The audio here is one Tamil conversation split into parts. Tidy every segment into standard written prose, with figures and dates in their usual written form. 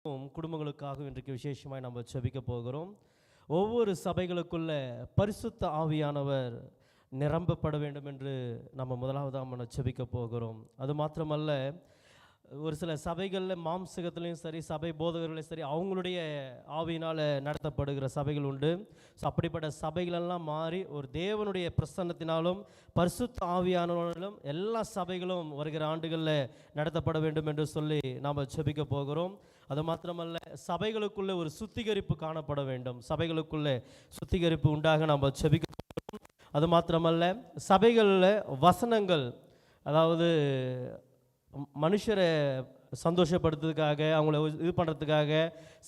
குடும்பங்களுக்காக இன்றைக்கு விசேஷமாய் நம்ம ஜெபிக்க போகிறோம். ஒவ்வொரு சபைகளுக்குள்ள பரிசுத்த ஆவியானவர் நிரம்பப்பட வேண்டும் என்று நம்ம முதலாவதாக ஜெபிக்க போகிறோம். அது மாத்திரமல்ல, ஒரு சில சபைகளில் மாம்சகத்துலேயும் சரி, சபை போதகர்களையும் சரி, அவங்களுடைய ஆவியினால் நடத்தப்படுகிற சபைகள் உண்டு. ஸோ அப்படிப்பட்ட சபைகளெல்லாம் மாறி ஒரு தேவனுடைய பிரசன்னத்தினாலும் பரிசுத்த ஆவியானவர்களும் எல்லா சபைகளும் வருகிற ஆண்டுகளில் நடத்தப்பட வேண்டும் என்று சொல்லி நாம் ஜெபிக்க போகிறோம். அது மாத்திரமல்ல, சபைகளுக்குள்ளே ஒரு சுத்திகரிப்பு காணப்பட வேண்டும். சபைகளுக்குள்ளே சுத்திகரிப்பு உண்டாக நாம் ஜெபிக்க போகிறோம். அது மாத்திரமல்ல, சபைகளில் வசனங்கள், அதாவது மனுஷரை சந்தோஷப்படுத்துறதுக்காக, அவங்கள இது பண்ணுறதுக்காக,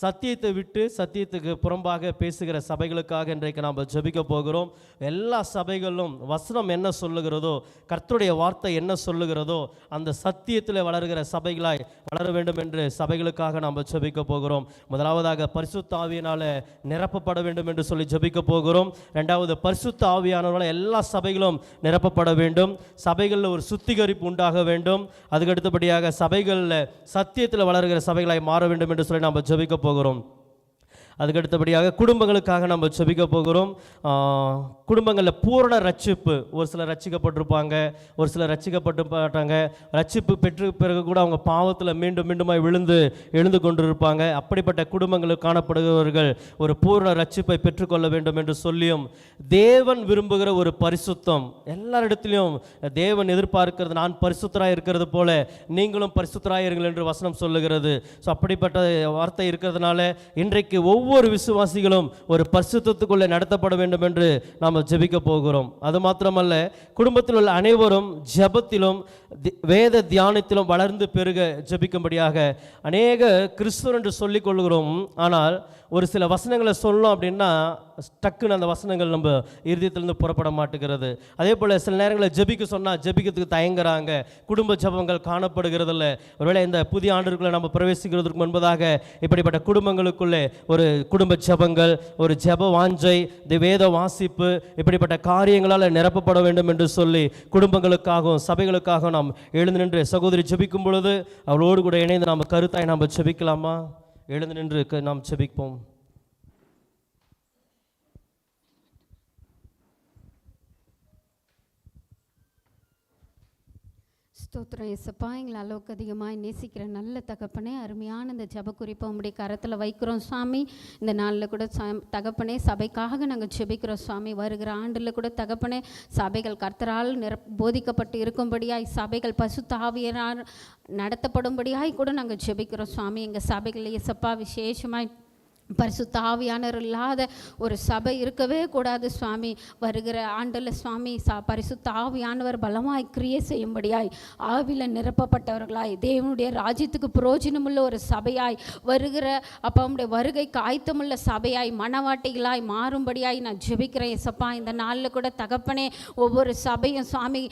சத்தியத்தை விட்டு சத்தியத்துக்கு புறம்பாக பேசுகிற சபைகளுக்காக இன்றைக்கு நாம் ஜெபிக்க போகிறோம். எல்லா சபைகளிலும் வசனம் என்ன சொல்லுகிறதோ, கர்த்தருடைய வார்த்தை என்ன சொல்லுகிறதோ, அந்த சத்தியத்தில் வளர்கிற சபைகளாய் வளர வேண்டும் என்று சபைகளுக்காக நாம் ஜெபிக்க போகிறோம். முதலாவதாக பரிசுத்த ஆவியினால் நிரப்பப்பட வேண்டும் என்று சொல்லி ஜெபிக்க போகிறோம். ரெண்டாவது, பரிசுத்த ஆவியானவரால் எல்லா சபைகளும் நிரப்பப்பட வேண்டும். சபைகளில் ஒரு சுத்திகரிப்பு உண்டாக வேண்டும். அதுக்கடுத்தபடியாக சபைகளில் சத்தியத்தில் வளர்கிற சபைகளாய் மாற வேண்டும் என்று சொல்லி நாம் ஜெபிக்க போகிறோம். அதுக்கடுத்தபடியாக குடும்பங்களுக்காக நம்ம ஜெபிக்க போகிறோம். குடும்பங்களில் பூரண ரட்சிப்பு, ஒரு சிலர் ரட்சிக்கப்பட்டிருப்பாங்க, ஒரு சிலர் ரட்சிக்கப்பட்டு மாட்டாங்க. ரட்சிப்பு பெற்று பிறகு கூட அவங்க பாவத்தில் மீண்டும் மீண்டுமாய் எழுந்து கொண்டிருப்பாங்க. அப்படிப்பட்ட குடும்பங்களுக்கு காணப்படுகிறவர்கள் ஒரு பூரண ரட்சிப்பை பெற்றுக்கொள்ள வேண்டும் என்று சொல்லியும், தேவன் விரும்புகிற ஒரு பரிசுத்தம், எல்லாரிடத்திலையும் தேவன் எதிர்பார்க்கிறது, நான் பரிசுத்தராக இருக்கிறது போல நீங்களும் பரிசுத்தராக இருங்கள் என்று வசனம் சொல்லுகிறது. ஸோ அப்படிப்பட்ட வார்த்தை இருக்கிறதுனால இன்றைக்கு ஒவ்வொரு விசுவாசிகளும் ஒரு பரிசுத்தத்துக்குள்ளே நடத்தப்பட வேண்டும் என்று நாம் ஜெபிக்க போகிறோம். அது மாத்திரமல்ல, குடும்பத்தில் உள்ள அனைவரும் ஜெபத்திலும் வேத தியானத்திலும் வளர்ந்து பெருக ஜெபிக்கும்படியாக அநேக கிறிஸ்துவர் என்று சொல்லிக் கொள்கிறோம். ஆனால் ஒரு சில வசனங்களை சொல்லணும் அப்படின்னா டக்குன்னு அந்த வசனங்கள் நம்ம இருதயத்திலிருந்து புறப்பட மாட்டேங்கிறது. அதே போல் சில நேரங்களில் ஜெபிக்க சொன்னால் ஜெபிக்கிறதுக்கு தயங்குறாங்க. குடும்ப ஜெபங்கள் காணப்படுகிறதில்ல. ஒருவேளை இந்த புதிய ஆண்டுக்குள்ளே நம்ம பிரவேசிக்கிறதுக்கு முன்பதாக இப்படிப்பட்ட குடும்பங்களுக்குள்ளே ஒரு குடும்ப ஜெபங்கள், ஒரு ஜெப வாஞ்சை, வேத வாசிப்பு, இப்படிப்பட்ட காரியங்களால் நிரப்பப்பட வேண்டும் என்று சொல்லி குடும்பங்களுக்காகவும் சபைகளுக்காகவும் நாம் எழுந்து நின்று சகோதரி ஜெபிக்கும் பொழுது அவளோடு கூட இணைந்து நாம் கருத்தாய் நாம் ஜெபிக்கலாமா? எழுந்து நின்று நாம் ஜெபிப்போம். ஸ்தோத்திரம் இயேசப்பா, எங்களை அளவுக்கு அதிகமாக நேசிக்கிற நல்ல தகப்பனே, அருமையான இந்த ஜெப குறிப்பை உங்களுடைய கரத்தில் வைக்கிறோம் சுவாமி. இந்த நாளில் கூட தகப்பனே சபைக்காக நாங்கள் ஜெபிக்கிறோம் சுவாமி. வருகிற ஆண்டில் கூட தகப்பனே சபைகள் கர்த்தரால் போதிக்கப்பட்டு இருக்கும்படியாய், சபைகள் பரிசுத்த ஆவியால் நடத்தப்படும்படியாய் கூட நாங்கள் ஜெபிக்கிறோம் சுவாமி. எங்கள் சபைகள் இயேசப்பா விசேஷமாய் பரிசுத்த ஆவியானவர் இல்லாத ஒரு சபை இருக்கவே கூடாது சுவாமி. வருகிற ஆண்டில் சுவாமி பரிசுத்த ஆவியானவர் பலமாய் கிரியை செய்யும்படியாய், ஆவியில் நிரப்பப்பட்டவர்களாய், தேவனுடைய ராஜ்யத்துக்கு புரோஜனமுள்ள ஒரு சபையாய், வருகிற அப்பாவுடைய வருகைக்கு ஆயத்தமுள்ள சபையாய், மனவாட்டிகளாய் மாறும்படியாய் நான் ஜெபிக்கிறேன் இயேசப்பா. இந்த நாளில் கூட தகப்பனே ஒவ்வொரு சபையும் சுவாமி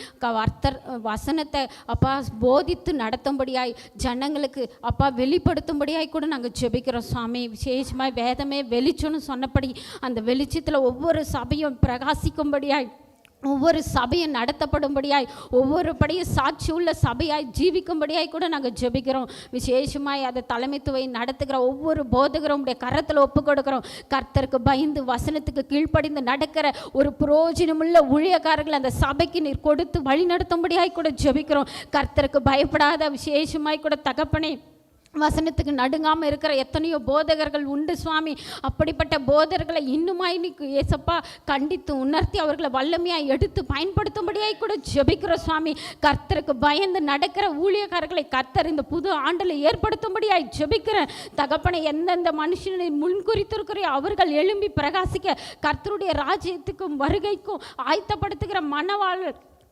வசனத்தை அப்பா போதித்து நடத்தும்படியாய், ஜனங்களுக்கு அப்பா வெளிப்படுத்தும்படியாய் கூட நாங்கள் ஜெபிக்கிறோம் சுவாமி. விசேஷமாக வேதமே வெளிச்சம்னு சொன்னபடி அந்த வெளிச்சத்தில் ஒவ்வொரு சபையும் பிரகாசிக்கும்படியாய், ஒவ்வொரு சபையும் நடத்தப்படும்படியாய், ஒவ்வொரு படியும் சாட்சி உள்ள சபையாய் ஜீவிக்கும்படியாய் கூட நாங்கள் ஜெபிக்கிறோம். விசேஷமாய் அதை தலைமைத்துவை நடத்துகிற ஒவ்வொரு போதகரும் உடைய கரத்தில் ஒப்பு கொடுக்குறோம். கர்த்தருக்கு பயந்து வசனத்துக்கு கீழ்ப்படிந்து நடக்கிற ஒரு புரோஜனமுள்ள ஊழியக்காரர்கள் அந்த சபைக்கு நீர் கொடுத்து வழி நடத்தும்படியாய் கூட ஜெபிக்கிறோம். கர்த்தருக்கு பயப்படாத விசேஷமாய் கூட தகப்பனே வசனத்துக்கு நடுங்காமல் இருக்கிற எத்தனையோ போதகர்கள் உண்டு சுவாமி. அப்படிப்பட்ட போதகர்களை இன்னுமாய் ஏசப்பா கண்டித்து உணர்த்தி அவர்களை வல்லமையாக எடுத்து பயன்படுத்தும்படியாய் கூட ஜெபிக்கிறோம் சுவாமி. கர்த்தருக்கு பயந்து நடக்கிற ஊழியக்காரர்களை கர்த்தர் இந்த புது ஆண்டில் ஏற்படுத்தும்படியாய் ஜெபிக்கிறேன் தகப்பனை. எந்தெந்த மனுஷனை முன்குறித்திருக்கிற அவர்கள் எழும்பி பிரகாசிக்க, கர்த்தருடைய ராஜ்யத்துக்கும் வருகைக்கும் ஆயத்தப்படுத்துகிற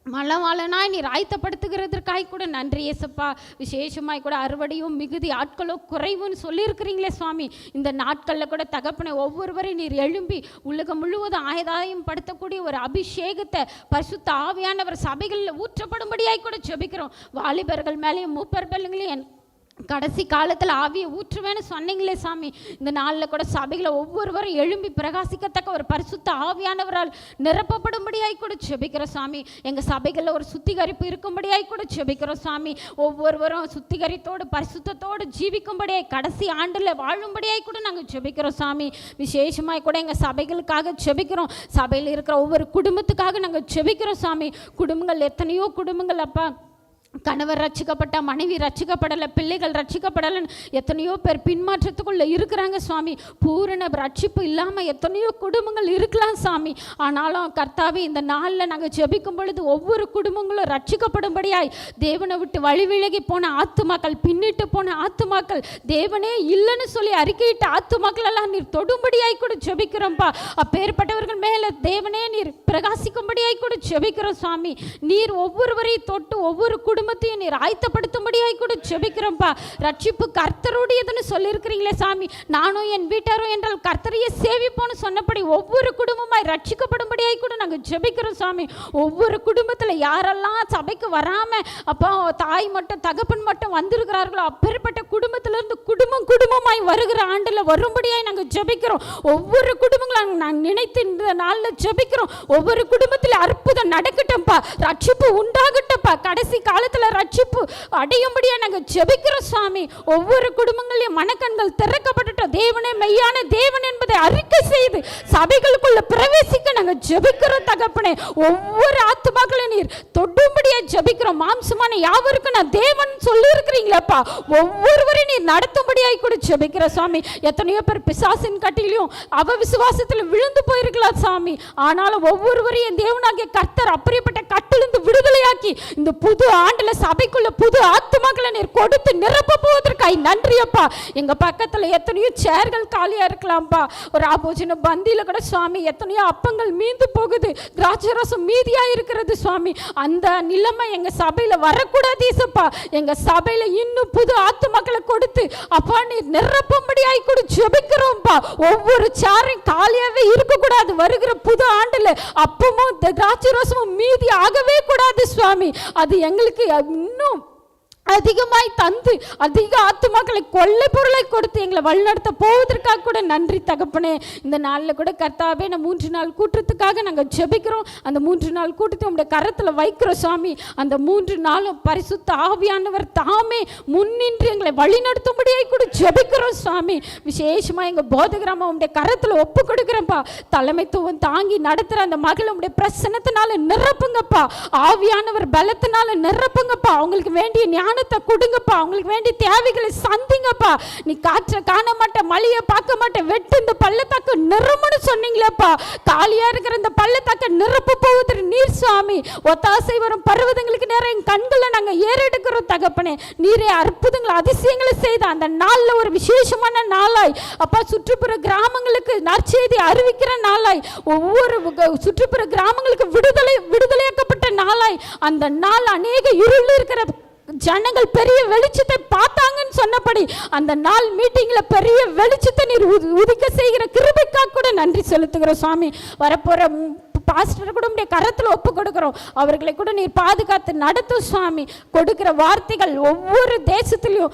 மலவாளனாய் நீர் ஆயத்தப்படுத்துகிறதற்காய் கூட நன்றி ஏசப்பா. விசேஷமாய் கூட அறுவடையும் மிகுதி ஆட்களோ குறைவுன்னு சொல்லியிருக்கிறீங்களே சுவாமி. இந்த நாட்களில் கூட தகப்பனை ஒவ்வொருவரையும் நீர் எழும்பி உலகம் முழுவதும் ஆயதாயம் படுத்தக்கூடிய ஒரு அபிஷேகத்தை பரிசுத்த ஆவியானவர் சபைகளில் ஊற்றப்படும்படியாய் கூட ஜெபிக்கிறோம். வாலிபர்கள் மேலேயும் மூப்பர் மேலேயும் கடைசி காலத்தில் ஆவியை ஊற்றுவேன்னு சொன்னீங்களே சாமி, இந்த நாளில் கூட சபைகளை ஒவ்வொருவரும் எழும்பி பிரகாசிக்கத்தக்க ஒரு பரிசுத்த ஆவியானவரால் நிரப்பப்படும்படியாய் கூட ஜெபிக்கிறோம் சாமி. எங்கள் சபைகளில் ஒரு சுத்திகரிப்பு இருக்கும்படியாய் கூட ஜெபிக்கிறோம் சாமி. ஒவ்வொருவரும் சுத்திகரித்தோடு பரிசுத்தத்தோடு ஜீவிக்கும்படியாய் கடைசி ஆண்டில் வாழும்படியாய் கூட நாங்கள் ஜெபிக்கிறோம் சாமி. விசேஷமாய் கூட எங்கள் சபைகளுக்காக ஜெபிக்கிறோம். சபையில் இருக்கிற ஒவ்வொரு குடும்பத்துக்காக நாங்கள் ஜெபிக்கிறோம் சாமி. குடும்பங்கள் எத்தனையோ குடும்பங்கள் அப்பா, கணவர் ரட்சிக்கப்பட்ட, மனைவி ரட்சிக்கப்படலை, பிள்ளைகள் ரட்சிக்கப்படலைன்னு எத்தனையோ பேர் பின்மாற்றத்துக்குள்ளே இருக்கிறாங்க சுவாமி. பூரண ரட்சிப்பு இல்லாமல் எத்தனையோ குடும்பங்கள் இருக்கலாம் சாமி. ஆனாலும் கர்த்தாவே, இந்த நாளில் நாங்கள் ஜெபிக்கும் பொழுது ஒவ்வொரு குடும்பங்களும் ரட்சிக்கப்படும்படியாய், தேவனை விட்டு வழி விலகி போன ஆத்துமாக்கள், பின்னிட்டு போன ஆத்துமாக்கள், தேவனே இல்லைன்னு சொல்லி அறிக்கையிட்ட ஆத்துமாக்கள் எல்லாம் நீர் தொடும்படியாய் கூட ஜெபிக்கிறோம்ப்பா. அப்பேற்பட்டவர்கள் மேலே தேவனே நீர் பிரகாசிக்கும்படியாய் கூட ஜெபிக்கிறோம் சாமி. நீர் ஒவ்வொருவரையும் தொட்டு ஒவ்வொரு குடும்பத்தையும் நீர் ஆயத்தப்படுத்தும்படியாய் கூட ஜெபிக்கிறோம்ப்பா. ரட்சிப்பு கர்த்தருடையதுன்னு சொல்லியிருக்கிறீங்களே சாமி. நானும் என் வீட்டாரும் என்றால் கர்த்தரையே சேவிப்போன்னு சொன்னபடி ஒவ்வொரு குடும்பமாய் ரட்சிக்கப்படும்படியாய் கூட நாங்கள் ஜெபிக்கிறோம் சாமி. ஒவ்வொரு குடும்பத்தில் யாரெல்லாம் சபைக்கு வராமல் அப்போ தாய் மட்டும் தகப்பன் மட்டும் வந்திருக்கிறார்களோ, அப்பேற்பட்ட குடும்பத்திலிருந்து குடும்பமாய் வருகிற ஆண்டில் வரும்படியாய் நாங்கள் ஜெபிக்கிறோம். ஒவ்வொரு குடும்பங்களும் நாங்கள் நினைத்து இந்த நாளில் ஜெபிக்கிறோம். ஒவ்வொரு குடும்பத்தில் அற்புதம் நடக்கட்டும்ப்பா, ரட்சிப்பு உண்டாகட்டும்ப்பா. கடைசி காலத்தில் ரட்சிப்பு அடையும்படியா நாங்கள் ஜெபிக்கிறோம் சாமி. ஒவ்வொரு குடும்பங்களையும் மனக்கண்கள் திறக்கப்பட்டுட்டோம். தேவனே மெய்யான தேவன் என்பதை அறிக்கை செய்து சபைகளுக்குள்ள பிரவேசிக்க நாங்கள் ஜெபிக்கிறோம் தகப்பனே. ஒவ்வொரு ஆத்துமாக்களையும் நீர் தொடும்படியா ஜெபிக்கிறோம். மாம்சமான யாவருக்கும் நான் தேவன் சொல்லி இருக்கிறீங்களப்பா, ஒவ்வொருவரையும் நீர் நடத்தும்படியாய் கூட ஜெபிக்கிறோம் சாமி. எத்தனையோ பேர் பிசாசின் கட்டிலையும் அவ விசுவாசத்தில் விழுந்து போயிருக்கலாம் சாமி. ஆனாலும் ஒவ்வொருவரையும் தேவனாகிய கர்த்தர் அப்படிப்பட்ட கட்டிலிருந்து விடுதலையாக்கி இந்த புது ஆண்டுல சபைக்குள்ள புது ஆத்துமாக்களை நீர் கொடுத்து நிரப்ப போவதற்காய் நன்றியப்பா. எங்க பக்கத்துல எத்தனையோ சேர்கள் காலியா இருக்கலாம்ப்பா. ஒரு ஆபோஜன பந்தியில கூட சுவாமி எத்தனையோ அப்பங்கள் மீந்து போகுது, திராட்சரசம் மீதியா இருக்கிறது சுவாமி. அந்த நிலைமை எங்க சபையில வரக்கூடாது ஏசப்பா. எங்க சபையில இன்னும் புது ஆத்துமாக்களை கொடுத்து அப்பா நீர் நிரப்பும்படியாய் கூட ஜெபிக்கிறோம்ப்பா. ஒவ்வொரு சேரும் காலியாவே இருக்கக்கூடாது. வருகிற புது ஆண்டுல அப்பமும் திராட்சரசமும் மீதி ஆகவே கூடாது சுவாமி. அது எங்களுக்கு இன்னும் அதிகமாய் தந்து அதிக ஆத்துமாக்களை கொள்ளை பொருளை கொடுத்து எங்களை வழிநடத்த போவதற்காக கூட நன்றி தகப்பனே. இந்த நாளில் கூட கர்த்தாவே, நான் 3 நாள் கூட்டத்துக்காக நாங்கள் ஜெபிக்கிறோம். அந்த 3 நாள் கூட்டத்தை உங்களுடைய கரத்தில் வைக்கிறோம் சுவாமி. அந்த 3 நாளும் பரிசுத்த ஆவியானவர் தாமே முன்னின்று எங்களை வழிநடத்தும்படியாக கூட ஜெபிக்கிறோம் சுவாமி. விசேஷமாக எங்கள் போதகிராம உங்களுடைய கரத்தில் ஒப்பு கொடுக்குறேன்ப்பா. தலைமைத்துவம் தாங்கி நடத்துகிற அந்த மகளை உங்களுடைய பிரசன்னத்தினால நிரப்புங்கப்பா. ஆவியானவர் பலத்தினால நிரப்புங்கப்பா. அவங்களுக்கு வேண்டிய ஞானத்தை கொடுங்கப்பா. அவங்களுக்கு வேண்டிய தேவைகளை சந்திங்கப்பா. நீ காற்றை காண மாட்டேன், மழையை பார்க்க மாட்டேன், வெட்டு இந்த பள்ளத்தாக்கு நிரம்புன்னு சொன்னீங்களேப்பா. காலியா இருக்கிற இந்த பள்ளத்தாக்க நிரப்ப போவதற்கு நீர் சுவாமி. ஒத்தாசை வரும் பர்வதங்களுக்கு நேரம் என் கண்களை நாங்கள் ஏறெடுக்கிறோம் தகப்பனே. நீரே அற்புதங்கள் அதிசயங்களை செய்த அந்த நாளில் ஒரு விசேஷமான நாளாய் அப்பா, சுற்றுப்புற கிராமங்களுக்கு நற்செய்தி அறிவிக்கிற நாளாய், ஒவ்வொரு சுற்றுப்புற கிராமங்களுக்கு விடுதலையாக்கப்பட்ட நாளாய், அந்த நாள் அநேக இருள் இருக்கிற ஜனங்கள் பெரிய வெளிச்சத்தை பார்த்தாங்கன்னு சொன்னபடி அந்த நாள் மீட்டிங்ல பெரிய வெளிச்சத்தை நீர் உதிக்க செய்கிற கிருபைக்காக கூட நன்றி செலுத்துகிறோம் சுவாமி. வரப்போற பாஸ்டர் கூட உடைய கரத்தில் ஒப்பு கொடுக்கிறோம். அவர்களை கூட நீர் பாதுகாத்து நடத்தும் சுவாமி. கொடுக்கிற வார்த்தைகள் ஒவ்வொரு தேசத்திலையும்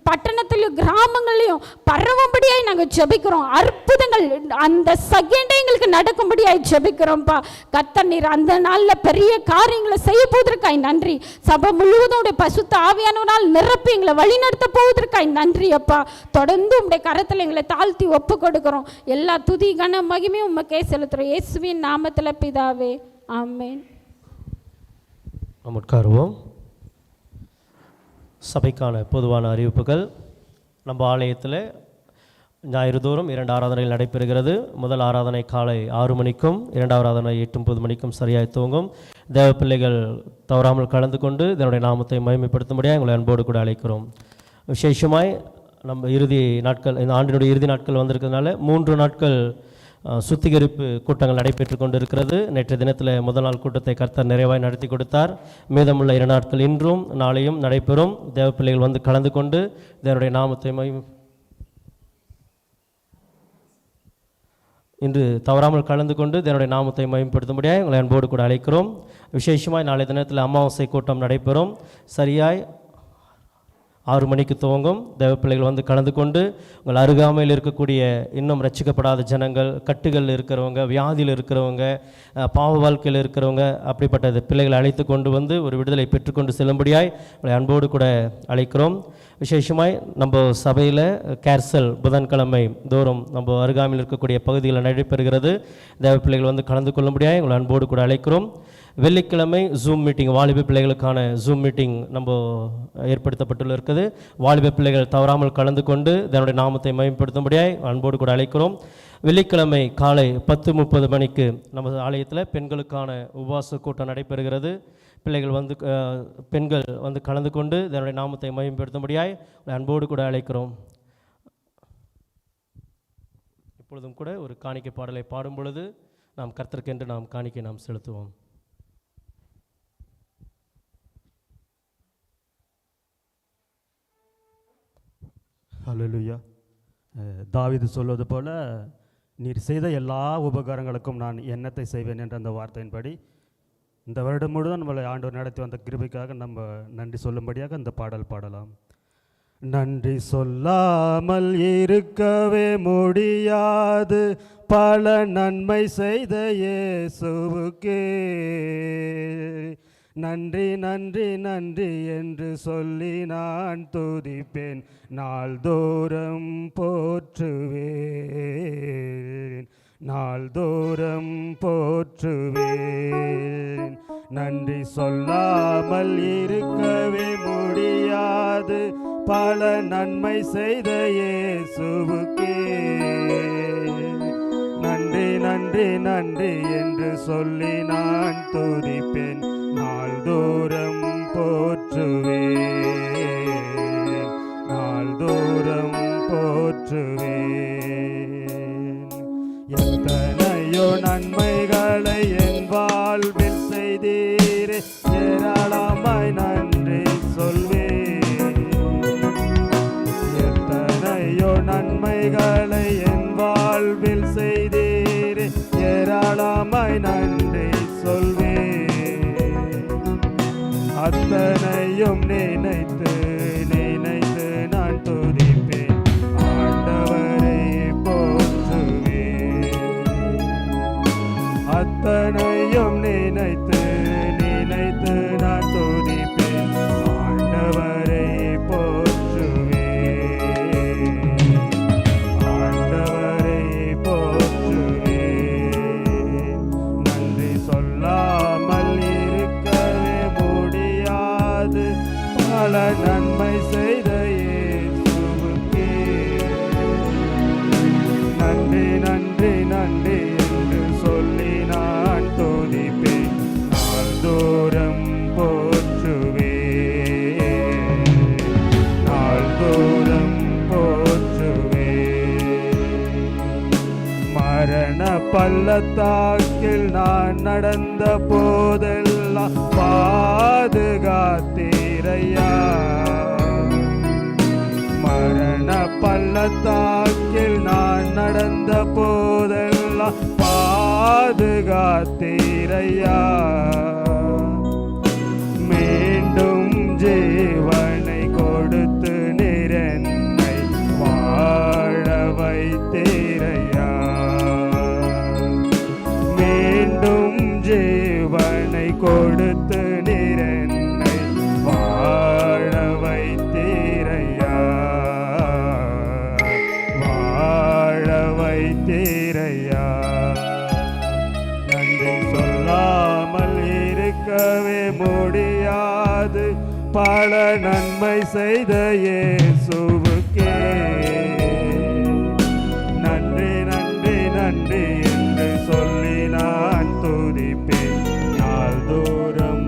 பட்டணத்திலையும் கிராமங்களையும் பரவும்படியாய் நாங்கள் ஜெபிக்கிறோம். அற்புதங்கள் அந்த செகண்டே எங்களுக்கு நடக்கும்படியாய் ஜெபிக்கிறோம்ப்பா. கர்த்தர் நீர் அந்த நாளில் பெரிய காரியங்களை செய்ய போவதற்காய் நன்றி. சபை முழுவதும் உடைய பசுத்த ஆவியானவனால் நிரப்பி எங்களை வழிநடத்த போவதற்காய் நன்றி அப்பா. தொடர்ந்து உடைய கரத்தில் எங்களை தாழ்த்தி ஒப்பு கொடுக்கிறோம். எல்லா துதி கன மகிமையும் உமக்கே செலுத்துகிறோம். இயேசுவின் நாமத்தில் பிதாவே, ஆமென். நாம் உட்காருவோம். சபைக்கான பொதுவான அறிவிப்புகள். நம்ம ஆலயத்தில் ஞாயிறு தோறும் 2 ஆராதனைகள் நடைபெறுகிறது. முதல் ஆராதனை காலை 6 மணிக்கும், 2வது ஆராதனை 8:30 மணிக்கும் சரியாய் துவங்கும். தேவ பிள்ளைகள் தவறாமல் கலந்து கொண்டு இதனுடைய நாமத்தை மகிமைப்படுத்தும்படியாக எங்களை அன்போடு கூட அழைக்கிறோம். விசேஷமாய் நம்ம இறுதி நாட்கள், இந்த ஆண்டினுடைய இறுதி நாட்கள் வந்திருக்கிறதுனால 3 நாட்கள் சுத்திகரிப்பு கூட்டங்கள் நடைபெற்று கொண்டு இருக்கிறது. நேற்று தினத்தில் முதல் நாள் கூட்டத்தை கர்த்தர் நிறைவாய் நடத்தி கொடுத்தார். மீதமுள்ள 2 நாட்கள் இன்றும் நாளையும் நடைபெறும். தேவ பிள்ளைகள் வந்து கலந்து கொண்டு தேவனுடைய நாமத்தை இன்று தவறாமல் கலந்து கொண்டு தேவனுடைய நாமத்தை மகிமைப்படுத்தும்படியாக எங்களை அன்போடு கூட அழைக்கிறோம். விசேஷமாய் நாளை தினத்தில் அமாவாசை கூட்டம் நடைபெறும். சரியாய் 6 மணிக்கு துவங்கும். தேவ பிள்ளைகள் வந்து கலந்து கொண்டு உங்கள் அருகாமையில் இருக்கக்கூடிய இன்னும் ரட்சிக்கப்படாத ஜனங்கள், கட்டுகள் இருக்கிறவங்க, வியாதியில் இருக்கிறவங்க, பாவ வாழ்க்கையில் இருக்கிறவங்க, அப்படிப்பட்ட பிள்ளைகளை அழைத்து கொண்டு வந்து ஒரு விடுதலை பெற்றுக்கொண்டு செல்லும்படியாய் உங்களை அன்போடு கூட அழைக்கிறோம். விசேஷமாய் நம்ம சபையில் கேர்சல் புதன்கிழமை தோறும் நம்ம அருகாமையில் இருக்கக்கூடிய பகுதிகளில் நடைபெறுகிறது. தேவ பிள்ளைகள் வந்து கலந்து கொள்ளும்படியாய் உங்களை அன்போடு கூட அழைக்கிறோம். வெள்ளிக்கிழமை ஜூம் மீட்டிங், வாலிப பிள்ளைகளுக்கான ஜூம் மீட்டிங் நம்ம ஏற்படுத்தப்பட்டுள்ள இருக்குது. வாலிப பிள்ளைகள் தவறாமல் கலந்து கொண்டு தன்னுடைய நாமத்தை மகிமைப்படுத்தும்படியாய் அன்போடு கூட அழைக்கிறோம். வெள்ளிக்கிழமை காலை 10:30 மணிக்கு நம்ம ஆலயத்தில் பெண்களுக்கான உபவாச கூட்டம் நடைபெறுகிறது. பிள்ளைகள் வந்து பெண்கள் வந்து கலந்து கொண்டு தன்னுடைய நாமத்தை மகிமைப்படுத்தும்படியாய் அன்போடு கூட அழைக்கிறோம். இப்பொழுதும் கூட ஒரு காணிக்கை பாடலை பாடும் பொழுது நாம் கர்த்தருக்கென்று நாம் காணிக்கை நாம் செலுத்துவோம். ஹல்லேலூயா. தாவீது சொல்வது போல, நீர் செய்த எல்லா உபகாரங்களுக்கும் நான் என்னத்தை செய்வேன் என்ற அந்த வார்த்தையின்படி இந்த வருடம் முழுவதும் நம்மளை ஆண்டவர் நடத்தி வந்த கிருபைக்காக நம்ம நன்றி சொல்லும்படியாக அந்த பாடல் பாடலாம். நன்றி சொல்லாமல் இருக்கவே முடியாது, பல நன்மை செய்த இயேசுவுக்கே நன்றி நன்றி நன்றி என்று சொல்லி நான் துதிப்பேன், நாள்தோறும் போற்றுவேன், நாள்தோறும் போற்றுவேன். நன்றி சொல்லாமல் இருக்கவே முடியாது, பல நன்மை செய்த இயேசுவுக்கே நன்றி நன்றி நன்றி என்று சொல்லி நான் துதிப்பேன், நாள்தோறும் போற்றுவேன், நாள்தோறும் போற்றுவேன். எத்தனையோ நன்மைகளை என் வாழ்வில் செய்தீரே, ஏராளமாய் நன்றி சொல்வேன். எத்தனையோ நன்மைகளை என் வாழ்வில் செய்தீரே, ஏராளமாய் நன்றி சொல்வேன். அத்தனையும் நினைத்து நினைத்து நான் துதிப்பேன், ஆண்டவரை போற்றுவேன். அத்தனையும் நினைத்து நினைத்து நான் துதிப்பேன், ஆண்டவரை போற்றுவேன், ஆண்டவரை போற்றுவேன். நன்றி சொல்லாமல் இருக்கவே முடியாது, பல நன்மை செய்த இயேசுவுக்கே நன்றி நன்றி நன்றி என்று சொல்லி நான் துதிப்பேன், நாள்தோறும் போற்றுவேன், நாள்தோறும் போற்றுவேன். மரண பள்ளத்தாக்கில் நான் நடந்த போதெல்லாம் பாதுகாத்தீரையா, மரண பள்ளத்தாக்கில் நான் நடந்த போதெல்லாம் பாதுகாத்தீரையா. மீண்டும் ஜீவனை கொடுத்து நீர் என்னை வாழ வைத்தீரையா, மீண்டும் ஜீவனை கொடுத்து நீர் என்னை வாழ வைத்தீரையா, வாழ வைத்தீரையா. நன்றி சொல்லாமல் இருக்கவே முடியாது, பல நன்மை செய்த இயேசுவுக்கே நன்றி நன்றி நன்றி என்று சொல்லி நான் துதிப்பேன், நாள்தோறும்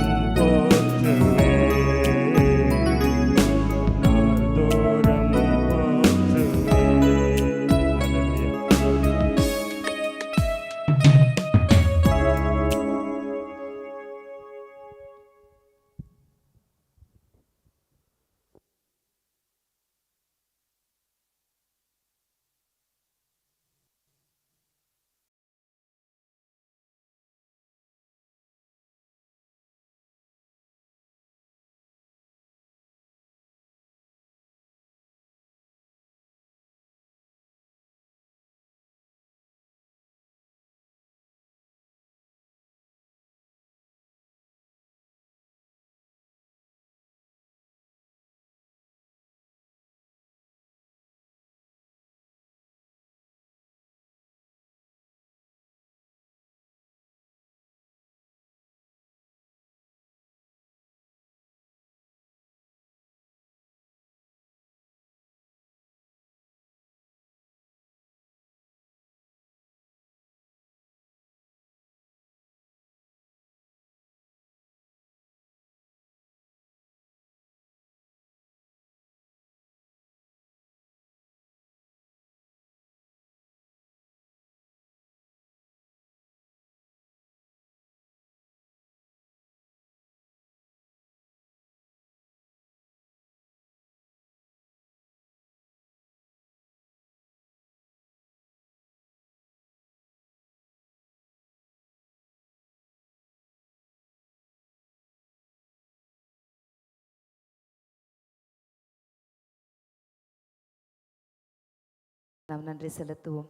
நாம் நன்றி செலுத்துவோம்.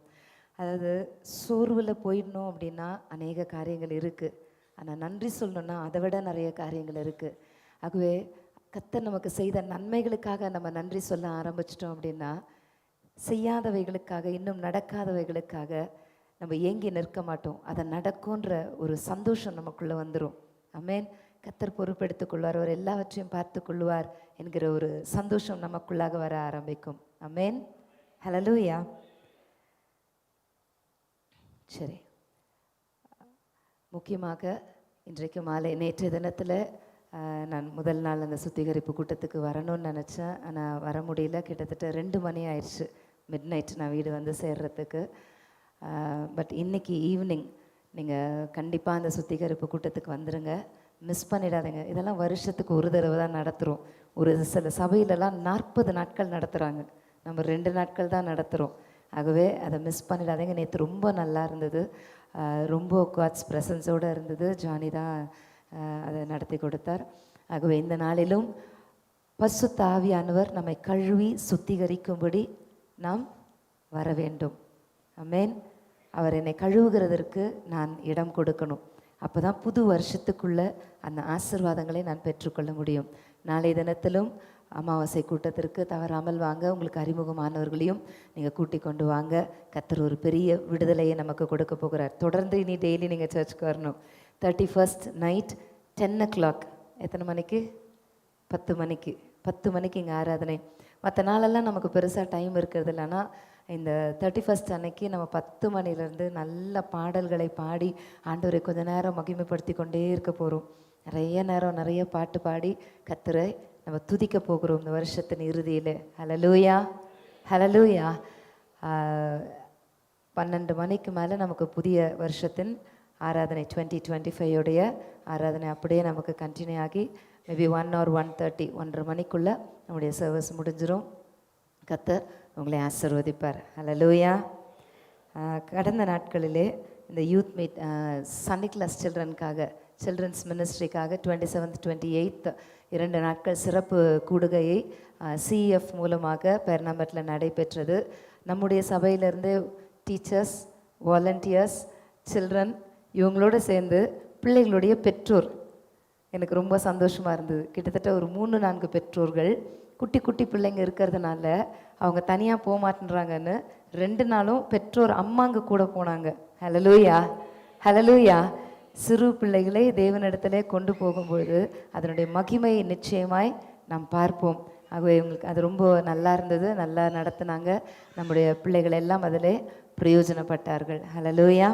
அதாவது சோர்வில் போயிடணும் அப்படின்னா அநேக காரியங்கள் இருக்குது. ஆனால் நன்றி சொல்லணும்னா அதை விட நிறைய காரியங்கள் இருக்குது. ஆகவே கர்த்தர் நமக்கு செய்த நன்மைகளுக்காக நம்ம நன்றி சொல்ல ஆரம்பிச்சிட்டோம் அப்படின்னா, செய்யாதவைகளுக்காக, இன்னும் நடக்காதவைகளுக்காக நம்ம ஏங்கி நிற்க மாட்டோம். அதை நடக்கும்ன்ற ஒரு சந்தோஷம் நமக்குள்ளே வந்துடும். ஆமென். கர்த்தர் பொறுப்பெடுத்துக் கொள்வார், அவர் எல்லாவற்றையும் பார்த்து கொள்வார் என்கிற ஒரு சந்தோஷம் நமக்குள்ளாக வர ஆரம்பிக்கும். ஆமென். ஹல்லேலூயா. சரி, முக்கியமாக இன்றைக்கு மாலை, நேற்றைய தினத்தில் நான் முதல் நாள் அந்த சுத்திகரிப்பு கூட்டத்துக்கு வரணும்னு நினச்சேன். ஆனால் வர முடியல. கிட்டத்தட்ட 2 மணி ஆயிடுச்சு மிட்நைட் நான் வீடு வந்து சேர்றதுக்கு. பட் இன்னைக்கு ஈவினிங் நீங்கள் கண்டிப்பாக அந்த சுத்திகரிப்பு கூட்டத்துக்கு வந்துடுங்க, மிஸ் பண்ணிடாதீங்க. இதெல்லாம் வருஷத்துக்கு ஒரு தடவை தான் நடத்துகிறோம். ஒரு சில சபையிலலாம் 40 நாட்கள் நடத்துகிறாங்க, நம்ம 2 நாட்கள் தான் நடத்துகிறோம். ஆகவே அதை மிஸ் பண்ணிடாதீங்க. நேற்று ரொம்ப நல்லா இருந்தது, ரொம்ப காட்ஸ் ப்ரெசன்ஸோடு இருந்தது. ஜானி தான் அதை நடத்தி கொடுத்தார். ஆகவே இந்த நாளிலும் பரிசுத்த ஆவியானவர் நம்மை கழுவி சுத்திகரிக்கும்படி நாம் வர வேண்டும். ஆமென். அவர் என்னை கழுவுகிறதற்கு நான் இடம் கொடுக்கணும். அப்போ தான் புது வருஷத்துக்குள்ளே அந்த ஆசீர்வாதங்களை நான் பெற்றுக்கொள்ள முடியும். நாளைய தினத்திலும் அமாவாசை கூட்டத்திற்கு தவறாமல் வாங்க. உங்களுக்கு அறிமுகமானவர்களையும் நீங்கள் கூட்டிக் கொண்டு வாங்க. கர்த்தர் ஒரு பெரிய விடுதலையை நமக்கு கொடுக்க போகிறார். தொடர்ந்து இனி டெய்லி நீங்கள் சர்ச்சுக்கு வரணும். 31st night 10 o'clock. எத்தனை மணிக்கு? 10 மணிக்கு. 10 மணிக்கு இங்கே ஆராதனை. மற்ற நாளெல்லாம் நமக்கு பெருசாக டைம் இருக்கிறது இல்லை. ஆனால் இந்த 31st அன்னைக்கு நம்ம 10 மணிலேருந்து நல்ல பாடல்களை பாடி ஆண்டவரை கொஞ்ச நேரம் மகிமைப்படுத்தி கொண்டே இருக்க போகிறோம். நிறைய நேரம் நிறைய பாட்டு பாடி கர்த்தரை நம்ம துதிக்க போகிறோம் இந்த வருஷத்தின் இறுதியில். ஹல்லேலூயா, ஹல்லேலூயா. 12 மணிக்கு மேலே நமக்கு புதிய வருஷத்தின் ஆராதனை 2025 ஆராதனை அப்படியே நமக்கு கண்டினியூ ஆகி மேபி 1 or 1:30 1:30 மணிக்குள்ளே நம்முடைய சர்வீஸ் முடிஞ்சிடும். கர்த்தர் உங்களை ஆசீர்வதிப்பார். ஹல்லேலூயா. கடந்த நாட்களிலே இந்த youth meet Sunday class children's மினிஸ்ட்ரிக்காக 27th 28th 2 நாட்கள் சிறப்பு கூடுகையை CEF மூலமாக பெர்னாம்பட்டில் நடைபெற்றது. நம்முடைய சபையிலிருந்து டீச்சர்ஸ், வாலண்டியர்ஸ், சில்ட்ரன் இவங்களோட சேர்ந்து பிள்ளைகளுடைய பெற்றோர், எனக்கு ரொம்ப சந்தோஷமாக இருந்தது. கிட்டத்தட்ட ஒரு 3-4 பெற்றோர்கள் குட்டி குட்டி பிள்ளைங்க இருக்கிறதுனால அவங்க தனியாக போக மாட்டேன்றாங்கன்னு 2 நாளும் பெற்றோர் அம்மாங்க கூட போனாங்க. ஹல்லேலூயா, ஹல்லேலூயா. சிறு பிள்ளைகளை தேவனிடத்திலே கொண்டு போகும்பொழுது அதனுடைய மகிமை நிச்சயமாய் நாம் பார்ப்போம். ஆகவே இவங்களுக்கு அது ரொம்ப நல்லா இருந்தது, நல்லா நடத்தினாங்க. நம்முடைய பிள்ளைகள் எல்லாம் அதில் பிரயோஜனப்பட்டார்கள். ஹல்லேலூயா.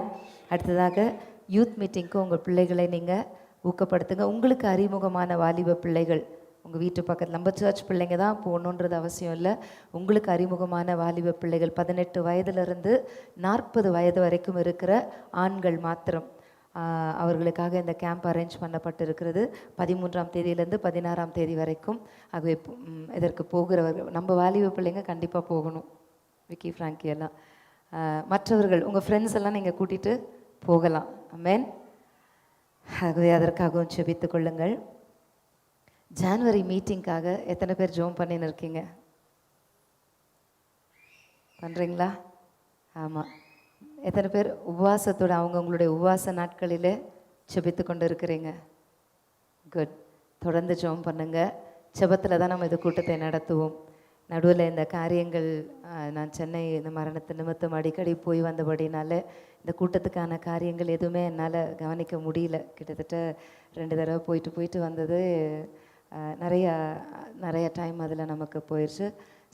அடுத்ததாக யூத் மீட்டிங்க்கு உங்கள் பிள்ளைகளை நீங்கள் ஊக்கப்படுத்துங்க. உங்களுக்கு அறிமுகமான வாலிப பிள்ளைகள் உங்கள் வீட்டு பக்கத்தில், நம்ம சர்ச் பிள்ளைங்க தான் போகணுன்றது அவசியம் இல்லை. உங்களுக்கு அறிமுகமான வாலிப பிள்ளைகள் 18 வயதிலிருந்து 40 வயது வரைக்கும் இருக்கிற ஆண்கள் மாத்திரம், அவர்களுக்காக இந்த கேம்ப் அரேஞ்ச் பண்ணப்பட்டிருக்கிறது. 13ஆம் தேதியிலேருந்து 16ஆம் தேதி வரைக்கும். ஆகவே இதற்கு போகிறவர்கள், நம்ம வாலிப பிள்ளைங்க கண்டிப்பாக போகணும். விக்கி, ஃப்ராங்கி எல்லாம், மற்றவர்கள் உங்கள் ஃப்ரெண்ட்ஸ் எல்லாம் நீங்கள் கூட்டிகிட்டு போகலாம். ஆமென். ஆகவே அதற்காகவும் செபித்து கொள்ளுங்கள். ஜான்வரி மீட்டிங்காக எத்தனை பேர் ஜோம் பண்ணின்னு இருக்கீங்க? பண்ணுறீங்களா? ஆமாம். எத்தனை பேர் உபவாசத்தோடு அவங்களுடைய உபவாச நாட்களில் செபித்து கொண்டு இருக்கிறீங்க? குட். தொடர்ந்து ஜெபம் பண்ணுங்க. செபத்தில் தான் நம்ம இந்த கூட்டத்தை நடத்துவோம். நடுவில் இந்த காரியங்கள், நான் சென்னை இந்த மரணத்து நிமித்தம் அடிக்கடி போய் வந்தபடினால இந்த கூட்டத்துக்கான காரியங்கள் எதுவுமே என்னால் கவனிக்க முடியல. கிட்டத்தட்ட 2 தடவை போயிட்டு வந்தது. நிறைய டைம் அதில் நமக்கு போயிடுச்சு.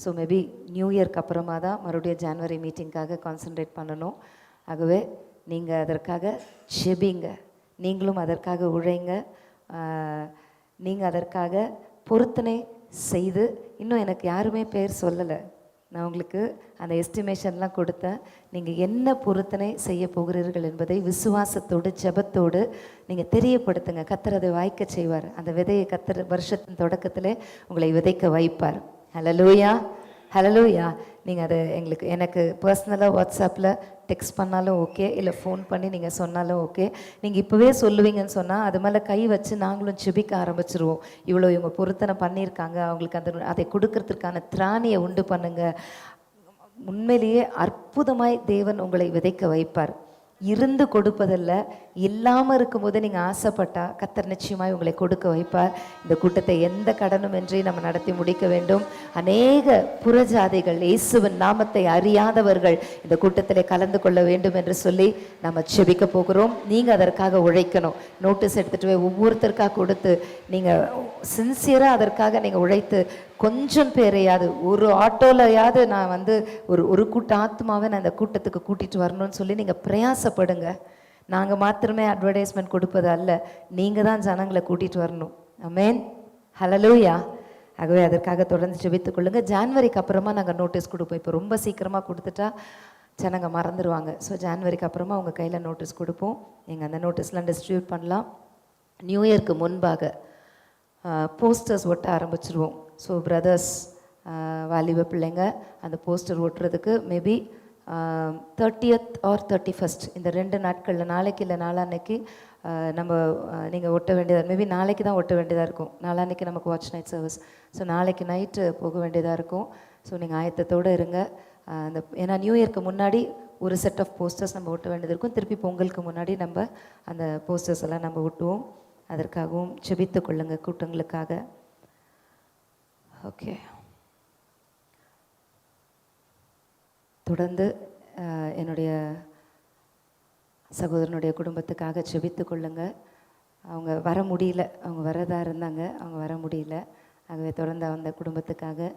ஸோ மேபி நியூ இயர்க்கு அப்புறமா தான் மறுபடியும் ஜான்வரி மீட்டிங்காக கான்சன்ட்ரேட் பண்ணணும். ஆகவே நீங்கள் அதற்காக செபிங்க, நீங்களும் அதற்காக உழைங்க. நீங்கள் அதற்காக பொருத்தனை செய்து, இன்னும் எனக்கு யாருமே பேர் சொல்லலை, நான் உங்களுக்கு அந்த எஸ்டிமேஷன்லாம் கொடுத்தேன். நீங்கள் என்ன பொருத்தனை செய்ய போகிறீர்கள் என்பதை விசுவாசத்தோடு ஜெபத்தோடு நீங்கள் தெரியப்படுத்துங்க. கர்த்தர் அதை வாய்க்க செய்வார். அந்த விதையை கர்த்தர் வருஷத்தின் தொடக்கத்திலே உங்களை விதைக்க வைப்பார். ஹல்லேலூயா, ஹல்லேலூயா. நீங்கள் அதை எனக்கு பர்சனலாக வாட்ஸ்அப்பில் டெக்ஸ்ட் பண்ணாலும் ஓகே, இல்லை ஃபோன் பண்ணி நீங்கள் சொன்னாலும் ஓகே. நீங்கள் இப்போவே சொல்லுவீங்கன்னு சொன்னால் அது மேலே கை வச்சு நாங்களும் செபிக்க ஆரம்பிச்சிருவோம். இவ்வளோ இவங்க பொருத்தனை பண்ணியிருக்காங்க, அவங்களுக்கு அதை கொடுக்கறதுக்கான திராணியை உண்டு பண்ணுங்க. உண்மையிலேயே அற்புதமாய் தேவன் உங்களை விதைக்க வைப்பார். இருந்து கொடுப்பதல்ல, இல்லாமல் இருக்கும்போது நீங்கள் ஆசைப்பட்டா கர்த்தர் நிச்சயமாய் உங்களை கொடுக்க வைப்பார். இந்த கூட்டத்தை எந்த கடனும் இன்றி நம்ம நடத்தி முடிக்க வேண்டும். அநேக புறஜாதிகள், இயேசுவின் நாமத்தை அறியாதவர்கள் இந்த கூட்டத்தில் கலந்து கொள்ள வேண்டும் என்று சொல்லி நம்ம செபிக்க போகிறோம். நீங்கள் அதற்காக உழைக்கணும். நோட்டீஸ் எடுத்துகிட்டு போய் ஒவ்வொருத்தருக்காக கொடுத்து நீங்கள் சின்சியராக அதற்காக நீங்கள் உழைத்து கொஞ்சம் பேரையாவது ஒரு ஆட்டோலையாவது நான் வந்து ஒரு கூட்ட ஆத்மாவை நான் இந்த கூட்டத்துக்கு கூட்டிகிட்டு வரணும்னு சொல்லி நீங்கள் பிரயாசப்படுங்க. நாங்கள் மாத்திரமே அட்வர்டைஸ்மெண்ட் கொடுப்பது அல்ல, நீங்கள் தான் ஜனங்களை கூட்டிகிட்டு வரணும். ஆமென், ஹல்லேலூயா. ஆகவே அதற்காக தொடர்ந்து ஜெபித்துக் கொள்ளுங்க. ஜான்வரிக்கு அப்புறமா நாங்கள் நோட்டீஸ் கொடுப்போம். இப்போ ரொம்ப சீக்கிரமாக கொடுத்துட்டா ஜனங்க மறந்துடுவாங்க. ஸோ ஜான்வரிக்கு அப்புறமா உங்கள் கையில் நோட்டீஸ் கொடுப்போம். நீங்கள் அந்த நோட்டீஸ்லாம் டிஸ்ட்ரிபியூட் பண்ணலாம். நியூ இயர்க்கு முன்பாக போஸ்டர்ஸ் ஒட்ட ஆரம்பிச்சிருவோம். ஸோ பிரதர்ஸ், வாலிப பிள்ளைங்க அந்த poster ஒட்டுறதுக்கு maybe 30th or 31st இந்த 2 நாட்களில், நாளைக்கு இல்லை நாளான்னைக்கு நம்ம நீங்கள் ஒட்ட வேண்டியதாக, மேபி நாளைக்கு தான் ஒட்ட வேண்டியதாக இருக்கும். நாளான்னைக்கு நமக்கு வாட்ச் நைட் சர்வீஸ். ஸோ நாளைக்கு நைட்டு போக வேண்டியதாக இருக்கும். ஸோ நீங்கள் ஆயத்தத்தோடு இருங்க. அந்த ஏன்னா நியூ இயர்க்கு முன்னாடி ஒரு செட் ஆஃப் போஸ்டர்ஸ் நம்ம ஒட்ட வேண்டியது இருக்கும். திருப்பி பொங்கலுக்கு முன்னாடி நம்ம அந்த போஸ்டர்ஸ் எல்லாம் நம்ம ஒட்டுவோம். அதற்காகவும் ஜெபித்து கொள்ளுங்க கூட்டங்களுக்காக. ஓகே, தொடர்ந்து என்னுடைய சகோதரனுடைய குடும்பத்துக்காக ஜெபித்து கொள்ளுங்க. அவங்க வர முடியல, அவங்க வரதா இருந்தாங்க, அவங்க வர முடியல. ஆகவே தொடர்ந்து அந்த குடும்பத்துக்காக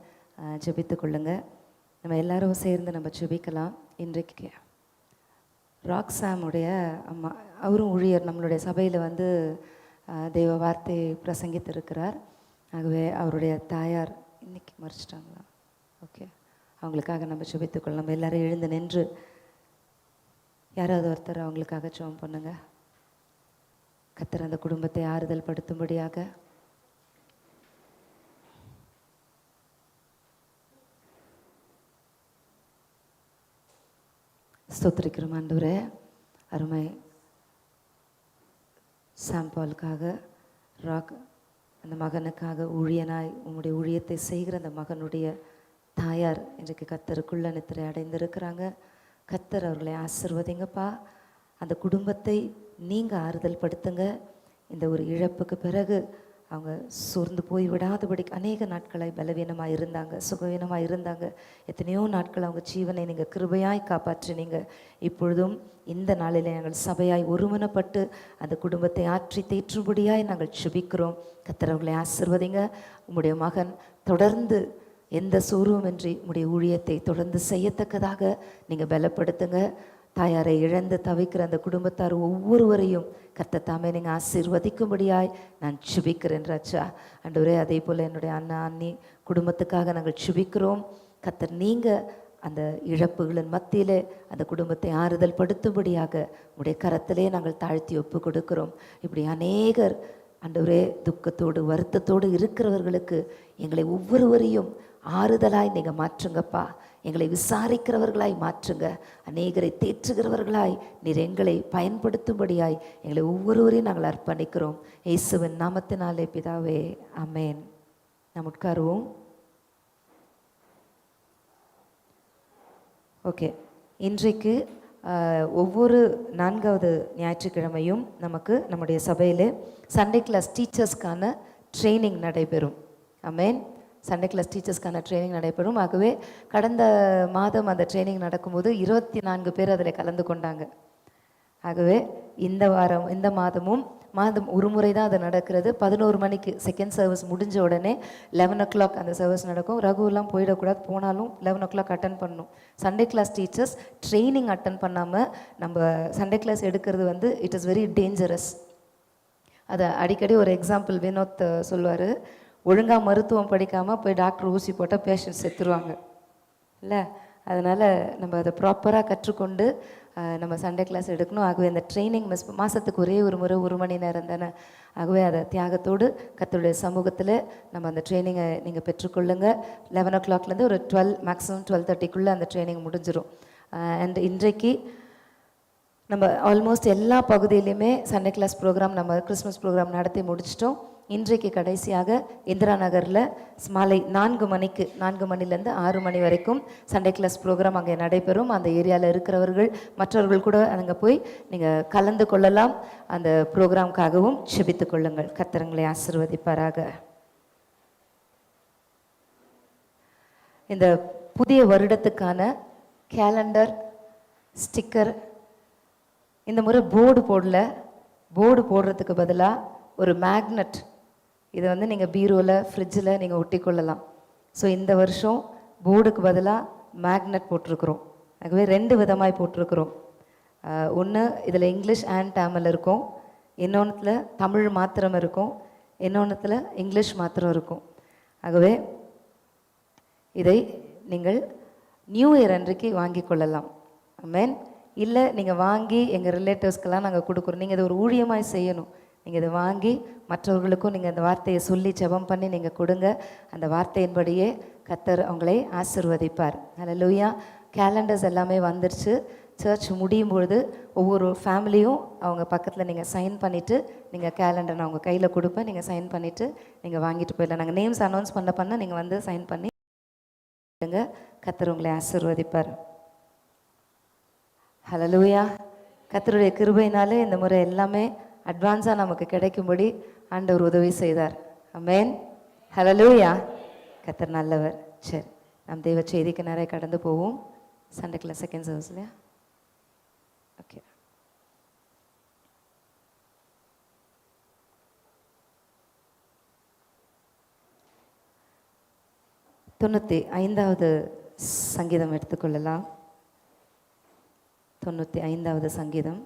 ஜெபித்து கொள்ளுங்க. நம்ம எல்லாரும் சேர்ந்து நம்ம ஜெபிக்கலாம். இன்றைக்கு ராக்ஸாமுடைய அம்மா, அவரும் ஊழியர், நம்மளுடைய சபையில் வந்து தெய்வ வார்த்தை பிரசங்கித்திருக்கிறார். ஆகவே அவருடைய தாயார் இன்னைக்கு மறிச்சிட்டாங்களா? ஓகே, அவங்களுக்காக நம்ம ஜெபித்துக்கொள்ள நம்ம எல்லாரும் எழுந்து நின்று யாராவது ஒருத்தர் அவங்களுக்காக ஜெபம் பண்ணுங்க. கர்த்தர் அந்த குடும்பத்தை ஆறுதல் படுத்தும்படியாக. ஸ்தோத்திரிக்கிறோம் ஆண்டவரே. அருமை சாம்பாலுக்காக, ராக் அந்த மகனுக்காக ஊழியனாய் உம்முடைய ஊழியத்தை செய்கிற அந்த மகனுடைய தாயார் இன்றைக்கு கர்த்தருக்குள்ள நித்திரை அடைந்திருக்கிறாங்க. கர்த்தர் அவர்களை ஆசீர்வதிங்கப்பா. அந்த குடும்பத்தை நீங்கள் ஆறுதல் படுத்துங்க. இந்த ஒரு இழப்புக்கு பிறகு அவங்க சோர்ந்து போய் விடாதபடி அநேக நாட்களாய் பலவீனமாக இருந்தாங்க, சுகவீனமாக இருந்தாங்க. எத்தனையோ நாட்கள் அவங்க ஜீவனை நீங்கள் கிருபையாய் காப்பாற்றினீங்க. இப்பொழுதும் இந்த நாளில் நாங்கள் சபையாய் ஒருமனப்பட்டு அந்த குடும்பத்தை ஆற்றி தேற்றும்படியாய் நாங்கள் ஜெபிக்கிறோம். கர்த்தர் அவர்களை ஆசீர்வதிங்க. உம்முடைய மகன் தொடர்ந்து எந்த சோர்வுமின்றி உம்முடைய ஊழியத்தை தொடர்ந்து செய்யத்தக்கதாக நீங்கள் பலப்படுத்துங்க. தாயாரை இழந்து தவிக்கிற அந்த குடும்பத்தார் ஒவ்வொருவரையும் கர்த்தர் தாமே நீங்கள் ஆசீர்வதிக்கும்படியாய் நான் ஜெபிக்கிறேன் ராஜா. ஆண்டவரே, அதே போல் என்னுடைய அண்ணா அண்ணி குடும்பத்துக்காக நாங்கள் ஜெபிக்கிறோம். கர்த்தர் நீங்கள் அந்த இழப்புகளின் மத்தியிலே அந்த குடும்பத்தை ஆறுதல் படுத்தும்படியாக உடைய கரத்திலே நாங்கள் தாழ்த்தி ஒப்பு கொடுக்கிறோம். இப்படி அநேகர் ஆண்டவரே துக்கத்தோடு வருத்தத்தோடு இருக்கிறவர்களுக்கு எங்களை ஒவ்வொருவரையும் ஆறுதலாய் நீங்கள் மாற்றுங்கப்பா. எங்களை விசாரிக்கிறவர்களாய் மாற்றுங்க. அநேகரை தேற்றுகிறவர்களாய் நீர் எங்களை பயன்படுத்தும்படியாய் எங்களை ஒவ்வொருவரையும் நாங்கள் அர்ப்பணிக்கிறோம். இயேசுவின் நாமத்தினாலே பிதாவே, ஆமென். நாம் உட்காருவோம். ஓகே, இன்றைக்கு ஒவ்வொரு 4வது ஞாயிற்றுக்கிழமையும் நமக்கு நம்முடைய சபையில் சண்டே கிளாஸ் டீச்சர்ஸ்க்கான ட்ரைனிங் நடைபெறும். ஆமென். சண்டே கிளாஸ் டீச்சர்ஸ்க்கான ட்ரைனிங் நடைபெறும். ஆகவே கடந்த மாதம் அந்த ட்ரைனிங் நடக்கும்போது 24 பேர் அதில் கலந்து கொண்டாங்க. ஆகவே இந்த மாதம் ஒரு முறை தான் அது நடக்கிறது. 11 மணிக்கு செகண்ட் சர்வீஸ் முடிஞ்ச உடனே 11 o'clock அந்த சர்வீஸ் நடக்கும். ரகுலாம் போயிடக்கூடாது, போனாலும் 11 o'clock அட்டன் பண்ணணும். Sunday class teachers training attend பண்ணாமல் நம்ம சண்டே கிளாஸ் எடுக்கிறது வந்து இட் இஸ் வெரி டேஞ்சரஸ். அதை அடிக்கடி ஒரு எக்ஸாம்பிள் வினோத் சொல்லுவார். ஒழுங்காக மருத்துவம் படிக்காமல் போய் டாக்டர் ஊசி போட்டால் பேஷண்ட் செத்துருவாங்க இல்லை. அதனால் நம்ம அதை ப்ராப்பராக கற்றுக்கொண்டு நம்ம சண்டே கிளாஸ் எடுக்கணும். ஆகவே அந்த ட்ரைனிங் மாதத்துக்கு ஒரே ஒரு முறை 1 மணி நேரம் தானே. ஆகவே அதை தியாகத்தோடு கர்த்தருடைய சமூகத்தில் நம்ம அந்த ட்ரைனிங்கை நீங்கள் பெற்றுக்கொள்ளுங்க. 11 o'clockலேருந்து ஒரு 12 மேக்ஸிமம் 12:30க்குள்ளே அந்த ட்ரைனிங் முடிஞ்சிடும். அண்ட் இன்றைக்கு நம்ம ஆல்மோஸ்ட் எல்லா பகுதியிலையுமே சண்டே கிளாஸ் ப்ரோக்ராம், நம்ம கிறிஸ்மஸ் ப்ரோக்ராம் நடத்தி முடிச்சிட்டோம். இன்றைக்கு கடைசியாக இந்திரா நகரில் மாலை 4 மணிக்கு 4 மணிலேருந்து 6 மணி வரைக்கும் சண்டே கிளாஸ் ப்ரோக்ராம் அங்கே நடைபெறும். அந்த ஏரியாவில் இருக்கிறவர்கள் மற்றவர்கள் கூட அங்கே போய் நீங்கள் கலந்து கொள்ளலாம். அந்த ப்ரோக்ராம்காகவும் செபித்து கொள்ளுங்கள். கர்த்தர் ஆசீர்வதிப்பாராக. இந்த புதிய வருடத்துக்கான கேலண்டர் ஸ்டிக்கர் இந்த முறை போர்டு போடல. போர்டு போடுறதுக்கு பதிலாக ஒரு மேக்னெட், இதை வந்து நீங்கள் பீரோவில் ஃப்ரிட்ஜில் நீங்கள் ஒட்டி கொள்ளலாம். ஸோ இந்த வருஷம் போர்டுக்கு பதிலாக மேக்னெட் போட்டிருக்கிறோம். ஆகவே 2 விதமாய் போட்டிருக்கிறோம். ஒன்று இதில் இங்கிலீஷ் அண்ட் தமிழ் இருக்கும், இன்னொன்றுத்தில் தமிழ் மாத்திரம் இருக்கும், இன்னொன்றுத்தில் இங்கிலீஷ் மாத்திரம் இருக்கும். ஆகவே இதை நீங்கள் நியூ இயர் அன்றைக்கு வாங்கி கொள்ளலாம். ஆமென். இல்லை நீங்கள் வாங்கி எங்கள் ரிலேட்டிவ்ஸ்க்கெல்லாம் நாங்கள் கொடுக்குறோம், நீங்கள் இதை ஒரு ஊழியமாய் செய்யணும். நீங்கள் இதை வாங்கி மற்றவர்களுக்கும் நீங்கள் அந்த வார்த்தையை சொல்லி ஜெபம் பண்ணி நீங்கள் கொடுங்க. அந்த வார்த்தையின்படியே கர்த்தர் அவங்களை ஆசீர்வதிப்பார். ஹல்லேலூயா. கேலண்டர்ஸ் எல்லாமே வந்துருச்சு. சர்ச் முடியும் பொழுது ஒவ்வொரு ஃபேமிலியும் அவங்க பக்கத்தில் நீங்கள் சைன் பண்ணிவிட்டு நீங்கள் கேலண்டர் நான் உங்கள் கையில் கொடுப்பேன், நீங்கள் சைன் பண்ணிவிட்டு நீங்கள் வாங்கிட்டு போயிடலாம். நாங்கள் நேம்ஸ் அனௌன்ஸ் பண்ண நீங்கள் வந்து சைன் பண்ணி கர்த்தர் உங்களை ஆசீர்வதிப்பார். ஹல்லேலூயா. கர்த்தருடைய கிருபையினாலே இந்த முறை எல்லாமே அட்வான்ஸாக நமக்கு கிடைக்கும்படி ஆண்டவர் உதவி செய்தார். ஆமென். ஹல்லேலூயா. கர்த்தர் நல்லவர். சரி, நம் தெய்வ செய்திக்கு நிறைய கடந்து போவோம். சண்டே கிளாஸ் செகண்ட் சர்வீஸ் இல்லையா? ஓகே. தொண்ணூற்றி 5வது சங்கீதம் எடுத்துக்கொள்ளலாம். 95வது சங்கீதம்.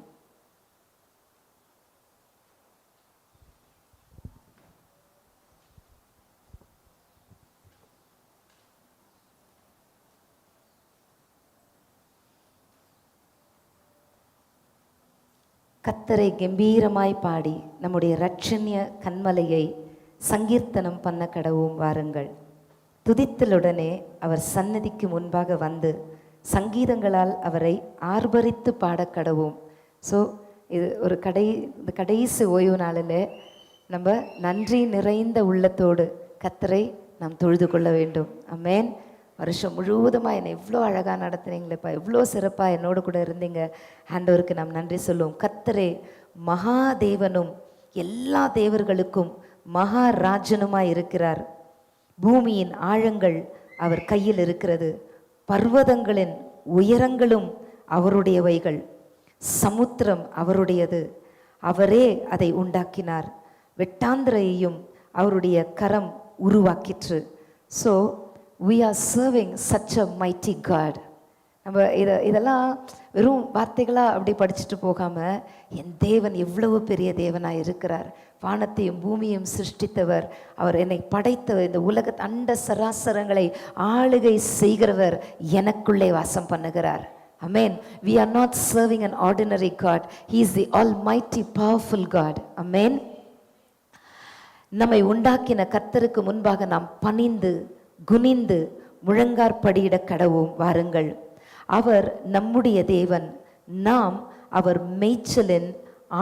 கர்த்தரை கம்பீரமாய் பாடி நம்முடைய இரட்சண்ய கன்மலையை சங்கீர்த்தனம் பண்ண கடவும் வாருங்கள். துதித்தலுடனே அவர் சந்நிதிக்கு முன்பாக வந்து சங்கீதங்களால் அவரை ஆர்ப்பரித்து பாடக் கடவும். ஸோ இது ஒரு இந்த கடைசி ஓய்வு நாளில் நம்ம நன்றி நிறைந்த உள்ளத்தோடு கர்த்தரை நாம் தொழுது கொள்ள வேண்டும். ஆமென். வருஷம் முழுவதுமாக என்னை இவ்வளோ அழகாக நடத்துனீங்களேப்பா, இவ்வளோ சிறப்பாக என்னோடு கூட இருந்தீங்க. ஆண்டவருக்கு நாம் நன்றி சொல்லுவோம். கர்த்தரே மகாதேவனும் எல்லா தேவர்களுக்கும் மகாராஜனுமாய் இருக்கிறார். பூமியின் ஆழங்கள் அவர் கையில் இருக்கிறது, பர்வதங்களின் உயரங்களும் அவருடையவைகள், சமுத்திரம் அவருடையது, அவரே அதை உண்டாக்கினார், வெட்டாந்திரையையும் அவருடைய கரம் உருவாக்கிற்று. So we are serving such a mighty God. நம்ம இதெல்லாம் வெறும் வார்த்தைகளாக அப்படி படிச்சுட்டு போகாமல் என் தேவன் எவ்வளவு பெரிய தேவனாக இருக்கிறார், வானத்தையும் பூமியையும் சிருஷ்டித்தவர், அவர் என்னை படைத்தவர், இந்த உலக அண்ட சராசரங்களை ஆளுகை செய்கிறவர் எனக்குள்ளே வாசம் பண்ணுகிறார். Amen. We are not serving an ordinary God. He is the almighty powerful God. Amen. நம்மை உண்டாக்கின கர்த்தருக்கு முன்பாக நாம் பணிந்து குனிந்து முழங்காற்படியிட கடவும் வாருங்கள். அவர் நம்முடைய தேவன், நாம் அவர் மேய்ச்சலின்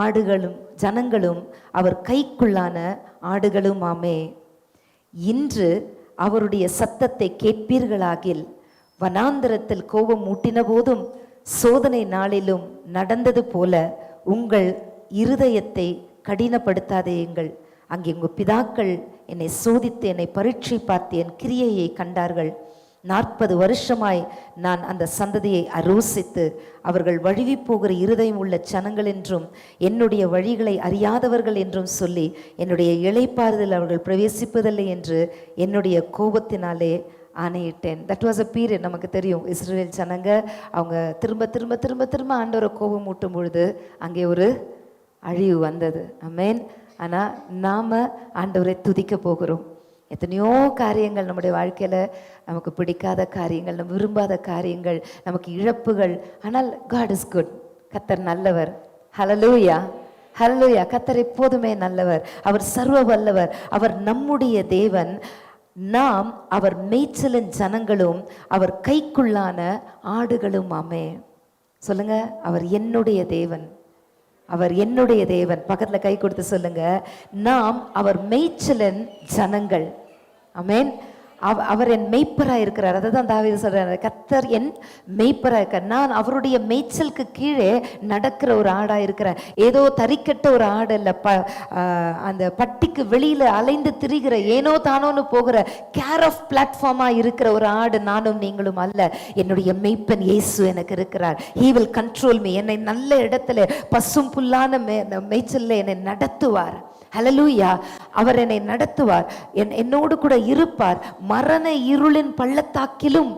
ஆடுகளும் ஜனங்களும் அவர் கைக்குள்ளான ஆடுகளும் ஆமே. இன்று அவருடைய சத்தத்தை கேட்பீர்களாகில், வனாந்தரத்தில் கோபம் ஊட்டின போதும் சோதனை நாளிலும் நடந்தது போல உங்கள் இருதயத்தை கடினப்படுத்தாதேயுங்கள். அங்கே உங்கள் பிதாக்கள் என்னை சோதித்து என்னை பரீட்சை பார்த்து என் கிரியையை கண்டார்கள். 40 வருஷமாய் நான் அந்த சந்ததியை அரோசித்து அவர்கள் வழுவி போகிற இருதயம் உள்ள ஜனங்கள் என்றும் என்னுடைய வழிகளை அறியாதவர்கள் என்றும் சொல்லி என்னுடைய இளைப்பாறுதல் அவர்கள் பிரவேசிப்பதில்லை என்று என்னுடைய கோபத்தினாலே ஆணையிட்டேன். That was a period. நமக்கு தெரியும், இஸ்ரவேல் ஜனங்க அவங்க திரும்ப திரும்ப திரும்ப திரும்ப ஆண்டவரை கோபம் ஊட்டும் பொழுது அங்கே ஒரு அழிவு வந்தது. ஆமென். ஆனால் நாம் ஆண்டவரை துதிக்க போகிறோம். எத்தனையோ காரியங்கள் நம்முடைய வாழ்க்கையில் நமக்கு பிடிக்காத காரியங்கள், நம்ம விரும்பாத காரியங்கள், நமக்கு இழப்புகள், ஆனால் God is good. கர்த்தர் நல்லவர். ஹல்லேலூயா, ஹல்லேலூயா. கர்த்தர் எப்போதுமே நல்லவர், அவர் சர்வ வல்லவர், அவர் நம்முடைய தேவன், நாம் அவர் மேய்ச்சலின் ஜனங்களும் அவர் கைக்குள்ளான ஆடுகளும் ஆமே. சொல்லுங்க, அவர் என்னுடைய தேவன், அவர் என்னுடைய தேவன். பக்கத்துல கை கொடுத்து சொல்லுங்க, நாம் அவர் மேய்ச்சலின் ஜனங்கள். ஆமென். அவர் என் மெய்ப்பராக இருக்கிறார். அதை தான் தாவீது சொல்றாரு, கர்த்தர் என் மெய்ப்பராக இருக்கார். நான் அவருடைய மேய்ச்சலுக்கு கீழே நடக்கிற ஒரு ஆடா இருக்கிறேன். ஏதோ தறிக்கட்ட ஒரு ஆடு இல்லை, அந்த பட்டிக்கு வெளியில அலைந்து திரிகிற ஏனோ தானோன்னு போகிற கேர் ஆஃப் பிளாட்ஃபார்மா இருக்கிற ஒரு ஆடு நானும் நீங்களும் அல்ல. என்னுடைய மெய்ப்பன் இயேசு எனக்கு இருக்கிறார். He will control me. என்னை நல்ல இடத்துல பசும் புல்லான மேய்ச்சல்ல என்னை நடத்துவார். ஹல்லேலூயா. அவர் என்னை நடத்துவார், என்னோடு கூட இருப்பார். மரண இருளின் பள்ளத்தாக்கிலும்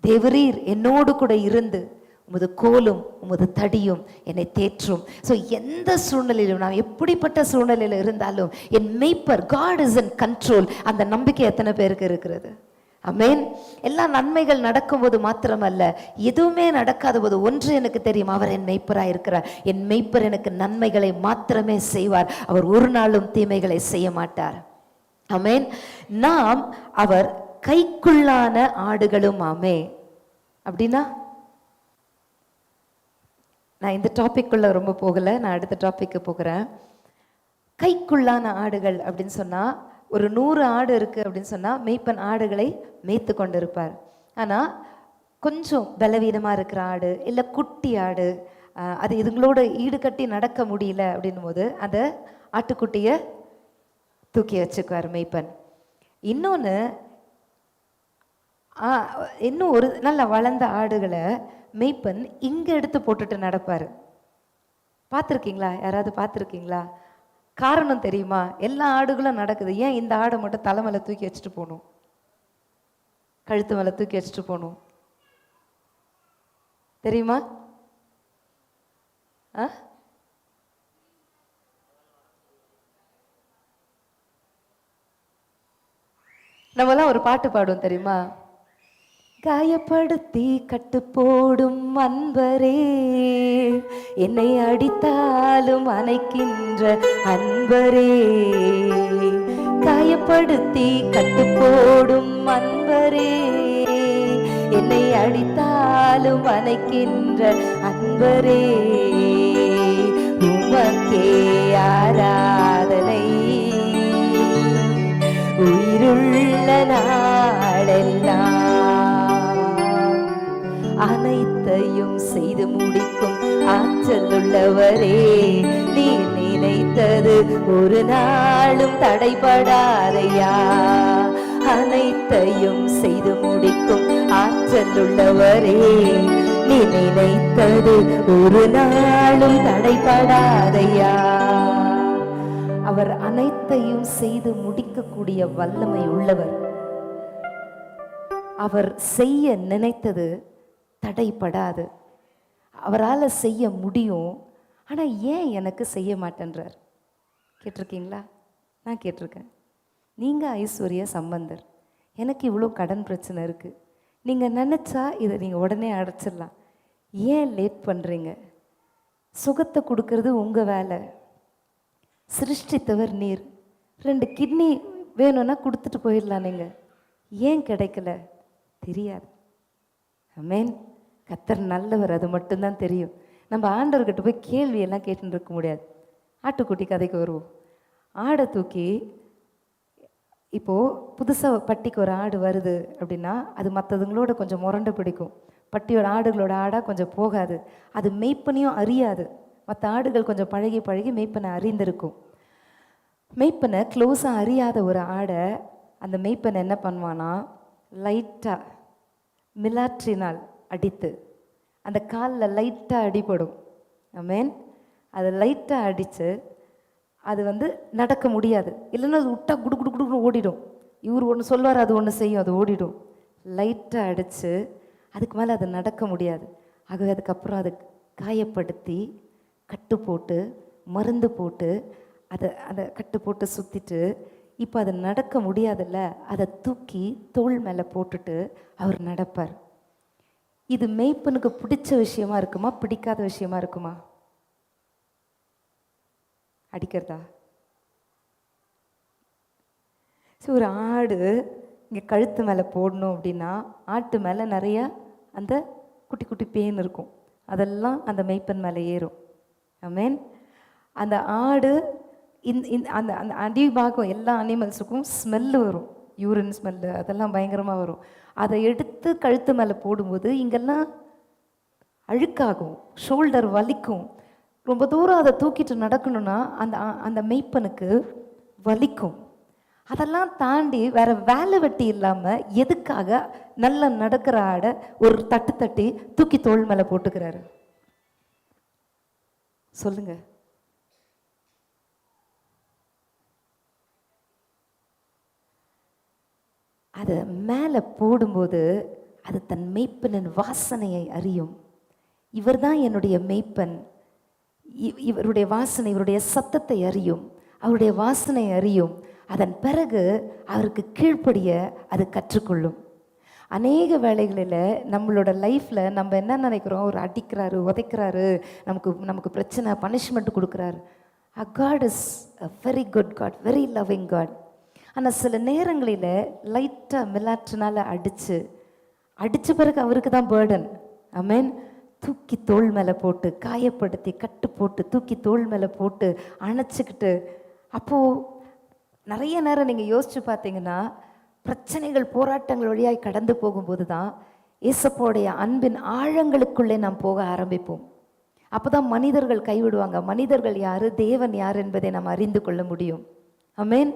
தேவரீர் என்னோடு கூட இருந்து உமது கோலும் உமது தடியும் என்னை தேற்றும். ஸோ எந்த சூழ்நிலையிலும், நான் எப்படிப்பட்ட சூழ்நிலையில் இருந்தாலும் என் மெய்ப்பர், காட் இஸ் இன் கண்ட்ரோல். அந்த நம்பிக்கை எத்தனை பேருக்கு இருக்கிறது? ஆமென். எல்லா நன்மைகள் நடக்கும்போது மாத்திரமல்ல, எதுவுமே நடக்காத போது ஒன்று எனக்கு தெரியும், அவர் என் மெய்ப்பராக இருக்கிறார். என் மெய்ப்பர் எனக்கு நன்மைகளை மாத்திரமே செய்வார். அவர் ஒரு நாளும் தீமைகளை செய்ய மாட்டார். ஆமென். நாம் அவர் கைக்குள்ளான ஆடுகளும். ஆமே. அப்படின்னா நான் இந்த டாபிக்குள்ள ரொம்ப போகல, நான் அடுத்த டாபிக்கு போகிறேன். கைக்குள்ளான ஆடுகள் அப்படின்னு சொன்னா, ஒரு 100 ஆடு இருக்குது அப்படின்னு சொன்னால் மேய்ப்பன் ஆடுகளை மேய்த்து கொண்டு இருப்பார். ஆனால் கொஞ்சம் பலவீனமாக இருக்கிற ஆடு, இல்லை குட்டி ஆடு, அது இதுங்களோட ஈடுகட்டி நடக்க முடியல அப்படின்னும் போது அந்த ஆட்டுக்குட்டியை தூக்கி வச்சுக்குவார் மேய்ப்பன். இன்னொன்று, இன்னும் ஒரு நல்ல வளர்ந்த ஆடுகளை மேய்ப்பன் இங்கே எடுத்து போட்டுட்டு நடப்பார். பார்த்துருக்கீங்களா? யாராவது பார்த்துருக்கீங்களா? காரணம் தெரியுமா? எல்லா ஆடுகளும் நடக்குது, ஏன் இந்த ஆடை மட்டும் தலை மேலே தூக்கி வச்சுட்டு போகணும், கழுத்து மேலே தூக்கி வச்சுட்டு போகணும்? தெரியுமா? நம்மலாம் ஒரு பாட்டு பாடுவோம் தெரியுமா? காயப்படுத்தி கட்டு போடும் அன்பரே, என்னை அடித்தாலும் அணைக்கின்ற அன்பரே. காயப்படுத்தி கட்டு போடும் அன்பரே, என்னை அடித்தாலும் அணைக்கின்ற அன்பரே. உமக்கே ஆராதனை உயிருள்ள நாளெல்லாம். அனைத்தையும் செய்து முடிக்கும் ஆற்றல் உள்ளவரே, நீ நினைத்தது ஒரு நாளும் தடைபடாதையா. அனைத்தையும் செய்து முடிக்கும் ஆற்றல் உள்ளவரே, நீ நினைத்தது ஒரு நாளும் தடைபடாதையா. அவர் அனைத்தையும் செய்து முடிக்கக்கூடிய வல்லமை உள்ளவர். அவர் செய்ய நினைத்தது தடைப்படாது. அவரால் செய்ய முடியும். ஆனால் ஏன் எனக்கு செய்ய மாட்டேன்றார்? கேட்டிருக்கீங்களா? நான் கேட்டிருக்கேன். நீங்கள் ஐஸ்வர்யா சம்பந்தர், எனக்கு இவ்வளோ கடன் பிரச்சனை இருக்குது, நீங்கள் நினச்சா இதை நீங்கள் உடனே அடைச்சிடலாம், ஏன் லேட் பண்ணுறீங்க? சுகத்தை கொடுக்கறது உங்கள் வேலை, சிருஷ்டித்தவர் நீர். 2 கிட்னி வேணும்னா கொடுத்துட்டு போயிடலாம், நீங்கள் ஏன் கிடைக்கல? தெரியாது. ஆமென். கர்த்தர் நல்லவர், அது மட்டும்தான் தெரியும். நம்ம ஆண்டவர்கிட்ட போய் கேள்வியெல்லாம் கேட்டுன்னு இருக்க முடியாது. ஆட்டுக்குட்டி கதைக்கு வருவோம். ஆடை தூக்கி, இப்போது புதுசாக பட்டிக்கு ஒரு ஆடு வருது அப்படின்னா அது மற்றதுங்களோட கொஞ்சம் முரண்டு பிடிக்கும். பட்டியோட ஆடுகளோட ஆடாக கொஞ்சம் போகாது, அது மெய்ப்பனையும் அறியாது. மற்ற ஆடுகள் கொஞ்சம் பழகி பழகி மெய்ப்பனை அறிந்திருக்கும். மெய்ப்பனை க்ளோஸாக அறியாத ஒரு ஆடை அந்த மெய்ப்பனை என்ன பண்ணுவானா, லைட்டாக மிலாற்றினால் அடித்து, அந்த காலில் லைட்டாக அடிபடும். ஆமென். அதை லைட்டாக அடித்து அது நடக்க முடியாது. இல்லைன்னா அது விட்டா குடு குடு குடுன்னு ஓடிடும். இவர் ஒன்று சொல்வார், அது ஒன்று செய்யும், அது ஓடிடும். லைட்டாக அடித்து அதுக்கு மேலே அது நடக்க முடியாது. ஆகவே அதுக்கப்புறம் அதை காயப்படுத்தி கட்டு போட்டு மருந்து போட்டு அதை கட்டு போட்டு சுற்றிட்டு, இப்போ அது நடக்க முடியாதுல்ல, அதை தூக்கி தோள் மேலே போட்டுட்டு அவர் நடப்பார். இது மேய்ப்பனுக்கு பிடிச்ச விஷயமா இருக்குமா, பிடிக்காத விஷயமா இருக்குமா? அடிக்கிறதா? ஸோ ஒரு ஆடு இங்கே கழுத்து மேலே போடணும் அப்படின்னா, ஆட்டு மேலே நிறைய அந்த குட்டி குட்டி பேன் இருக்கும், அதெல்லாம் அந்த மேய்ப்பன் மேலே ஏறும். ஆமென். அந்த ஆடு அந்த அந்த அடிபாகம் எல்லா அனிமல்ஸுக்கும் ஸ்மெல்லு வரும், யூரின் ஸ்மெல்லு அதெல்லாம் பயங்கரமாக வரும். அதை எடுத்து கழுத்து மேலே போடும்போது இங்கெல்லாம் அழுக்காகும், ஷோல்டர் வலிக்கும். ரொம்ப தூரம் அதை தூக்கிட்டு நடக்கணும்னா அந்த அந்த மெய்ப்பனுக்கு வலிக்கும். அதெல்லாம் தாண்டி வேற வேலை வெட்டி இல்லாமல் எதுக்காக நல்லா நடக்கிற ஆடை ஒரு தட்டு தட்டி தூக்கி தோள் மேலே போட்டுக்கிறாரு சொல்லுங்க. அதை மேலே போடும்போது அது தன் மெய்ப்பனின் வாசனையை அறியும். இவர் தான் என்னுடைய மெய்ப்பன், இவருடைய வாசனை, இவருடைய சத்தத்தை அறியும், அவருடைய வாசனை அறியும். அதன் பிறகு அவருக்கு கீழ்ப்படிய அது கற்றுக்கொள்ளும். அநேக வேளைகளில் நம்மளோட லைஃப்பில் நம்ம என்ன நினைக்கிறோம், ஒரு அடிக்கிறாரு, உதைக்கிறாரு, நமக்கு பிரச்சனை, பனிஷ்மெண்ட் கொடுக்குறாரு. God is a very good God, very loving God. ஆனால் சில நேரங்களில் லைட்டாக மிலாற்றினால அடித்த பிறகு அவருக்கு தான் பேர்டன். ஆமென். தூக்கி தோள் மேலே போட்டு காயப்படுத்தி கட்டு போட்டு தூக்கி தோள் மேலே போட்டு அணைச்சிக்கிட்டு, அப்போது நிறைய நேரம் நீங்கள் யோசித்து பார்த்தீங்கன்னா பிரச்சனைகள் போராட்டங்கள் வழியாய் கடந்து போகும்போது தான் இயேசுவோடைய அன்பின் ஆழங்களுக்குள்ளே நாம் போக ஆரம்பிப்போம். அப்போ தான் மனிதர்கள் கைவிடுவாங்க. மனிதர்கள் யார், தேவன் யார் என்பதை நாம் அறிந்து கொள்ள முடியும். ஆமென்.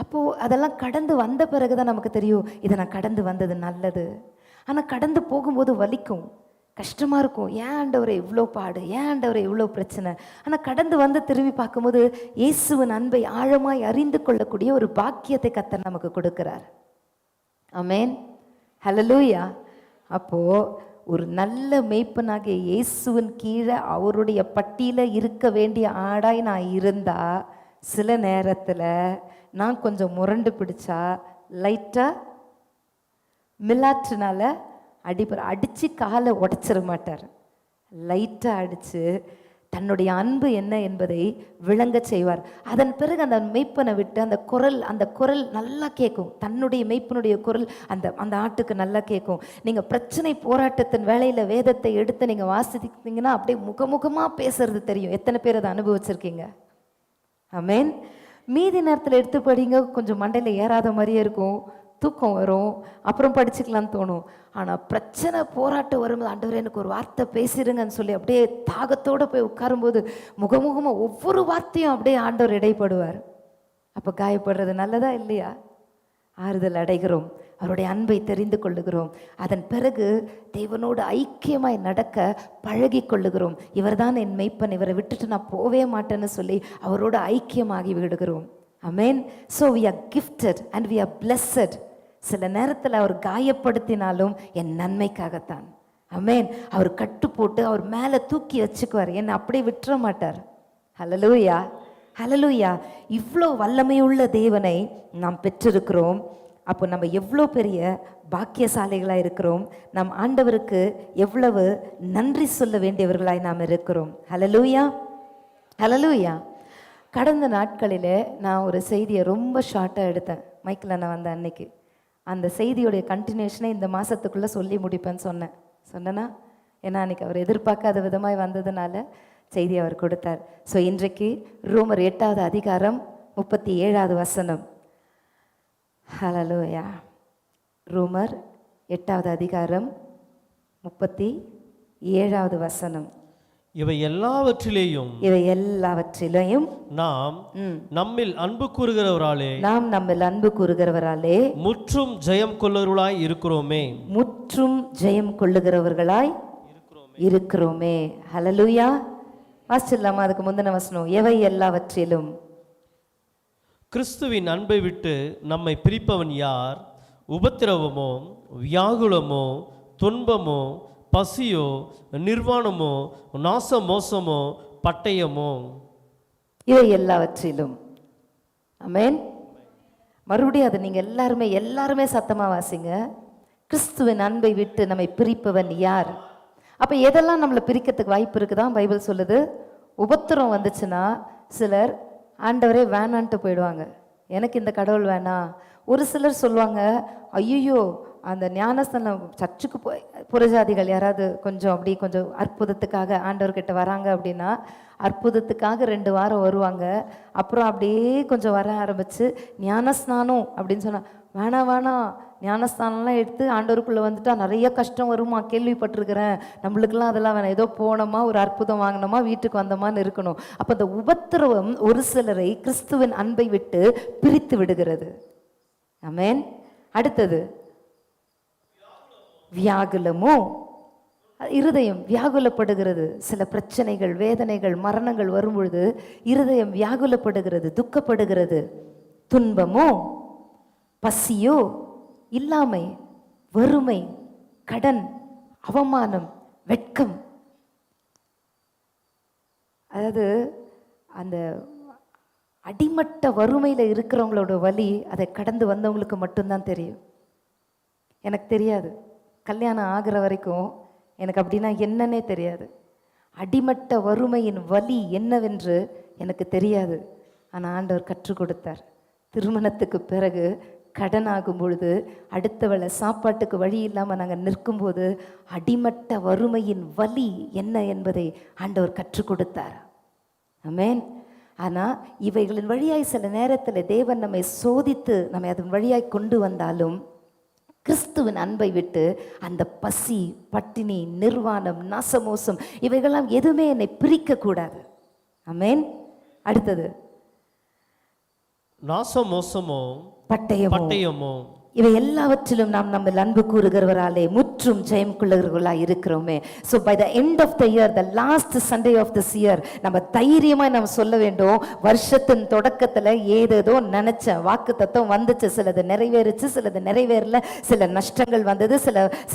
அப்போது அதெல்லாம் கடந்து வந்த பிறகு தான் நமக்கு தெரியும், இதை நான் கடந்து வந்தது நல்லது. ஆனால் கடந்து போகும்போது வலிக்கும், கஷ்டமாக இருக்கும். ஏன் ஆண்டவரை இவ்வளோ பாடு, ஏன் ஆண்டவரை இவ்வளோ பிரச்சனை. ஆனால் கடந்து வந்து திரும்பி பார்க்கும்போது இயேசுவின் அன்பை ஆழமாய் அறிந்து கொள்ளக்கூடிய ஒரு பாக்கியத்தை கர்த்தர் நமக்கு கொடுக்கிறார். ஆமென். ஹல்லேலூயா. அப்போது ஒரு நல்ல மேய்ப்பனாகிய இயேசுவின் கீழே அவருடைய பட்டியில் இருக்க வேண்டிய ஆடாய் நான் இருந்தால் சில நேரத்தில் நான் கொஞ்சம் முரண்டு பிடிச்சா லைட்டாக மிலாற்றினால அடித்து காலை உடைச்சிட மாட்டார். லைட்டாக அடித்து தன்னுடைய அன்பு என்ன என்பதை விளங்க செய்வார். அதன் பிறகு அந்த மெய்ப்பனை விட்டு அந்த குரல் நல்லா கேட்கும். தன்னுடைய மெய்ப்பனுடைய குரல் அந்த ஆட்டுக்கு நல்லா கேட்கும். நீங்கள் பிரச்சனை போராட்டத்தின் வேளையில் வேதத்தை எடுத்து நீங்கள் வாசித்தீங்கன்னா அப்படியே முகமுகமாக பேசுறது தெரியும். எத்தனை பேர் அதை அனுபவிச்சிருக்கீங்க? ஆமென். மீதி நேரத்தில் எடுத்து படிங்க, கொஞ்சம் மண்டையில் ஏறாத மாதிரியே இருக்கும், தூக்கம் வரும், அப்புறம் படிச்சுக்கலான்னு தோணும். ஆனால் பிரச்சனை போராட்டம் வரும்போது ஆண்டவரே எனக்கு ஒரு வார்த்தை பேசிடுங்கன்னு சொல்லி அப்படியே தாகத்தோடு போய் உட்காரும்போது முகமுகமாக ஒவ்வொரு வார்த்தையும் அப்படியே ஆண்டவர் இடைப்படுவார். அப்போ காயப்படுறது நல்லதா இல்லையா? ஆறுதல் அடைகிறோம், அவருடைய அன்பை தெரிந்து கொள்ளுகிறோம். அதன் பிறகு தேவனோடு ஐக்கியமாய் நடக்க பழகி கொள்ளுகிறோம். இவர் தான் என் மெய்ப்பன், இவரை விட்டுட்டு நான் போவே மாட்டேன்னு சொல்லி அவரோடு ஐக்கியமாகி விடுகிறோம். ஆமென். So we are gifted and we are blessed. சில நேரத்தில் அவர் காயப்படுத்தினாலும் என் நன்மைக்காகத்தான். ஆமென். அவர் கட்டு போட்டு அவர் மேலே தூக்கி வச்சுக்குவார், என்னை அப்படியே விட்டுற மாட்டார். ஹல்லேலூயா, ஹல்லேலூயா. இவ்வளோ வல்லமையுள்ள தேவனை நாம் பெற்றிருக்கிறோம். அப்போ நம்ம எவ்வளோ பெரிய பாக்கியசாலிகளாக இருக்கிறோம். நம் ஆண்டவருக்கு எவ்வளவு நன்றி சொல்ல வேண்டியவர்களாய் நாம் இருக்கிறோம். ஹல்லேலூயா, ஹல்லேலூயா. கடந்த நாட்களில் நான் ஒரு செய்தியை ரொம்ப ஷார்ட்டாக எடுத்தேன். மைக்கில் நான் வந்த அன்னைக்கு அந்த செய்தியோடைய கண்டினியூஷனை இந்த மாதத்துக்குள்ளே சொல்லி முடிப்பேன்னு சொன்னேன்னா ஏன்னா அன்றைக்கி அவர் எதிர்பார்க்காத விதமாய் வந்ததுனால செய்தி அவர் கொடுத்தார். ஸோ இன்றைக்கு ரோமர் 8வது அதிகாரம் 37வது வசனம். ஹல்லேலூயா. ரோமர் 8வது அதிகாரம் 37வது வசனம். இவை எல்லாவற்றிலேயும் நாம் நம்மில் அன்பு கூறுகிறவராலே முற்றும் ஜெயம் கொள்ளுகிறவர்களாய் இருக்கிறோமே. ஹல்லேலூயா. வாசிச்சலாமா? அதுக்கு முந்தின வசனம், எவை எல்லாவற்றிலும். கிறிஸ்துவின் அன்பை விட்டு நம்மை பிரிப்பவன் யார்? உபத்திரவமோ, வியாகுலமோ, துன்பமோ, பசியோ, நிர்வாணமோ, நாச மோசமோ, பட்டயமோ? இவை எல்லாவற்றிலும். ஆமென். மறுபடியும் அதை நீங்கள் எல்லாருமே சத்தமாக வாசிங்க. கிறிஸ்துவின் அன்பை விட்டு நம்மை பிரிப்பவன் யார்? அப்போ எதெல்லாம் நம்மளை பிரிக்கிறதுக்கு வாய்ப்பு இருக்குதான் பைபிள் சொல்லுது. உபத்திரம் வந்துச்சுன்னா சிலர் ஆண்டவரே வேணான்ட்டு போயிடுவாங்க, எனக்கு இந்த கடவுள் வேணாம். ஒரு சிலர் சொல்லுவாங்க, ஐயோ அந்த ஞானஸ்தானம் சர்ச்சுக்கு போய் புறஜாதிகள் யாராவது கொஞ்சம் அற்புதத்துக்காக ஆண்டவர்கிட்ட வராங்க அப்படின்னா அற்புதத்துக்காக 2 வாரம் வருவாங்க. அப்புறம் அப்படியே கொஞ்சம் வர ஆரம்பித்து ஞானஸ்நானம் அப்படின்னு சொன்னால் வேணாம் ஞானஸ்தானம்லாம் எடுத்து ஆண்டவருக்குள்ளே வந்துட்டா நிறைய கஷ்டம் வருமா, கேள்விப்பட்டிருக்கிறேன், நம்மளுக்கெல்லாம் அதெல்லாம் வேணாம், ஏதோ போனோமா ஒரு அற்புதம் வாங்கினோமா வீட்டுக்கு வந்தோமான்னு இருக்கணும். அப்போ அந்த உபத்திரவம் ஒரு சிலரை கிறிஸ்துவின் அன்பை விட்டு பிரித்து விடுகிறது. ஆமென். அடுத்தது வியாகுலமோ, இருதயம் வியாகுலப்படுகிறது. சில பிரச்சனைகள், வேதனைகள், மரணங்கள் வரும்பொழுது இருதயம் வியாகுலப்படுகிறது, துக்கப்படுகிறது. துன்பமோ, பசியோ, இல்லாமை, வறுமை, கடன், அவமானம், வெட்கம். அதாவது அந்த அடிமட்ட வறுமையில் இருக்கிறவங்களோட வலி அதை கடந்து வந்தவங்களுக்கு மட்டும்தான் தெரியும். எனக்கு தெரியாது, கல்யாணம் ஆகிற வரைக்கும் எனக்கு அப்படின்னா என்னன்னே தெரியாது. அடிமட்ட வறுமையின் வலி என்னவென்று எனக்கு தெரியாது. ஆனால் ஆண்டவர் கற்றுக் கொடுத்தார். திருமணத்துக்கு பிறகு கடன் ஆகும் பொழுது, அடுத்த வேளை சாப்பாட்டுக்கு வழி இல்லாமல் நாங்கள் நிற்கும்போது அடிமட்ட வறுமையின் வலி என்ன என்பதை ஆண்டவர் கற்றுக் கொடுத்தார். ஆமென். ஆனால் இவைகளின் வழியாய் சில நேரத்தில் தேவன் நம்மை சோதித்து நம்மை அதன் வழியாய் கொண்டு வந்தாலும் கிறிஸ்துவின் அன்பை விட்டு அந்த பசி, பட்டினி, நிர்வாணம், நாசமோசம் இவைகள்லாம் எதுவுமே என்னை பிரிக்கக்கூடாது. ஆமென். அடுத்தது நாசமோசமோ பட்டயமோ இவை எல்லாவற்றிலும் நாம் நம்ம அன்பு கூறுகிறவராலே முற்றும் ஜெயம் கொள்ளுகிறவர்களாக இருக்கிறோமே. So by the end of the year, the last Sunday of this year, நம்ம தைரியமாக நம்ம சொல்ல வேண்டும், வருஷத்தின் தொடக்கத்தில் ஏதேதோ நினைச்ச வாக்கு தத்துவம் வந்துச்சு, சிலது நிறைவேறுச்சு, சிலது நிறைவேறல, சில நஷ்டங்கள் வந்தது,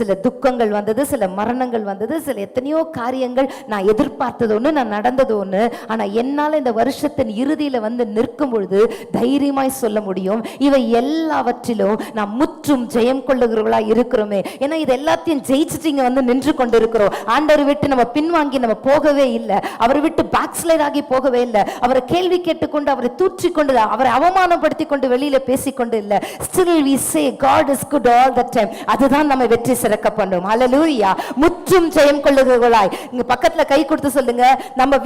சில துக்கங்கள் வந்தது, சில மரணங்கள் வந்தது, சில எத்தனையோ காரியங்கள் நான் எதிர்பார்த்தது ஒன்று, நான் நடந்தது ஒன்று. ஆனால் என்னால் இந்த வருஷத்தின் இறுதியில் வந்து நிற்கும் பொழுது தைரியமாய் சொல்ல முடியும், இவை எல்லாவற்றிலும் நாம் முற்றும் ஜெயம் கொள்ளுகிறவர்களா இருக்கிறோமே. ஏன்னா இது எல்லாத்தையும் ஜெயிச்சுட்டு வந்து நின்று கொண்டு இருக்கிறோம். ஆண்டவர் விட்டு நம்ம பின்வாங்கி நம்ம போகவே இல்லை, அவரை விட்டு பேக் ஸ்லைட் ஆகி போகவே இல்லை, அவரை கேள்வி கேட்டுக்கொண்டு, அவரை தூற்றிக்கொண்டு, அவரை அவமானப்படுத்தி கொண்டு வெளியில பேசிக்கொண்டு இல்லை. Still we say God is good all the time. அதுதான் நம்ம வெற்றி சிறக்க பண்ணும். ஹல்லேலூயா. முற்றும் ஜெயம் கொள்ளுகிறவர்களாய் இங்க பக்கத்துல கை கொடுத்து சொல்லுங்க, நம்ம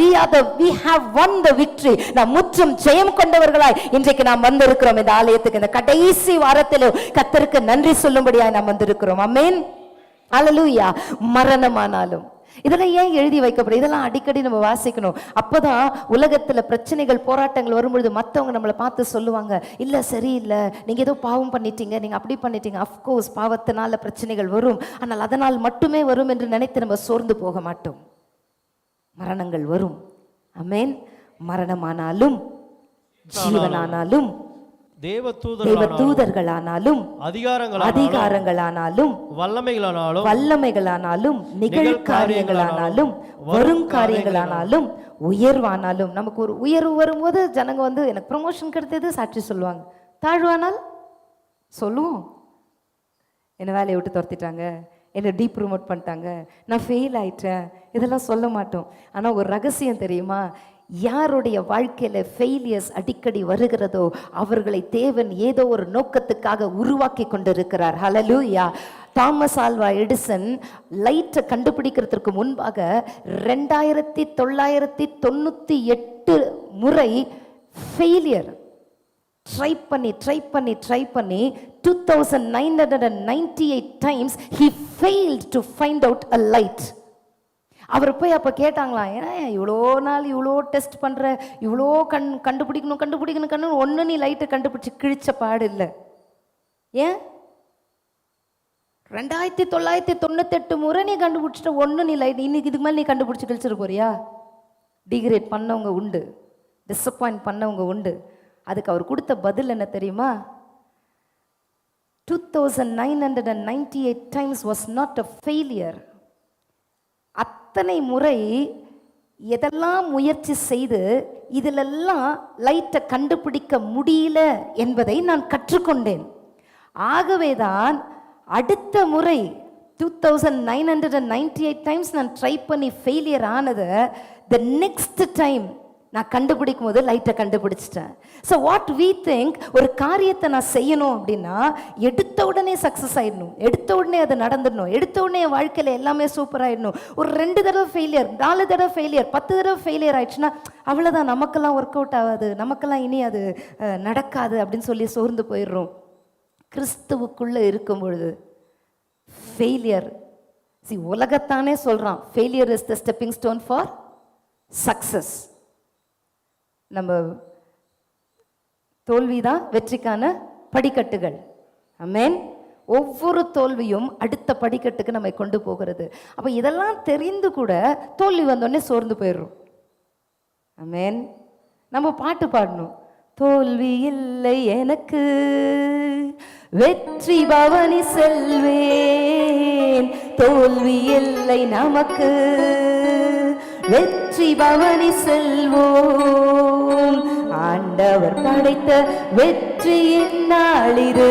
we have won the victory. நாம் முற்றும் ஜெயம் கொண்டவர்களாய் இன்றைக்கு நாம் வந்திருக்கிறோம் இந்த ஆலயத்துக்கு. இந்த கடைசி வாரத்திலும் கர்த்தருக்கு நன்றி சொல்லும்படியாய் நாம் வந்திருக்கிறோம். ஆமென். ஹல்லேலூயா. மரணமானாலும் இதெல்லாம் ஏன் எழுதி வைக்கப்படும்? இதெல்லாம் அடிக்கடி நம்ம வாசிக்கணும். அப்போதான் உலகத்துல பிரச்சனைகள், போராட்டங்கள் வரும்பொழுது மற்றவங்க நம்மளை பார்த்து சொல்லுவாங்க, இல்லை சரியில்லை, நீங்க ஏதோ பாவம் பண்ணிட்டீங்க, நீங்க அப்படி பண்ணிட்டீங்க. அஃப்கோர்ஸ் பாவத்தினால பிரச்சனைகள் வரும், ஆனால் அதனால் மட்டுமே வரும் என்று நினைத்து நம்ம சோர்ந்து போக மாட்டோம். மரணங்கள் வரும். ஆமென். மரணமானாலும், ஜீவனானாலும், தேவதூதர்களானாலும், அதிகாரங்களானாலும், வல்லமைகளானாலும், நிகழ்காரியங்களானாலும், வரும் காரியங்களானாலும், உயர்வானாலும். நமக்கு ஒரு உயர்வு வரும்போது ஜனங்க வந்து எனக்கு ப்ரமோஷன் கிடைத்தது சாட்சி சொல்லுவாங்க. தாழ்வானால் சொல்லுவோம், என்னை வேலையை விட்டு துரத்திட்டாங்க, என்னை டீப் ப்ரமோட் பண்ணிட்டாங்க, நான் ஃபெயில் ஆயிட்டேன், இதெல்லாம் சொல்ல மாட்டோம். ஆனால் ஒரு ரகசியம் தெரியுமா? யாருடைய வாழ்க்கையில ஃபெயிலியர்ஸ் அடிக்கடி வருகிறதோ அவர்களை தேவன் ஏதோ ஒரு நோக்கத்துக்காக உருவாக்கி கொண்டிருக்கிறார். ஹல்லேலூயா. தாமஸ் ஆல்வா எடிசன் லைட்டை கண்டுபிடிக்கிறதுக்கு முன்பாக 2998 முறை ஃபெயிலியர் ட்ரை பண்ணி 2998 times he failed to find out a light. அவர் போய் அப்போ கேட்டாங்களாம், ஏன்னா இவ்வளோ நாள் இவ்வளோ டெஸ்ட் பண்ணுற, இவ்வளோ கண்டுபிடிக்கணும் ஒன்று நீ லைட்டை கண்டுபிடிச்சி கிழிச்ச பாடு இல்லை. ஏன் 2998 முறை நீ கண்டுபிடிச்சிட்ட ஒன்று நீ லைட், இன்னைக்கு இதுக்கு மேலே நீ கண்டுபிடிச்சி கிழிச்சிட போறியா? டிகிரேட் பண்ணவங்க உண்டு, டிசப்பாயிண்ட் பண்ணவங்க உண்டு. அதுக்கு அவர் கொடுத்த பதில் என்ன தெரியுமா? 2998 times was not a failure. அத்தனை முறை எதெல்லாம் முயற்சி செய்து இதிலெல்லாம் லைட்டை கண்டுபிடிக்க முடியல என்பதை நான் கற்றுக்கொண்டேன். ஆகவேதான் அடுத்த முறை 2998 times நான் ட்ரை பண்ணி ஃபெயிலியர் ஆனதை the next time நான் கண்டுபிடிக்கும் போது லைட்டை கண்டுபிடிச்சிட்டேன். ஸோ வாட் வி திங்க், ஒரு காரியத்தை நான் செய்யணும் அப்படின்னா எடுத்த உடனே சக்ஸஸ் ஆகிடணும், எடுத்த உடனே அது நடந்துடணும், எடுத்த உடனே என் வாழ்க்கையில் எல்லாமே சூப்பர் ஆகிடணும். ஒரு 2 தடவை ஃபெயிலியர், 4 தடவை ஃபெயிலியர், 10 தடவை ஃபெயிலியர் ஆயிடுச்சுன்னா அவ்வளோதான், நமக்கெல்லாம் ஒர்க் அவுட் ஆகாது, நமக்கெல்லாம் இனி அது நடக்காது அப்படின்னு சொல்லி சோர்ந்து போயிடுறோம். கிறிஸ்துவுக்குள்ளே இருக்கும் பொழுது ஃபெயிலியர், உலகத்தானே சொல்கிறான், failure is the stepping stone for success. நம்ம தோல்விதான் வெற்றிக்கான படிக்கட்டுகள். ஆமென். ஒவ்வொரு தோல்வியும் அடுத்த படிக்கட்டுக்கு நம்மை கொண்டு போகிறது. அப்போ இதெல்லாம் தெரிந்து கூட தோல்வி வந்தோடனே சோர்ந்து போயிடுறோம். ஆமென். நம்ம பாட்டு பாடணும், தோல்வி இல்லை எனக்கு, வெற்றி பவனி செல்வேன், தோல்வி இல்லை நமக்கு, வெற்றி பவனி செல்வோம், ஆண்டவர் படைத்த வெற்றியின் நாளிது,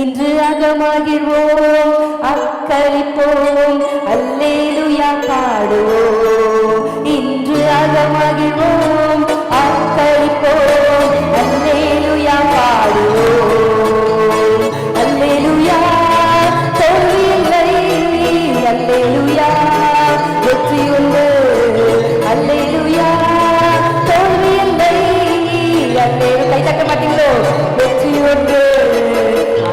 இன்று அகமகிழ்வோம், அக்களிப்போம், அல்லேலூயா பாடுவோம், இன்று அகமகிழ்வோம், அக்களிப்போம், அல்லேலூயா பாடுவோம், அல்லேலூயா தோல்வி இல்லை, அல்லேலூயா வெற்றி உண்டு, அல்லேலூயா தோல்வி இல்லை, அல்லேலூயா. கை தட்ட மாட்டீங்களோ? வெற்றி உண்டு,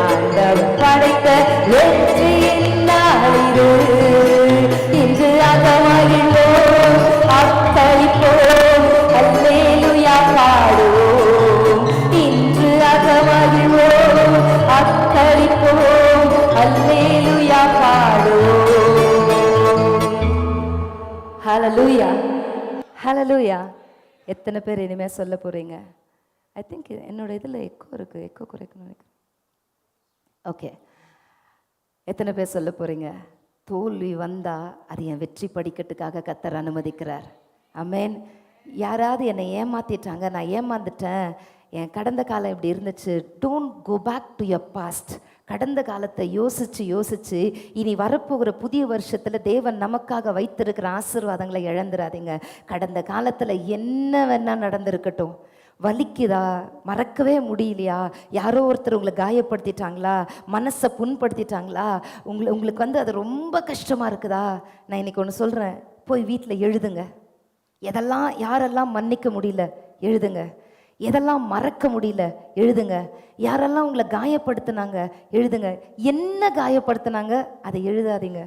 ஆண்டவர் படைத்த வெற்றியின் நாளிது, இன்று அகமகிழ்வோம், அக்களிப்போம், அல்லேலூயா பாடுவோம், இன்று அகமகிழ்வோம், அக்களிப்போம், அல்லேலூயா பாடுவோம். ஹல்லேலூயா, ஹல்லேலூயா. எத்தனை பேர் இனிமே சொல்ல போறீங்க? ஐ திங்க் என்னோட இதில் எக்கோ இருக்கு, எக்கோ குறைக்கணும் நினைக்கிறேன். ஓகே, எத்தனை பேர் சொல்ல போறீங்க? தோல்வி வந்தா அது என் வெற்றி படிக்கட்டுக்காக கர்த்தர் அனுமதிக்கிறார். ஆமென். யாராவது என்னை ஏமாத்திட்டாங்க, நான் ஏமாந்துட்டேன், என் கடந்த காலம் இப்படி இருந்துச்சு. Don't go back to your past. கடந்த காலத்தை யோசித்து யோசித்து இனி வரப்போகிற புதிய வருஷத்தில் தேவன் நமக்காக வைத்திருக்கிற ஆசீர்வாதங்களை இழந்துடாதீங்க. கடந்த காலத்தில் என்ன வேணால் நடந்திருக்கட்டும், வலிக்குதா, மறக்கவே முடியலையா, யாரோ ஒருத்தர் உங்களை காயப்படுத்திட்டாங்களா, மனசை புண்படுத்திட்டாங்களா, உங்களுக்கு வந்து அது ரொம்ப கஷ்டமாக இருக்குதா, நான் இன்னைக்கு ஒன்று சொல்கிறேன், போய் வீட்டில் எழுதுங்க. எதெல்லாம் யாரெல்லாம் மன்னிக்க முடியல எழுதுங்க, எதெல்லாம் மறக்க முடியல எழுதுங்க, யாரெல்லாம் உங்களை காயப்படுத்தினாங்க எழுதுங்க, என்ன காயப்படுத்தினாங்க அதை எழுதாதீங்க.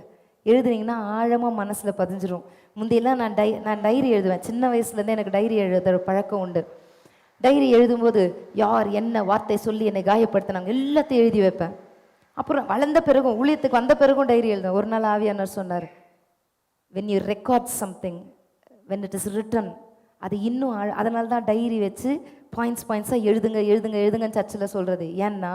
எழுதுனீங்கன்னா ஆழமாக மனசில் பதிஞ்சிரும். முந்தையெல்லாம் நான் டைரி எழுதுவேன். சின்ன வயசுலேருந்தே எனக்கு டைரி எழுதுகிற பழக்கம் உண்டு. டைரி எழுதும்போது யார் என்ன வார்த்தை சொல்லி என்னை காயப்படுத்தினாங்க எல்லாத்தையும் எழுதி வைப்பேன். அப்புறம் வளர்ந்த பிறகும், ஊழியத்துக்கு வந்த பிறகும் டைரி எழுதுவேன். ஒரு நாள் ஆவியானவர் சொன்னார், when you record something, when it is written, அது இன்னும் அதனால தான் டைரி வச்சு பாயிண்ட்ஸாக எழுதுங்க எழுதுங்க எழுதுங்கன்னு சர்ச்சில் சொல்கிறது. ஏன்னா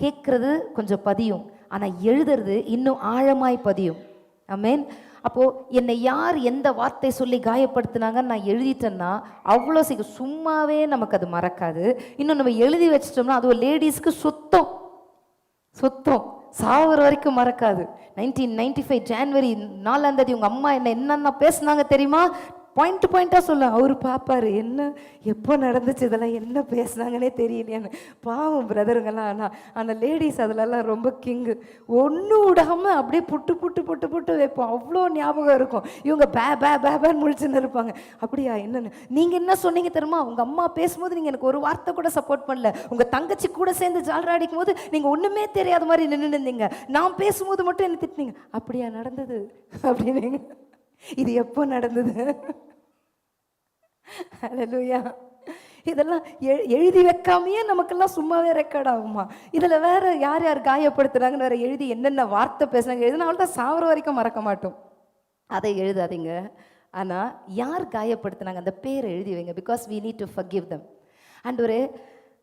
கேட்குறது கொஞ்சம் பதியும், ஆனால் எழுதுறது இன்னும் ஆழமாய் பதியும். ஆமென். அப்போது என்னை யார் எந்த வார்த்தை சொல்லி காயப்படுத்தினாங்கன்னு நான் எழுதிட்டேன்னா அவ்வளோ சீக்கிரம் சும்மாவே நமக்கு அது மறக்காது. இன்னும் நம்ம எழுதி வச்சிட்டோம்னா அது ஒரு லேடிஸ்க்கு சுத்தம் சாவர வரைக்கும் மறக்காது. 1995 ஜான்வரி 4ஆம் தேதி உங்கள் அம்மா என்னென்ன பேசுனாங்க தெரியுமா? பாயிண்ட்டாக சொல்ல அவர் பார்ப்பாரு, என்ன எப்போ நடந்துச்சு, இதெல்லாம் என்ன பேசுனாங்கன்னே தெரியலையான்னு. பாவம் பிரதருங்கெல்லாம். ஆனால் லேடிஸ் அதிலெல்லாம் ரொம்ப கிங்கு. ஒன்று விடாமல் அப்படியே புட்டு வைப்போம். அவ்வளோ ஞாபகம் இருக்கும். இவங்க பேன்னு முழிச்சுன்னு இருப்பாங்க. அப்படியா என்னன்னு நீங்கள் என்ன சொன்னீங்க தெரியுமா? உங்கள் அம்மா பேசும்போது நீங்கள் எனக்கு ஒரு வார்த்தை கூட சப்போர்ட் பண்ணல. உங்கள் தங்கச்சி கூட சேர்ந்து ஜால்ராடிக்கும் போது நீங்கள் ஒன்றுமே தெரியாத மாதிரி நின்று இருந்தீங்க. நான் பேசும்போது மட்டும் என்ன திட்டினீங்க. அப்படியா நடந்தது அப்படின்னு. இது எப்போ நடந்தது? ஹல்லேலூயா. இதெல்லாம் எழுதி வைக்காமையே நமக்கெல்லாம் சும்மாவே ரெக்கார்ட் ஆகுமா? இதில் வேற யார் யார் காயப்படுத்துறாங்கன்னு வேற எழுதி என்னென்ன வார்த்தை பேசுனாங்க எழுதுனா அவள் தான் சாவர வரைக்கும் மறக்க மாட்டோம். அதை எழுதாதீங்க. ஆனால் யார் காயப்படுத்துனாங்க அந்த பேரை எழுதி வைங்க. Because we need to forgive them. ஆண்டவரே,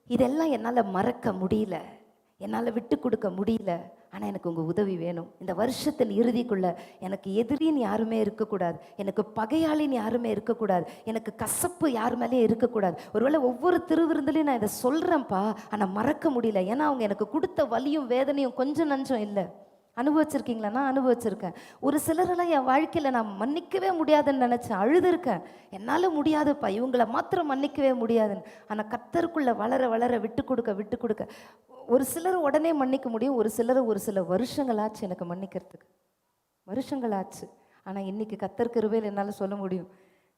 இதெல்லாம் என்னால் மறக்க முடியல, என்னால் விட்டு கொடுக்க முடியல, ஆனால் எனக்கு உங்கள் உதவி வேணும். இந்த வருஷத்தின் இறுதிக்குள்ளே எனக்கு எதிரின்னு யாருமே இருக்கக்கூடாது, எனக்கு பகையாளின்னு யாருமே இருக்கக்கூடாது, எனக்கு கசப்பு யார் மேலேயும் இருக்கக்கூடாது. ஒருவேளை ஒவ்வொரு திருவிருந்துலையும் நான் இதை சொல்கிறேன்ப்பா, ஆனால் மறக்க முடியல. ஏன்னா அவங்க எனக்கு கொடுத்த வலியும் வேதனையும் கொஞ்சம் நஞ்சம் இல்லை. அனுபவிச்சிருக்கீங்களா? நான் அனுபவிச்சிருக்கேன். ஒரு சிலரெல்லாம் என் வாழ்க்கையில் நான் மன்னிக்கவே முடியாதுன்னு நினச்சேன், அழுதுருக்கேன். என்னால் முடியாதுப்பா, இவங்கள மாத்திரம் மன்னிக்கவே முடியாதுன்னு. ஆனால் கர்த்தருக்குள்ளே வளர வளர விட்டு கொடுக்க ஒரு சிலர் உடனே மன்னிக்க முடியும், ஒரு சில வருஷங்களாச்சு எனக்கு மன்னிக்கிறதுக்கு, வருஷங்களாச்சு. ஆனால் இன்றைக்கி கர்த்தர் கிருபையில் என்னால் சொல்ல முடியும்,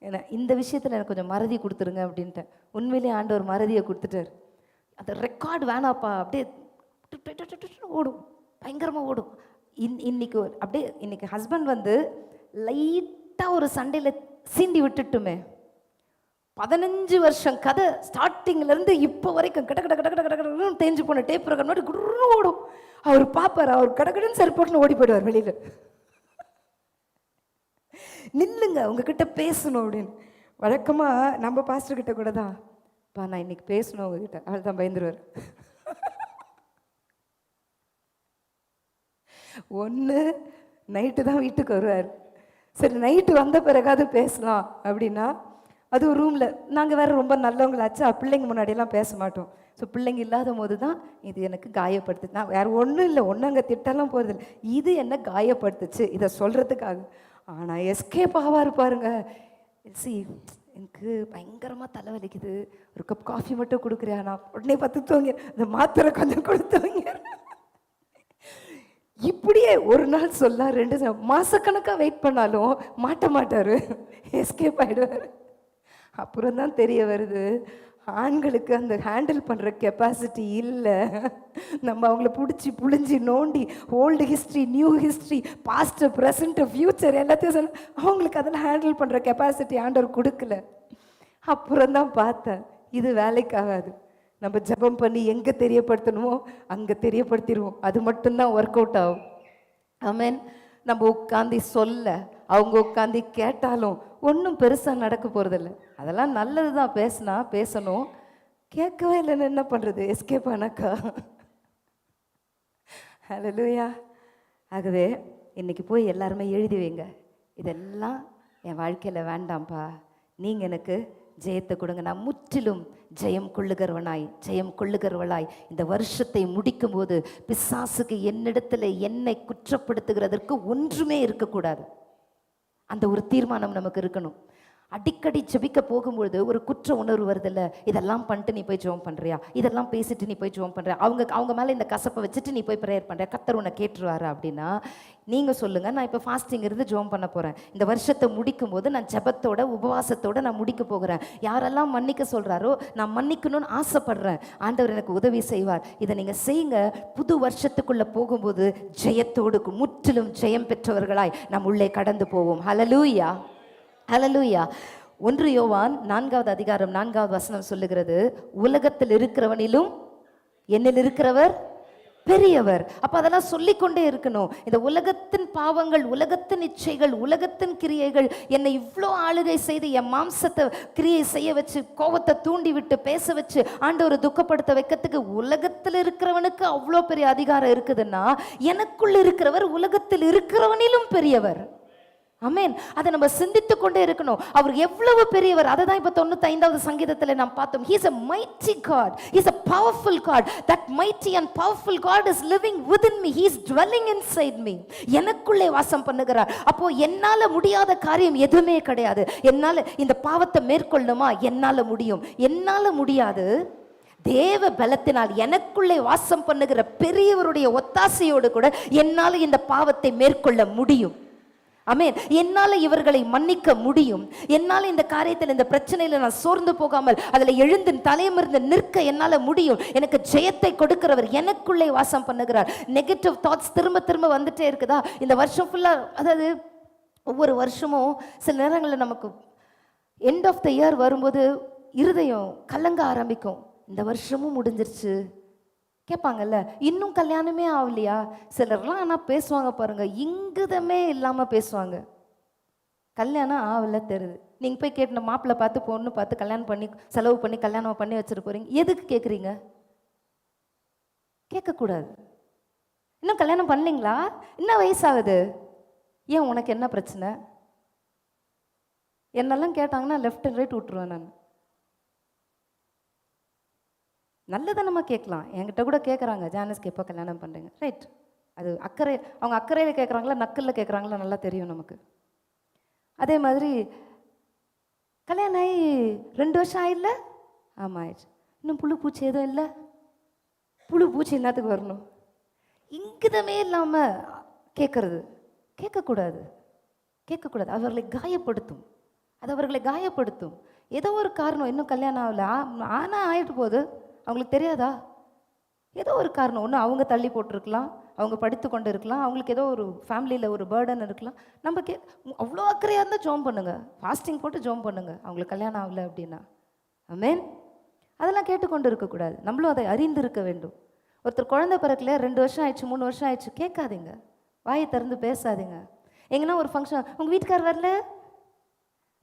ஏன்னா இந்த விஷயத்தில் எனக்கு கொஞ்சம் மறதி கொடுத்துருங்க அப்படின்ட்டேன். உண்மையிலேயே ஆண்டவர் மறதியை கொடுத்துட்டார். அந்த ரெக்கார்டு வேணாப்பா, அப்படியே ஓடும், பயங்கரமாக ஓடும். இன்னைக்கு அப்படியே இன்னைக்கு ஹஸ்பண்ட் வந்து லைட்டாக ஒரு சண்டையில் சீண்டி விட்டுட்டுமே, 15 வருஷம் கதை ஸ்டார்டிங்லேருந்து இப்போ வரைக்கும் கட கட கட கட கட கடன்னு தேஞ்சு போன டேப் ரெக்கார்ட் மாதிரி குடுன்னு ஓடும். அவர் பார்ப்பார், அவர் கடகடன்னு சரி போட்டுன்னு ஓடி போயிடுவார் வெளியில். நில்லுங்க, உங்ககிட்ட பேசணும் அப்படின்னு. வழக்கமாக நம்ம பாஸ்டர்கிட்ட கூட தான், பா நான் இன்னைக்கு பேசணும் உங்ககிட்ட, அவர் தான் பயந்துருவார். ஒன்று நைட்டு தான் வீட்டுக்கு வருவார். சரி நைட்டு வந்த பிறகாவது பேசலாம் அப்படின்னா, அது ஒரு ரூமில், நாங்கள் வேறு ரொம்ப நல்லவங்களாச்சா, பிள்ளைங்க முன்னாடியெல்லாம் பேச மாட்டோம். ஸோ பிள்ளைங்க இல்லாத போது தான் இது எனக்கு காயப்படுத்துச்சு. நான் வேறு ஒன்றும் இல்லை, ஒன்றும் அங்கே திட்டெல்லாம் போகிறதில்ல, இது என்ன காயப்படுத்துச்சு இதை சொல்கிறதுக்காக. ஆனால் எஸ்கேப் ஆவார் பாருங்க. சி எனக்கு பயங்கரமாக தலைவலிக்குது, ஒரு கப் காஃபி மட்டும் கொடுக்குறியா, நான் உடனே பார்த்து தூங்க, அந்த மாத்திரை கொஞ்சம் கொடுத்தவங்க. இப்படியே ஒரு நாள் சொல்ல 2 மாசக்கணக்காக வெயிட் பண்ணாலும் மாட்ட மாட்டார், எஸ்கேப் ஆகிடுவார். அப்புறம் தான் தெரிய வருது, ஆண்களுக்கு அந்த ஹேண்டில் பண்ணுற கெப்பாசிட்டி இல்லை. நம்ம அவங்கள பிடிச்சி புழிஞ்சி நோண்டி old history, new history, past, present, future எல்லாத்தையும் சொல்ல, அவங்களுக்கு அதெல்லாம் ஹேண்டில் பண்ணுற கெப்பாசிட்டி ஆண்டவர் கொடுக்கல. அப்புறம் தான் பார்த்தேன், இது வேலைக்காகாது. நம்ம ஜெபம் பண்ணி எங்கே தெரியப்படுத்தணுமோ அங்கே தெரியப்படுத்திடுவோம், அது மட்டும்தான் ஒர்க் அவுட் ஆகும். ஆமென். நம்ம உட்காந்து சொல்ல, அவங்க உட்காந்து கேட்டாலும் ஒன்றும் பெருசாக நடக்க போகிறதில்ல. அதெல்லாம் நல்லது தான், பேசணும். கேட்கவே இல்லைன்னு என்ன பண்ணுறது, எஸ்கேப் ஆனாக்கா. ஹல்லேலூயா. ஆகவே இன்னைக்கு போய் எல்லாருமே எழுதி வைங்க, இதெல்லாம் என் வாழ்க்கையில் வேண்டாம்ப்பா, நீங்கள் எனக்கு ஜெயத்தை கொடுங்க, நான் முற்றிலும் ஜெயம் கொள்ளுகிறவளாய் இந்த வருஷத்தை முடிக்கும் போது பிசாசுக்கு என்னிடத்துல என்னை குற்றப்படுத்துகிறதற்கு ஒன்றுமே இருக்கக்கூடாது. அந்த ஒரு தீர்மானம் நமக்கு இருக்கணும். அடிக்கடி ஜெபிக்க போகும்பொழுது ஒரு குற்ற உணர்வு வருதில்ல, இதெல்லாம் பண்ணிட்டு நீ போய் ஜெபம் பண்ணுறியா, இதெல்லாம் பேசிட்டு நீ போய் ஜெபம் பண்ணுறியா, அவங்க மேலே இந்த கசப்பை வச்சுட்டு நீ போய் ப்ரேயர் பண்ணுறியா, கர்த்தர் உன்னை கேட்டுருவாரா அப்படின்னா நீங்கள் சொல்லுங்கள், நான் இப்போ ஃபாஸ்டிங் இருந்து ஜெபம் பண்ண போகிறேன், இந்த வருஷத்தை முடிக்கும் போது நான் ஜெபத்தோட உபவாசத்தோடு நான் முடிக்க போகிறேன், யாரெல்லாம் மன்னிக்க சொல்கிறாரோ நான் மன்னிக்கணும்னு ஆசைப்படுறேன், ஆண்டவர் எனக்கு உதவி செய்வார். இதை நீங்கள் செய்யுங்க. புது வருஷத்துக்குள்ளே போகும்போது ஜெயத்தோடு முற்றிலும் ஜெயம் பெற்றவர்களாய் நாம் உள்ளே கடந்து போவோம். ஹல்லேலூயா, ஹல்லேலூயா. 1 யோவான் 4வது அதிகாரம் 4வது வசனம் சொல்லுகிறது, உலகத்தில் இருக்கிறவனிலும் என்னில் இருக்கிறவர் பெரியவர். அப்ப அதெல்லாம் சொல்லிக்கொண்டே இருக்கணும். இந்த உலகத்தின் பாவங்கள், உலகத்தின் இச்சைகள், உலகத்தின் கிரியைகள் என்னை இவ்வளோ ஆளுகை செய்து என் மாம்சத்தை கிரியை செய்ய வச்சு, கோபத்தை தூண்டி விட்டு பேச வச்சு ஆண்டவரை துக்கப்படுத்த வைக்கிறதுக்கு உலகத்தில் இருக்கிறவனுக்கு அவ்வளோ பெரிய அதிகாரம் இருக்குதுன்னா, எனக்குள்ள இருக்கிறவர் உலகத்தில் இருக்கிறவனிலும் பெரியவர். ஆமென். அதை நம்ம சிந்தித்து கொண்டே இருக்கணும். அவர் எவ்வளவு பெரியவர். அதை தான் இப்போ 95வது சங்கீதத்தில் நாம் பார்த்தோம். He is a mighty God. He is a powerful God. That mighty and powerful God is living within me. He is dwelling inside me. எனக்குள்ளே வாசம் பண்ணுகிறார். அப்போ என்னால முடியாத காரியம் எதுவுமே கிடையாது. என்னால இந்த பாவத்தை மேற்கொள்ளணுமா, என்னால முடியும். என்னால முடியாது, தேவ பலத்தினால் எனக்குள்ளே வாசம் பண்ணுகிற பெரியவருடைய ஒத்தாசையோடு கூட என்னால இந்த பாவத்தை மேற்கொள்ள முடியும். ஆமென். என்னால் இவர்களை மன்னிக்க முடியும். என்னால் இந்த காரியத்தில், இந்த பிரச்சனையில் நான் சோர்ந்து போகாமல் அதில் எழுந்து தலையமிருந்து நிற்க என்னால் முடியும். எனக்கு ஜெயத்தை கொடுக்கிறவர் எனக்குள்ளே வாசம் பண்ணுகிறார். நெகட்டிவ் தாட்ஸ் திரும்ப திரும்ப வந்துட்டே இருக்குதா இந்த வருஷம் ஃபுல்லாக? அதாவது ஒவ்வொரு வருஷமும் சில நேரங்களில் நமக்கு எண்ட் ஆஃப் த இயர் வரும்போது இருதயம் கலங்க ஆரம்பிக்கும். இந்த வருஷமும் முடிஞ்சிருச்சு கேட்பாங்கல்ல, இன்னும் கல்யாணமே ஆகலையா? சிலர்லாம் ஆனால் பேசுவாங்க பாருங்க, இங்குதமே இல்லாமல் பேசுவாங்க. கல்யாணம் ஆகல தெரியுது. நீங்கள் போய் கேட்ட மாப்பிள்ளை பார்த்து பொண்ணு பார்த்து கல்யாணம் பண்ணி செலவு பண்ணி கல்யாணம் பண்ணி வச்சுட்டு போகிறீங்க. எதுக்கு கேட்குறீங்க? கேட்கக்கூடாது. இன்னும் கல்யாணம் பண்ணீங்களா? என்ன வயசாகுது? ஏன், உனக்கு என்ன பிரச்சனை? என்னெல்லாம் கேட்டாங்கன்னா லெஃப்ட் அண்ட் ரைட் விட்டுருவேன் நான். நல்லதை நம்ம கேட்கலாம். என்கிட்ட கூட கேட்குறாங்க, ஜானஸ்க்கு எப்போ கல்யாணம் பண்ணுறீங்க? ரைட், அது அக்கறை, அவங்க அக்கறையில் கேட்குறாங்களா நக்கலில் கேட்குறாங்களா நல்லா தெரியும் நமக்கு. அதே மாதிரி கல்யாணம் ஆகி 2 வருஷம் ஆயிடல, ஆமாம் ஆயிடுச்சு, இன்னும் புழு பூச்சி எதுவும் இல்லை, புழு பூச்சி என்னத்துக்கு வரணும், இங்கிதமே இல்லாமல் கேட்கறது. கேட்கக்கூடாது, கேட்கக்கூடாது. அவர்களை காயப்படுத்தும், அது அவர்களை காயப்படுத்தும். ஏதோ ஒரு காரணம், இன்னும் கல்யாணம் ஆகல, ஆனால் ஆகிட்டு போகுது, அவங்களுக்கு தெரியாதா? ஏதோ ஒரு காரணம், ஒன்று அவங்க தள்ளி போட்டிருக்கலாம், அவங்க படித்து கொண்டு இருக்கலாம், அவங்களுக்கு ஏதோ ஒரு ஃபேமிலியில் ஒரு பேர்டன் இருக்கலாம். நம்ம அவ்வளோ அக்கறையாக இருந்தால் ஜோம் பண்ணுங்கள், ஃபாஸ்டிங் போட்டு ஜோம் பண்ணுங்கள், அவங்களுக்கு கல்யாணம் ஆகலை அப்படின்னா. ஆமென். அதெல்லாம் கேட்டுக்கொண்டு இருக்கக்கூடாது, நம்மளும் அதை அறிந்திருக்க வேண்டும். ஒருத்தர் குழந்தை பிறக்கல, 2 வருஷம் ஆயிடுச்சு, 3 வருஷம் ஆயிடுச்சு, கேட்காதீங்க, வாயை திறந்து பேசாதீங்க. எங்கன்னா ஒரு ஃபங்க்ஷன், உங்கள் வீட்டுக்கார் வரல,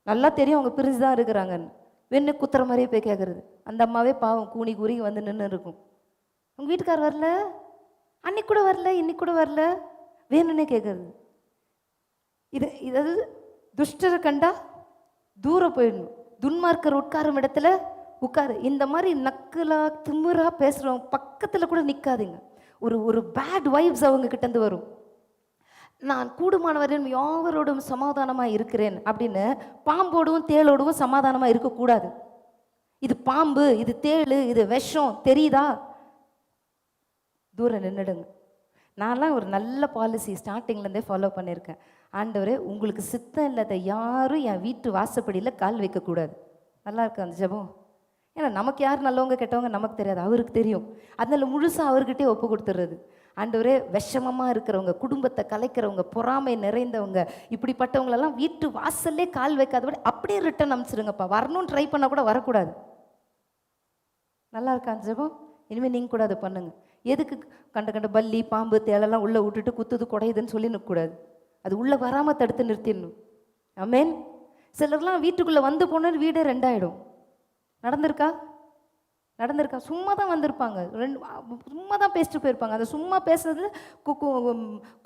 நல்லா தெரியும் அவங்க பிரிஞ்சு தான் இருக்கிறாங்கன்னு, வெண்ணு குத்துற மாதிரியே போய் கேட்குறது. அந்த அம்மாவே பாவம் கூனி கூறி வந்து நின்று இருக்கும். உங்கள் வீட்டுக்கார் வரல, அன்னைக்கு கூட வரல, இன்னைக்கு கூட வரல, வேணும்னே கேட்குறது. இது துஷ்டரை கண்டா தூரம் போயிடணும், துன்மார்க்கர் உட்காரும் இடத்துல உட்காரு. இந்த மாதிரி நக்கலா திமிரா பேசுகிறவங்க பக்கத்தில் கூட நிற்காதீங்க. ஒரு பேட் வைப்ஸ் அவங்க கிட்டேருந்து வரும். நான் கூடுமானவரையும் யாவரோடும் சமாதானமாக இருக்கிறேன் அப்படின்னு பாம்போடவும் தேளோடவும் சமாதானமாக இருக்கக்கூடாது. இது பாம்பு, இது தேள், இது விஷம் தெரியுதா, தூரம் நின்றுடுங்க. நான்லாம் ஒரு நல்ல பாலிசி ஸ்டார்டிங்லேருந்தே ஃபாலோ பண்ணியிருக்கேன். ஆண்டவரே, உங்களுக்கு சித்தம் இல்லாத யாரும் என் வீட்டு வாசப்படியில் கால் வைக்கக்கூடாது. நல்லா இருக்கு அந்த ஜெபம். ஏன்னா நமக்கு யார் நல்லவங்க கெட்டவங்க நமக்கு தெரியாது, அவருக்கு தெரியும். அதனால முழுசாக அவர்கிட்டே ஒப்பு கொடுத்துட்றது. ஆண்டவரே, விஷமமாக இருக்கிறவங்க, குடும்பத்தை கலைக்கிறவங்க, பொறாமை நிறைந்தவங்க, இப்படிப்பட்டவங்களெல்லாம் வீட்டு வாசல்லே கால் வைக்காதபடி அப்படியே ரிட்டன் அனுப்பிச்சிருங்கப்பா. வரணும்னு ட்ரை பண்ணால் கூட வரக்கூடாது. நல்லா இருக்கா அந்த ஜெபம்? இனிமேல் நீங்கள் கூட அதை பண்ணுங்கள். எதுக்கு கண்ட பல்லி பாம்பு தேளெல்லாம் உள்ளே விட்டுட்டு குத்துது குடையுதுன்னு சொல்லி நிற்கக்கூடாது. அது உள்ளே வராமல் தடுத்து நிறுத்திடணும். ஆமென். சிலர்லாம் வீட்டுக்குள்ளே வந்து போனோன்னு வீடே 2 ஆகிடும். நடந்திருக்கா? சும்மா தான் வந்திருப்பாங்க, சும்மா தான் பேசிட்டு போயிருப்பாங்க. அந்த சும்மா பேசுறதுல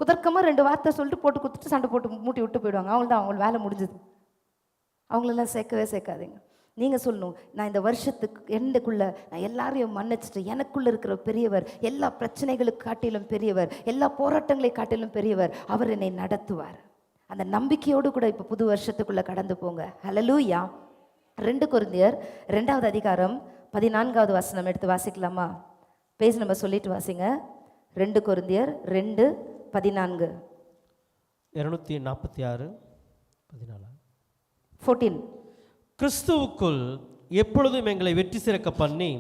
குதர்க்கமாக 2 வார்த்தை சொல்லிட்டு போட்டு குத்துட்டு சண்டை போட்டு மூட்டி விட்டு போயிடுவாங்க. அவங்கள்தான், அவங்க வேலை முடிஞ்சுது. அவங்களெல்லாம் சேர்க்கவே சேர்க்காதீங்க. நீங்கள் சொல்லணும், நான் இந்த வருஷத்துக்கு எண்டுக்குள்ளே நான் எல்லாரையும் மன்னிச்சிட்டு, எனக்குள்ளே இருக்கிற பெரியவர், எல்லா பிரச்சனைகளுக்கு காட்டிலும் பெரியவர், எல்லா போராட்டங்களை காட்டிலும் பெரியவர், அவர் என்னை நடத்துவார். அந்த நம்பிக்கையோடு கூட இப்போ புது வருஷத்துக்குள்ளே கடந்து போங்க. ஹல்லேலூயா. 2 கொரிந்தியர் 2வது அதிகாரம் 14வது வசனம் எடுத்து வாசிக்கலாமா? பேஜ் நம்பர் சொல்லிட்டு வாசிங்க. 2 கொரிந்தியர் 2:14. 246 14. 14. கிறிஸ்துவுக்குள் எப்பொழுதும் எங்களை வெற்றி சிறக்க பண்ணி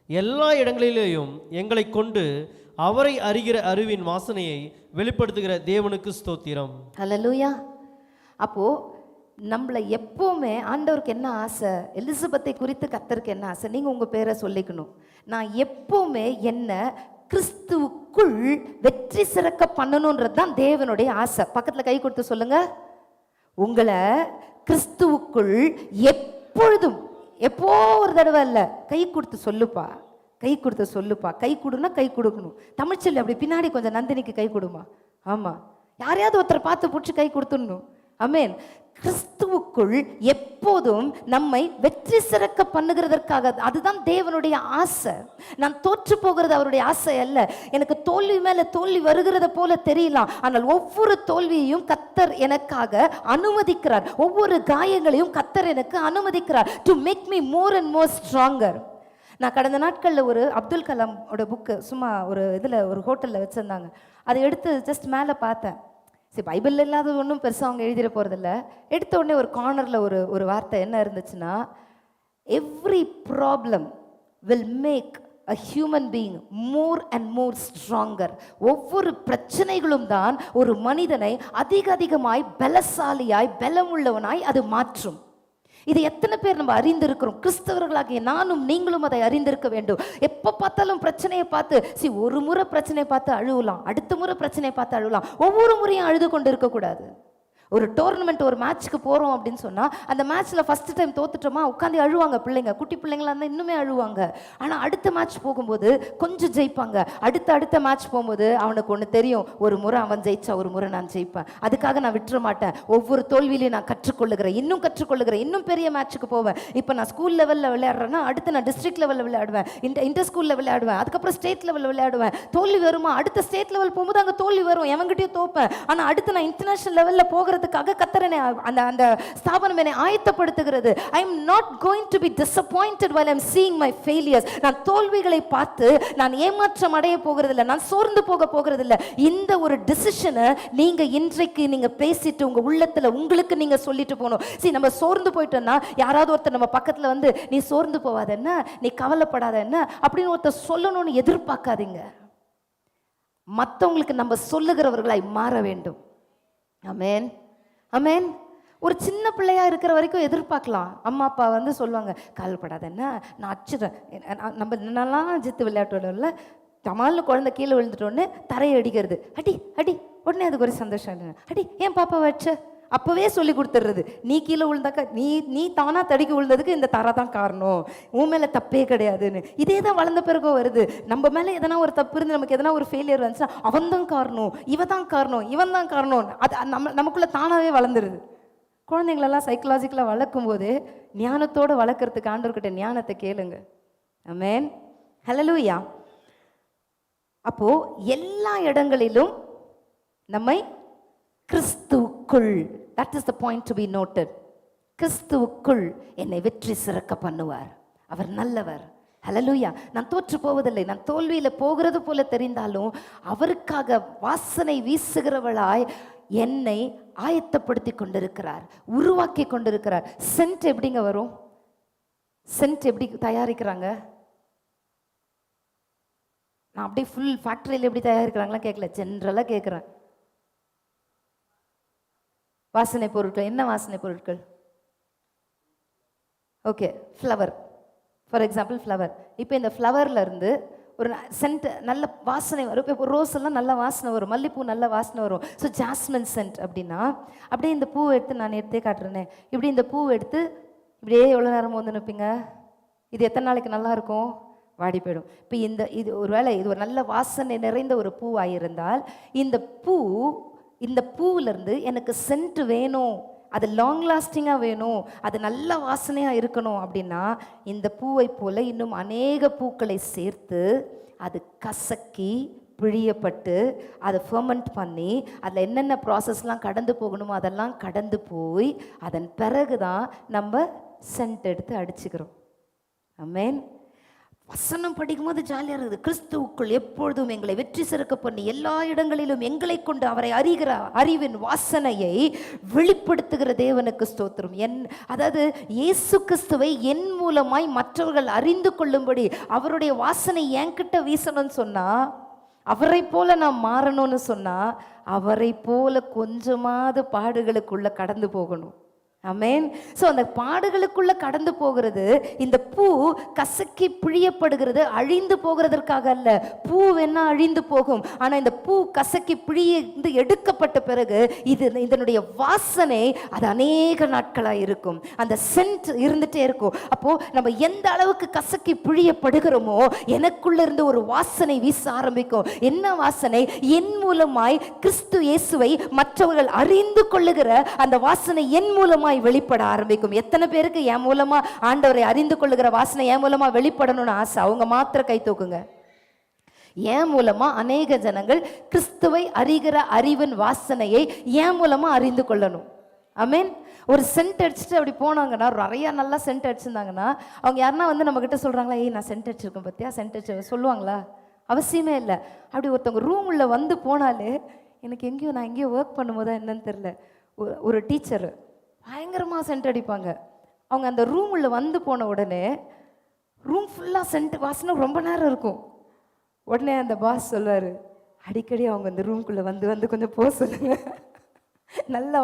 எல்லா இடங்களிலேயும் எங்களை கொண்டு அவரை அறிகிற அறிவின் வாசனையை வெளிப்படுத்துகிற தேவனுக்கு ஸ்தோத்திரம். ஹல்லேலூயா. அப்போது நம்மளை எப்போவுமே ஆண்டவருக்கு என்ன ஆசை, எலிசபெத்தை குறித்து கர்த்தருக்கு என்ன ஆசை, நீங்கள் உங்கள் பேரை சொல்லிக்கணும். நான் எப்போவுமே என்ன கிறிஸ்துவுக்குள் வெற்றி சிறக்க பண்ணணுன்றது தான் தேவனுடைய ஆசை. பக்கத்தில் கை கொடுத்து சொல்லுங்க, உங்களை கிறிஸ்துவுக்குள் எப்பொழுதும், எப்போ ஒரு தடவை இல்லை, கை கொடுத்து சொல்லுப்பா, கை கொடுத்து சொல்லுப்பா. கை கொடுன்னா கை கொடுக்கணும். தமிழ்ச்சொல்லி அப்படி பின்னாடி கொஞ்சம் நந்தினிக்கு கை கொடுமா. ஆமாம், யாரையாவது ஒருத்தரை பார்த்து பிடிச்சி கை கொடுத்துடணும். ஆமென். கிறிஸ்துவுக்குள் எப்போதும் நம்மை வெற்றி சிறக்க பண்ணுகிறதற்காக, அதுதான் தேவனுடைய ஆசை. நான் தோற்று போகிறது அவருடைய ஆசை அல்ல. எனக்கு தோல்வி மேல தோல்வி வருகிறத போல தெரியலாம், ஆனால் ஒவ்வொரு தோல்வியையும் கர்த்தர் எனக்காக அனுமதிக்கிறார். ஒவ்வொரு காயங்களையும் கர்த்தர் எனக்கு அனுமதிக்கிறார், to make me more and more stronger. நான் கடந்த நாட்களில் ஒரு அப்துல் கலாமோட புக்கு சும்மா ஒரு இதில் ஒரு ஹோட்டலில் வச்சுருந்தாங்க. அதை எடுத்து ஜஸ்ட் மேலே பார்த்தேன். சரி, பைபிளில் இல்லாத ஒன்றும் பெருசாக அவங்க எழுதிட போகிறதில்ல. எடுத்த உடனே ஒரு கார்னரில் ஒரு வார்த்தை என்ன இருந்துச்சுன்னா, every problem will make a human being more and more stronger. ஒவ்வொரு பிரச்சனைகளும் தான் ஒரு மனிதனை அதிகமாய் பலசாலியாய் பலமுள்ளவனாய் அது மாற்றும். இது எத்தனை பேர் நம்ம அறிந்திருக்கிறோம்? கிறிஸ்தவர்களாகிய நானும் நீங்களும் அதை அறிந்திருக்க வேண்டும். எப்போ பார்த்தாலும் பிரச்சனையை பார்த்து ஒரு முறை பிரச்சனையை பார்த்து அழுவலாம், அடுத்த முறை பிரச்சனையை பார்த்து அழுவலாம், ஒவ்வொரு முறையும் அழுது கொண்டு இருக்கக்கூடாது. ஒரு டோர்னமெண்ட், ஒரு மேட்ச்சுக்கு போகிறோம் அப்படின்னு சொன்னால் அந்த மேட்ச்சில் ஃபஸ்ட்டு டைம் தோத்துட்டோமா உட்காந்து அழுவாங்க பிள்ளைங்க, குட்டி பிள்ளைங்களாக இருந்தால் இன்னுமே அழுவாங்க. ஆனால் அடுத்த மேட்ச் போகும்போது கொஞ்சம் ஜெயிப்பாங்க. அடுத்த மேட்ச் போகும்போது அவனுக்கு ஒன்று தெரியும், ஒரு முறை அவன் ஜெயிச்சா ஒரு முறை நான் ஜெயிப்பேன், அதுக்காக நான் விட்டுற மாட்டேன், ஒவ்வொரு தோல்வியிலையும் நான் கற்றுக்கொள்ளுகிறேன், இன்னும் பெரிய மேட்ச்சுக்கு போவேன். இப்போ நான் ஸ்கூல் லெவலில் விளையாடுறேன்னா அடுத்து நான் டிஸ்ட்ரிக்ட் லெவலில் விளையாடுவேன், இன்டர் ஸ்கூலில் விளையாடுவேன், அதுக்கப்புறம் ஸ்டேட் லெவலில் விளையாடுவேன். தோல்வி வருமா, அடுத்த ஸ்டேட் லெவல் போகும்போது அங்கே தோல்வி வரும், எவங்கிட்டையும் தோப்பேன். ஆனால் அடுத்து நான் இன்டர்நேஷனல் லெவலில் போகிற கர்த்தர் அந்த ஸ்தாபனம் என்னை ஆயத்தப்படுத்துகிறது. I am not going to be disappointed while I am seeing my failures. நான் தோல்விகளை பார்த்து நான் ஏமாற்றம் அடைய போகிறதில்லை, நான் சோர்ந்து போகிறதில்லை. இந்த ஒரு டிசிஷனை நீங்க இன்றைக்கு நீங்க பேசிட்டு உங்க உள்ளத்துல உங்களுக்கு நீங்க சொல்லிட்டு போகணும். சரி, நம்ம சோர்ந்து போயிட்டோம்னா யாராவது ஒருத்தர் நம்ம பக்கத்துல வந்து நீ சோர்ந்து போவாத என்ன, நீ கவலைப்படாத என்ன அப்படின்னு ஒருத்தர் சொல்லணும்னு எதிர்பார்க்காதீங்க. மற்றவங்களுக்கு நம்ம சொல்லுகிறவர்களாய் மாற வேண்டும். ஆமென், ஆமென். ஒரு சின்ன பிள்ளையா இருக்கிற வரைக்கும் எதிர்பார்க்கலாம். அம்மா அப்பா வந்து சொல்லுவாங்க, கவலைப்படாத என்ன, நான் அடிச்சிடறேன். நம்ம என்னெல்லாம் ஜித்து விளையாட்டுல தமால்னு குழந்தை கீழே விழுந்துட்டோன்னு தரையை அடிக்கிறது, அடி அடி, உடனே அதுக்கு ஒரு சந்தோஷம் இல்லை. அடி, ஏன் பாப்பா வச்ச, அப்போவே சொல்லி கொடுத்துட்றது. நீ கீழே விழுந்தாக்கா நீ தானா தடிக்க விழுந்ததுக்கு இந்த தரை தான் காரணம், உன் மேலே தப்பே கிடையாதுன்னு. இதே தான் வளர்ந்த பிறகும் வருது. நம்ம மேலே எதனா ஒரு தப்பு இருந்து நமக்கு எதனா ஒரு ஃபெயிலியர் வந்துச்சுன்னா அவன் தான் காரணம், இவன் தான் காரணம், அது நமக்குள்ளே தானாகவே வளர்ந்துருது. குழந்தைங்களெல்லாம் சைக்கலாஜிக்கலாக வளர்க்கும் போது ஞானத்தோடு வளர்க்குறதுக்கு ஆண்டவர்கிட்ட ஞானத்தை கேளுங்க. ஆமென், ஹல்லேலூயா. அப்போ எல்லா இடங்களிலும் நம்மை கிறிஸ்துவுக்குள், that is the point to be noted, கிறிஸ்துவுக்குள் என்னை வெற்றி சிறக்க பண்ணுவார். அவர் நல்லவர். ஹல்லேலூயா. நான் தோற்று போவதில்லை, நான் தோல்வியில் போகிறது போல தெரிந்தாலும் அவருக்காக வாசனை வீசுகிறவளாய் என்னை ஆயத்தப்படுத்தி கொண்டிருக்கிறார், உருவாக்கி கொண்டிருக்கிறார். சென்ட் எப்படிங்க வரும், சென்ட் எப்படி தயாரிக்கிறாங்க? நான் அப்படியே ஃபுல் ஃபேக்டரியில் எப்படி தயாரிக்கிறாங்களா கேட்கல, ஜென்ரலாக கேட்குறேன். வாசனை பொருட்கள், என்ன வாசனை பொருட்கள்? Okay, flower, for example flower. இப்போ இந்த ஃப்ளவரில் இருந்து ஒரு சென்ட் நல்ல வாசனை வரும். இப்போ ரோஸ் எல்லாம் நல்ல வாசனை வரும், மல்லிப்பூ நல்ல வாசனை வரும். ஸோ ஜாஸ்மின் சென்ட் அப்படின்னா அப்படியே இந்த பூவை எடுத்து நான் எடுத்தே காட்டுறேனே, இப்படி இந்த பூவை எடுத்து இப்படியே எவ்வளோ நேரம் வந்து நிற்பீங்க? இது எத்தனை நாளைக்கு நல்லா இருக்கும்? வாடி போயிடும். இப்போ இது ஒரு வேளை இது ஒரு நல்ல வாசனை நிறைந்த ஒரு பூவாக இருந்தால் இந்த பூவிலேருந்து எனக்கு சென்ட் வேணும், அது லாங் லாஸ்டிங்காக வேணும், அது நல்ல வாசனையாக இருக்கணும் அப்படின்னா இந்த பூவை போல் இன்னும் அநேக பூக்களை சேர்த்து அது கசக்கி பிழியப்பட்டு அதை ஃபெர்மெண்ட் பண்ணி அதில் என்னென்ன ப்ராசஸ்லாம் கடந்து போகணுமோ அதெல்லாம் கடந்து போய் அதன் பிறகு தான் நம்ம சென்ட் எடுத்து அடிச்சுக்கிறோம். ஆமென். வசனம் படிக்கும்போது ஜாலியாக இருக்குது. கிறிஸ்துவுக்குள் எப்பொழுதும் எங்களை வெற்றி சிறக்க பண்ணி எல்லா இடங்களிலும் எங்களை கொண்டு அவரை அறிகிற அறிவின் வாசனையை வெளிப்படுத்துகிற தேவனுக்கு ஸ்தோத்திரம். அதாவது இயேசு கிறிஸ்துவை என் மூலமாய் மற்றவர்கள் அறிந்து கொள்ளும்படி அவருடைய வாசனை என்கிட்ட வீசணும்னு சொன்னால், அவரை போல நான் மாறணும்னு சொன்னால் அவரை போல கொஞ்சமாவது பாடுகளுக்குள்ள கடந்து போகணும். ஆமென். ஸோ அந்த பாடுகளுக்குள்ள கடந்து போகிறது, இந்த பூ கசக்கி பிழியப்படுகிறது அழிந்து போகிறதற்காக அல்ல. பூ வேணா அழிந்து போகும், ஆனால் இந்த பூ கசக்கி பிழிந்து எடுக்கப்பட்ட பிறகு இதனுடைய வாசனை அது அநேக நாட்களாக இருக்கும், அந்த சென்ட் இருந்துகிட்டே இருக்கும். அப்போது நம்ம எந்த அளவுக்கு கசக்கி பிழியப்படுகிறோமோ எனக்குள்ள இருந்து ஒரு வாசனை வீச ஆரம்பிக்கும். என்ன வாசனை? என் மூலமாய் கிறிஸ்து இயேசுவை மற்றவர்கள் அறிந்து கொள்ளுகிற அந்த வாசனை என் மூலமாய் வெளிப்பட ஆரம்பிக்கும். எத்தனை பேருக்கு என் மூலமா ஆண்டவரை அறிந்து கொள்ளுகிற வாசனை என் மூலமா வெளிப்படணும்னு ஆசை? அவங்க மாத்திர கை தூக்குங்க. என் மூலமா அநேக ஜனங்கள் கிறிஸ்துவை அறிகிற அறிவின் வாசனையை என் மூலமா அறிந்து கொள்ளணும். ஆமென். ஒரு சென்ட் அடிச்சுட்டு அப்படி போனாங்கன்னா, நிறைய நல்லா சென்ட் அடிச்சிருந்தாங்கன்னா அவங்க யாருன்னா வந்து நம்ம கிட்ட சொல்றாங்களா, ஏய் நான் சென்ட் அடிச்சிருக்கேன் பத்தியா, சென்ட் அடிச்சு சொல்லுவாங்களா? அவசியமே இல்லை. அப்படி ஒருத்தவங்க ரூம் உள்ள வந்து போனாலே எனக்கு நான் எங்கேயோ ஒர்க் பண்ணும்போது என்னன்னு தெரியல, ஒரு டீச்சர் பயங்கரமாக சென்ட் அடிப்பாங்க. அவங்க அந்த ரூம் உள்ள வந்து போன உடனே ரூம் ஃபுல்லாக சென்ட் வாசனை ரொம்ப நேரம் இருக்கும். உடனே அந்த பாஸ் சொல்வார், அடிக்கடி அவங்க அந்த ரூம்குள்ளே வந்து கொஞ்சம் போக சொல்லுங்க, நல்ல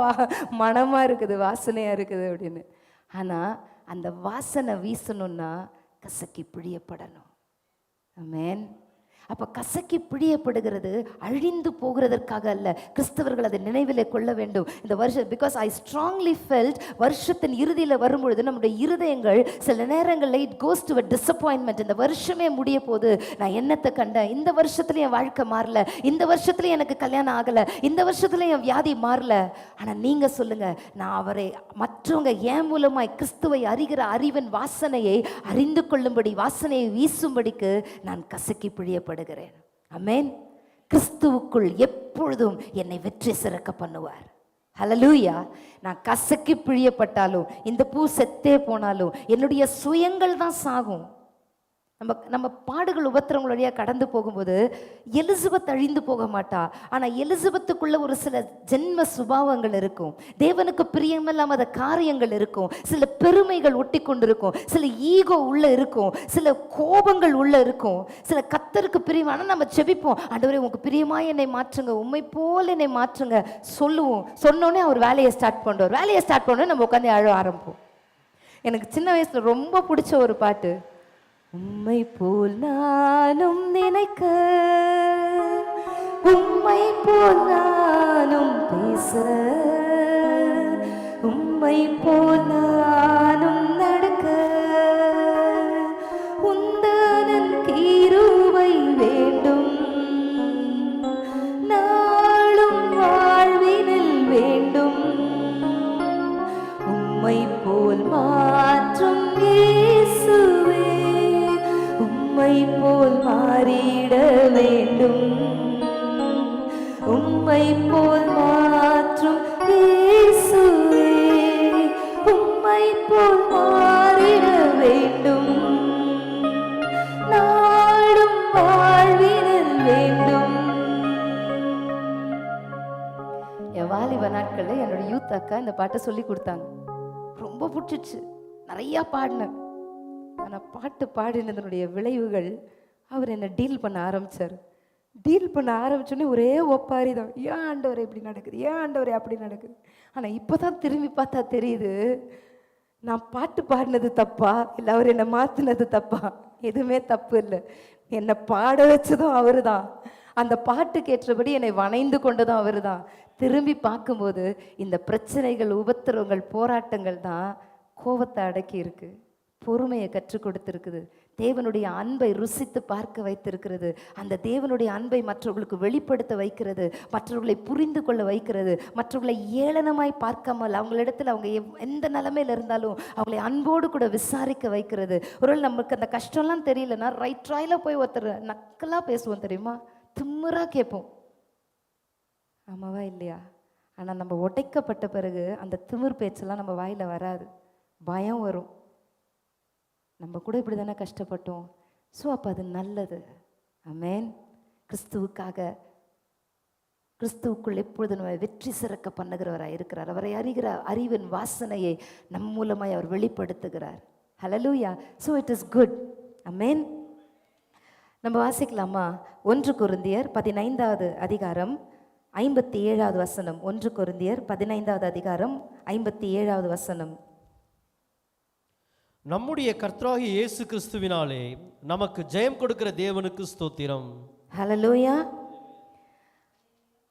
மனமாக இருக்குது, வாசனையாக இருக்குது அப்படின்னு. ஆனால் அந்த வாசனை வீசணும்னா கசக்கி பிழியப்படணும். ஆமென். அப்போ கசக்கி பிழியப்படுகிறது அழிந்து போகிறதற்காக அல்ல. கிறிஸ்தவர்கள் அதை நினைவிலே கொள்ள வேண்டும் இந்த வருஷம். பிகாஸ் ஐ ஸ்ட்ராங்லி ஃபெல்ட் வருஷத்தின் இறுதியில் வரும்பொழுது நம்முடைய இருதயங்கள் சில நேரங்களில் it goes to a disappointment. இந்த வருஷமே முடிய போது, நான் என்னத்தை கண்டேன், இந்த வருஷத்துலேயும் என் வாழ்க்கை மாறல, இந்த வருஷத்துலேயும் எனக்கு கல்யாணம் ஆகலை, இந்த வருஷத்துலேயும் என் வியாதி மாறல. ஆனால் நீங்கள் சொல்லுங்கள், நான் அவரை மற்றவங்க ஏன் மூலமாய் கிறிஸ்துவை அறிகிற அறிவின் வாசனையை அறிந்து கொள்ளும்படி, வாசனையை வீசும்படிக்கு நான் கசக்கி பிழியப்படுகிறேன். ஆமென். கிறிஸ்துவுக்குள் எப்பொழுதும் என்னை வெற்றி சிறக்க பண்ணுவார். ஹல்லேலூயா. நான் கசக்கி பிழியப்பட்டாலும், இந்த பூ செத்தே போனாலும் என்னுடைய சுயங்கள் தான் சாகும். நம்ம பாடுகள் உபத்திரங்கள் வழியாக கடந்து போகும்போது எலிசபெத் அழிந்து போக மாட்டா. ஆனால் எலிசபெத்துக்குள்ள ஒரு சில ஜென்ம சுபாவங்கள் இருக்கும், தேவனுக்கு பிரியமில்லாத காரியங்கள் இருக்கும், சில பெருமைகள் ஒட்டி கொண்டு இருக்கும், சில ஈகோ உள்ள இருக்கும், சில கோபங்கள் உள்ள இருக்கும், சில கர்த்தருக்கு பிரியமான. நம்ம ஜெபிப்போம், ஆண்டவரே உங்களுக்கு பிரியமாய் என்னை மாற்றுங்க, உம்மை போல என்னை மாற்றுங்க சொல்லுவோம். சொன்னோடனே அவர் வேலையை ஸ்டார்ட் பண்ணுவார். வேலையை ஸ்டார்ட் பண்ணோடனே நம்ம உட்காந்து அழ ஆரம்பிப்போம். எனக்கு சின்ன வயசுல ரொம்ப பிடிச்ச ஒரு பாட்டு, உம்மை போல் நானும் நினைக்க, உம்மை போல் நானும் பேச, உம்மை போல் நானும் நடக்க, உந்தனின் கிருபை வேண்டும், நாளும் வாழ்வினில் வேண்டும், உம்மை போல் மாற்றும் இயேசுவே, உம்மை போல் மாறிட வேண்டும், உம்மை போல் மாற்றும் இயேசுவே, உம்மை போல் மாறிட வேண்டும், நாடும் வாழ்வினில் வேண்டும். என் வாலிப நாட்களில் என்னோட யூத் அக்கா இந்த பாட்டை சொல்லி கொடுத்தாங்க. ரொம்ப பிடிச்சிச்சு, நிறையா பாடினேன். ஆனால் பாட்டு பாடினதனுடைய விளைவுகள், அவர் என்னை டீல் பண்ண ஆரம்பித்தார். டீல் பண்ண ஆரம்பிச்சோன்னே ஒரே ஒப்பாரி தான், ஏன் ஆண்டவரே இப்படி நடக்குது, ஏன் ஆண்டவரே அப்படி நடக்குது. ஆனால் இப்போ தான் திரும்பி பார்த்தா தெரியுது, நான் பாட்டு பாடினது தப்பா இல்லை அவர் என்னை மாற்றினது தப்பா? எதுவுமே தப்பு இல்லை. என்னை பாட வச்சதும் அவர் தான், அந்த பாட்டுக்கு ஏற்றபடி என்னை வணைந்து கொண்டதும் அவர் தான். திரும்பி பார்க்கும்போது இந்த பிரச்சனைகள், உபத்திரவங்கள், போராட்டங்கள் தான் கோபத்தை அடக்கி இருக்கு, பொறுமையை கற்றுக் கொடுத்திருக்குது, தேவனுடைய அன்பை ருசித்து பார்க்க வைத்திருக்கிறது, அந்த தேவனுடைய அன்பை மற்றவர்களுக்கு வெளிப்படுத்த வைக்கிறது, மற்றவர்களை புரிந்து கொள்ள வைக்கிறது, மற்றவர்களை ஏளனமாய் பார்க்காமல் அவங்களிடத்தில் அவங்க எந்த நிலைமையில் இருந்தாலும் அவங்களை அன்போடு கூட விசாரிக்க வைக்கிறது. ஒருவேளை நமக்கு அந்த கஷ்டம்லாம் தெரியலன்னா ரைட் ராயில் போய் ஒருத்தர் நக்கலாக பேசுவோம் தெரியுமா, திமிராக கேட்போம், ஆமாவா இல்லையா? ஆனால் நம்ம உடைக்கப்பட்ட பிறகு அந்த திமிர் பேச்செல்லாம் நம்ம வாயில் வராது, பயம் வரும். நம்ம கூட இப்படி தானே கஷ்டப்பட்டோம். ஸோ அப்போ அது நல்லது. ஆமென். கிறிஸ்துவுக்குள் எப்பொழுது நம்ம வெற்றி சிறக்க பண்ணுகிறவராக இருக்கிறார். அவரை அறிகிற அறிவின் வாசனையை நம் மூலமாய் அவர் வெளிப்படுத்துகிறார். ஹல்லேலூயா. So it is good. ஆமென். நம்ம வாசிக்கலாமா? 1 கொரிந்தியர் 15வது அதிகாரம் 57வது வசனம். 1 கொரிந்தியர் 15வது அதிகாரம் 57வது வசனம். நம்முடைய கர்த்தராகிய இயேசு கிறிஸ்துவினாலே நமக்கு ஜெயம் கொடுக்கிற தேவனுக்கு ஸ்தோத்திரம். ஹல்லேலூயா.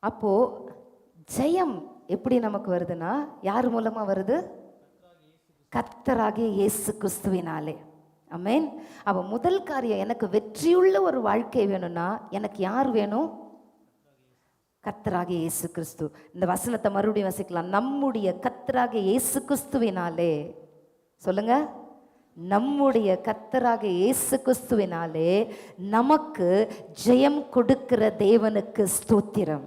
அப்போ ஜெயம் எப்படி நமக்கு வருதுன்னா யார் மூலமா வருது? கர்த்தராகிய இயேசு கிறிஸ்துவினாலே. ஆமென். அப்போ முதல் காரியம், எனக்கு வெற்றியுள்ள ஒரு வாழ்க்கை வேணும்னா எனக்கு யார் வேணும்? கர்த்தராகிய இயேசு கிறிஸ்து. இந்த வசனத்தை மறுபடியும் வாசிக்கலாம். நம்முடைய கர்த்தராகிய இயேசு கிறிஸ்துவினாலே, சொல்லுங்க, நம்முடைய கர்த்தராகிய இயேசு கிறிஸ்துவினாலே நமக்கு ஜெயம் கொடுக்கிற தேவனுக்கு ஸ்தோத்திரம்.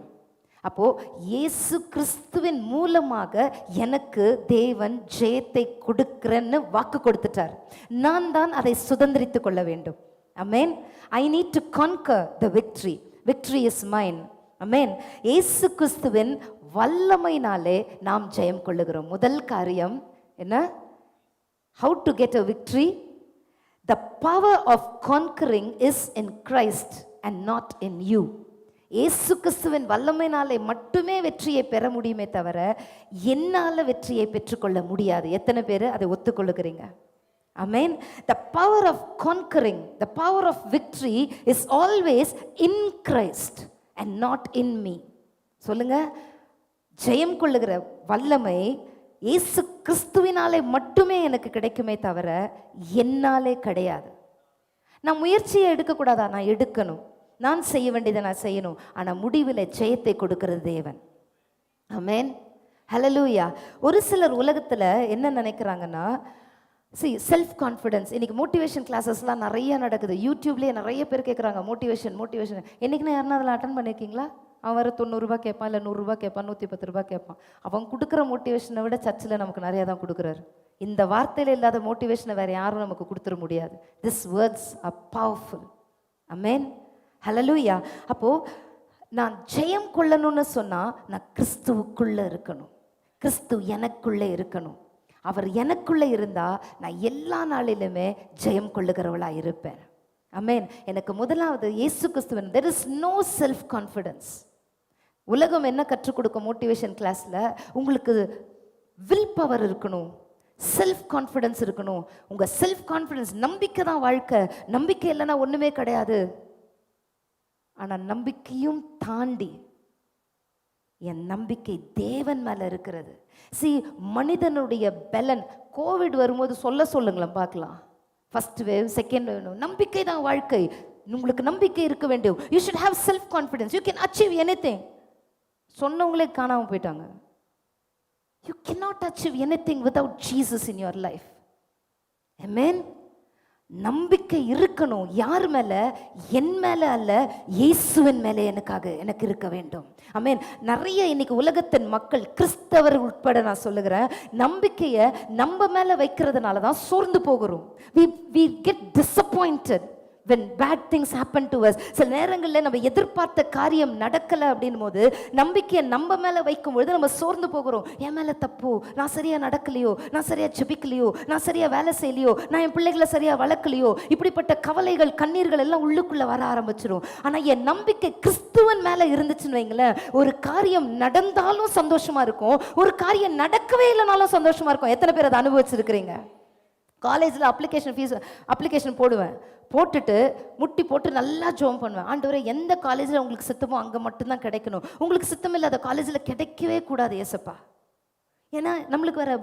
அப்போ இயேசு கிறிஸ்துவின் மூலமாக எனக்கு தேவன் ஜெயத்தை கொடுக்கிறேன்னு வாக்கு கொடுத்துட்டார். நான் தான் அதை சுதந்திரித்து கொள்ள வேண்டும். ஆமென். I need to conquer the victory. Victory is mine. ஆமென். இயேசு கிறிஸ்துவின் வல்லமையினாலே நாம் ஜெயம் கொள்ளுகிறோம். முதல் காரியம் என்ன? How to get a victory? The power of conquering is in Christ and not in you. இயேசு கிறிஸ்துவின் வல்லமையினாலே மட்டுமே வெற்றியை பெற முடியுமே தவிர என்னால் வெற்றியை பெற்றுக்கொள்ள முடியாது. எத்தனை பேர் அதை ஒத்துக்கொள்ளுகிறீங்க? Amen. The power of conquering, the power of victory is always in Christ and not in me. சொல்லுங்க, ஜெயம் கொள்ளுகிற வல்லமை இயேசு கிறிஸ்துவினாலே மட்டுமே எனக்கு கிடைக்குமே தவிர என்னாலே கிடையாது. நான் முயற்சியை எடுக்கக்கூடாதா? நான் எடுக்கணும். நான் செய்ய வேண்டியதை நான் செய்யணும். ஆனால் முடிவில் ஜெயத்தை கொடுக்கிறது தேவன். ஆமென். ஹல்லேலூயா. ஒரு சிலர் உலகத்தில் என்ன நினைக்கிறாங்கன்னா, செல்ஃப் கான்ஃபிடன்ஸ். இன்னைக்கு மோட்டிவேஷன் கிளாஸஸ்லாம் நிறைய நடக்குது. யூடியூப்லேயே நிறைய பேர் கேட்குறாங்க மோட்டிவேஷன். என்றைக்குன்னா யாருன்னா அதில் அட்டன் பண்ணியிருக்கீங்களா? அவன் வர 90 ரூபா கேட்பான், இல்லை 100 ரூபா கேட்பான், 110 ரூபா கேட்பான். அவன் கொடுக்குற மோட்டிவேஷனை விட சர்ச்சில் நமக்கு நிறையா தான் கொடுக்குறாரு. இந்த வார்த்தையில் இல்லாத மோட்டிவேஷனை வேறு யாரும் நமக்கு கொடுத்துட முடியாது. This words are powerful. ஆமென். ஹல்லேலூயா. அப்போது நான் ஜெயம் கொள்ளணும்னு சொன்னால் நான் கிறிஸ்துவுக்குள்ளே இருக்கணும். கிறிஸ்து எனக்குள்ளே இருக்கணும். அவர் எனக்குள்ளே இருந்தால் நான் எல்லா நாளிலுமே ஜெயம் கொள்ளுகிறவளாக இருப்பேன். ஆமென். எனக்கு முதலாவது இயேசு கிறிஸ்துவின் there is no self confidence. உலகம் என்ன கற்றுக் கொடுக்கும் மோட்டிவேஷன் கிளாஸில்? உங்களுக்கு வில் பவர் இருக்கணும், செல்ஃப் கான்ஃபிடன்ஸ் இருக்கணும். உங்கள் செல்ஃப் கான்ஃபிடன்ஸ், நம்பிக்கை தான் வாழ்க்கை. நம்பிக்கை இல்லைன்னா ஒன்றுமே கிடையாது. ஆனால் நம்பிக்கையும் தாண்டி என் நம்பிக்கை தேவன் மேலே இருக்கிறது. மனிதனுடைய பலன். கோவிட் வரும்போது சொல்லுங்களேன் பார்க்கலாம். ஃபர்ஸ்ட் வேவ், செகண்ட் வேவ், நம்பிக்கை தான் வாழ்க்கை. உங்களுக்கு நம்பிக்கை இருக்க வேண்டும். You should have self confidence. You can achieve anything. சொன்னவங்களே காணாமல் போயிட்டாங்க. You cannot achieve anything without Jesus in your life. Amen. நம்பிக்கை இருக்கணும். யார் மேலே? என் மேலே அல்ல, இயேசுவின் மேலே எனக்கு இருக்க வேண்டும். ஆமென். நிறைய இன்னைக்கு உலகத்தின் மக்கள், கிறிஸ்தவர் உட்பட நான் சொல்லுகிறேன், நம்பிக்கையை நம்ம மேலே வைக்கிறதுனால தான் சோர்ந்து போகிறோம். we get disappointed when bad things happen to us. சில நேரங்களில் நம்ம எதிர்பார்த்த காரியம் நடக்கலை அப்படின் போது நம்பிக்கையை நம்ம மேலே வைக்கும்பொழுது நம்ம சோர்ந்து போகிறோம். என் மேலே தப்பு, நான் சரியாக நடக்கலையோ, நான் சரியாக ஜெபிக்கலையோ, நான் சரியாக வேலை செய்யலையோ, நான் என் பிள்ளைகளை சரியாக வளர்க்கலையோ, இப்படிப்பட்ட கவலைகள், கண்ணீர்கள் எல்லாம் உள்ளுக்குள்ளே வர ஆரம்பிச்சிடும். ஆனால் என் நம்பிக்கை கிறிஸ்துவன் மேலே இருந்துச்சுன்னு வைங்களேன், ஒரு காரியம் நடந்தாலும் சந்தோஷமா இருக்கும், ஒரு காரியம் நடக்கவே இல்லைனாலும் சந்தோஷமா இருக்கும். எத்தனை பேர் அதை அனுபவிச்சிருக்கிறீங்க? காலேஜில் அப்ளிகேஷன் போடுவேன். போட்டுட்டு முட்டி போட்டு நல்லா ஜோம் பண்ணுவேன். ஆண்டவரே, எந்த காலேஜில் உங்களுக்கு சித்தமோ அங்கே மட்டும்தான் கிடைக்கணும். உங்களுக்கு சித்தம் இல்லாத காலேஜில் கிடைக்கவே கூடாது ஏசப்பா. ஏன்னா நம்மளுக்கு வேற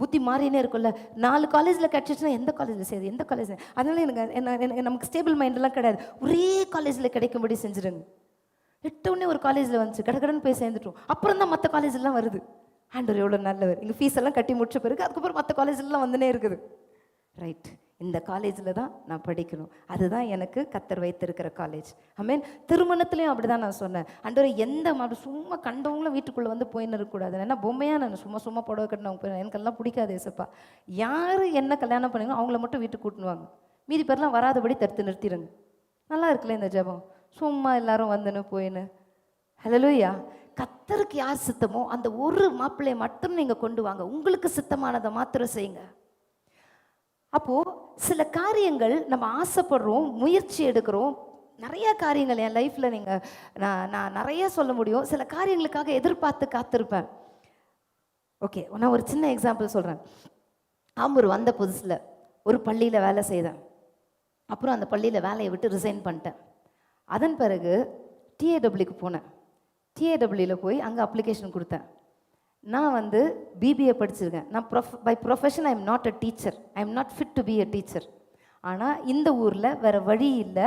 புத்தி மாறினே இருக்கும்ல. 4 காலேஜில் கிடைச்சிச்சுன்னா எந்த காலேஜில் செய்யுது, எந்த காலேஜ்? அதனால எனக்கு நமக்கு ஸ்டேபிள் மைண்டெல்லாம் கிடையாது. ஒரே காலேஜில் கிடைக்கும்படி செஞ்சுருங்க. 8 உடனே ஒரு காலேஜில் வந்துச்சு, கடகடன்னு போய் சேர்ந்துட்டோம். அப்புறம் தான் மற்ற காலேஜெல்லாம் வருது. ஆண்டவர் எவ்வளோ நல்லவர். இங்கே ஃபீஸ் எல்லாம் கட்டி முடிச்ச பிறகு அதுக்கப்புறம் மற்ற காலேஜெல்லாம் வந்துனே இருக்குது. ரைட், இந்த காலேஜில் தான் நான் படிக்கணும், அதுதான் எனக்கு கர்த்தர் வைத்திருக்கிற காலேஜ். ஆமென். திருமணத்துலேயும் அப்படி தான் நான் சொன்னேன். ஆண்டவரே, எந்த சும்மா கண்டவங்களும் வீட்டுக்குள்ளே வந்து போயின்னு இருக்கக்கூடாது. ஏன்னா பொம்மையாக நான் சும்மா புடவை கட்டினவங்க போய் எனக்கெல்லாம் பிடிக்காது ஏசப்பா. யார் என்ன கல்யாணம் பண்ணுங்க அவங்கள மட்டும் வீட்டுக்கு கூட்டினுவாங்க, மீதி பேர்லாம் வராதபடி தடுத்து நிறுத்திடுங்க. நல்லா இருக்குல்ல இந்த ஜெபம்? சும்மா எல்லாரும் வந்துன்னு போயின்னு. ஹல்லேலூயா. கர்த்தருக்கு யார் சித்தமோ அந்த ஒரு மாப்பிள்ளையை மட்டும் நீங்கள் கொண்டு வாங்க. உங்களுக்கு சித்தமானதை மாத்திரம் செய்யுங்க. அப்போது சில காரியங்கள் நம்ம ஆசைப்படுறோம், முயற்சி எடுக்கிறோம். நிறைய காரியங்கள் என் லைஃப்பில் நான் நிறைய சொல்ல முடியும். சில காரியங்களுக்காக எதிர்பார்த்து காத்திருப்பேன். ஓகே, நான் ஒரு சின்ன எக்ஸாம்பிள் சொல்கிறேன். ஆம்பூர் வந்த புதுசில் ஒரு பள்ளியில் வேலை செய்தேன். அப்புறம் அந்த பள்ளியில் வேலையை விட்டு ரிசைன் பண்ணிட்டேன். அதன் பிறகு டிஏடபிள்யூக்கு போனேன். டிஏடபிள்யூவில் போய் அங்கே அப்ளிகேஷன் கொடுத்தேன். நான் பிபிஏ படிச்சிருக்கேன். நான் by profession I am not a teacher. I am not fit to be a teacher. ஆனால் இந்த ஊரில் வேறு வழி இல்லை,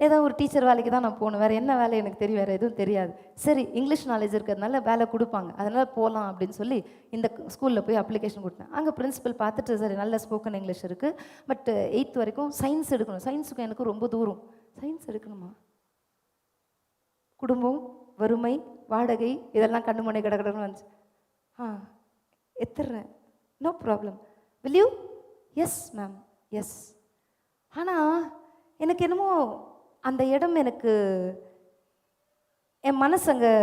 ஏதோ ஒரு டீச்சர் வேலைக்கு தான் நான் போகணும். வேறு என்ன வேலை எனக்கு தெரியும், வேறு எதுவும் தெரியாது. சரி, இங்கிலீஷ் நாலேஜ் இருக்கிறதுனால வேலை கொடுப்பாங்க, அதனால் போகலாம் அப்படின்னு சொல்லி இந்த ஸ்கூலில் போய் அப்ளிகேஷன் கொடுத்தேன். அங்கே பிரின்சிபல் பார்த்துட்டு, சரி நல்ல ஸ்போக்கன் இங்கிலீஷ் இருக்குது, பட் 8th வரைக்கும் சயின்ஸ் எடுக்கணும். சயின்ஸுக்கும் எனக்கு ரொம்ப தூரம். சயின்ஸ் எடுக்கணுமா? குடும்பம், வறுமை, வாடகை, இதெல்லாம் கண்ணு மணி கிடக்கணும்னு வந்துச்சு. எத்துறேன், no problem, will you? Yes ma'am, yes. ஆனால் எனக்கு என்னமோ அந்த இடம் எனக்கு என் மனசு அங்கே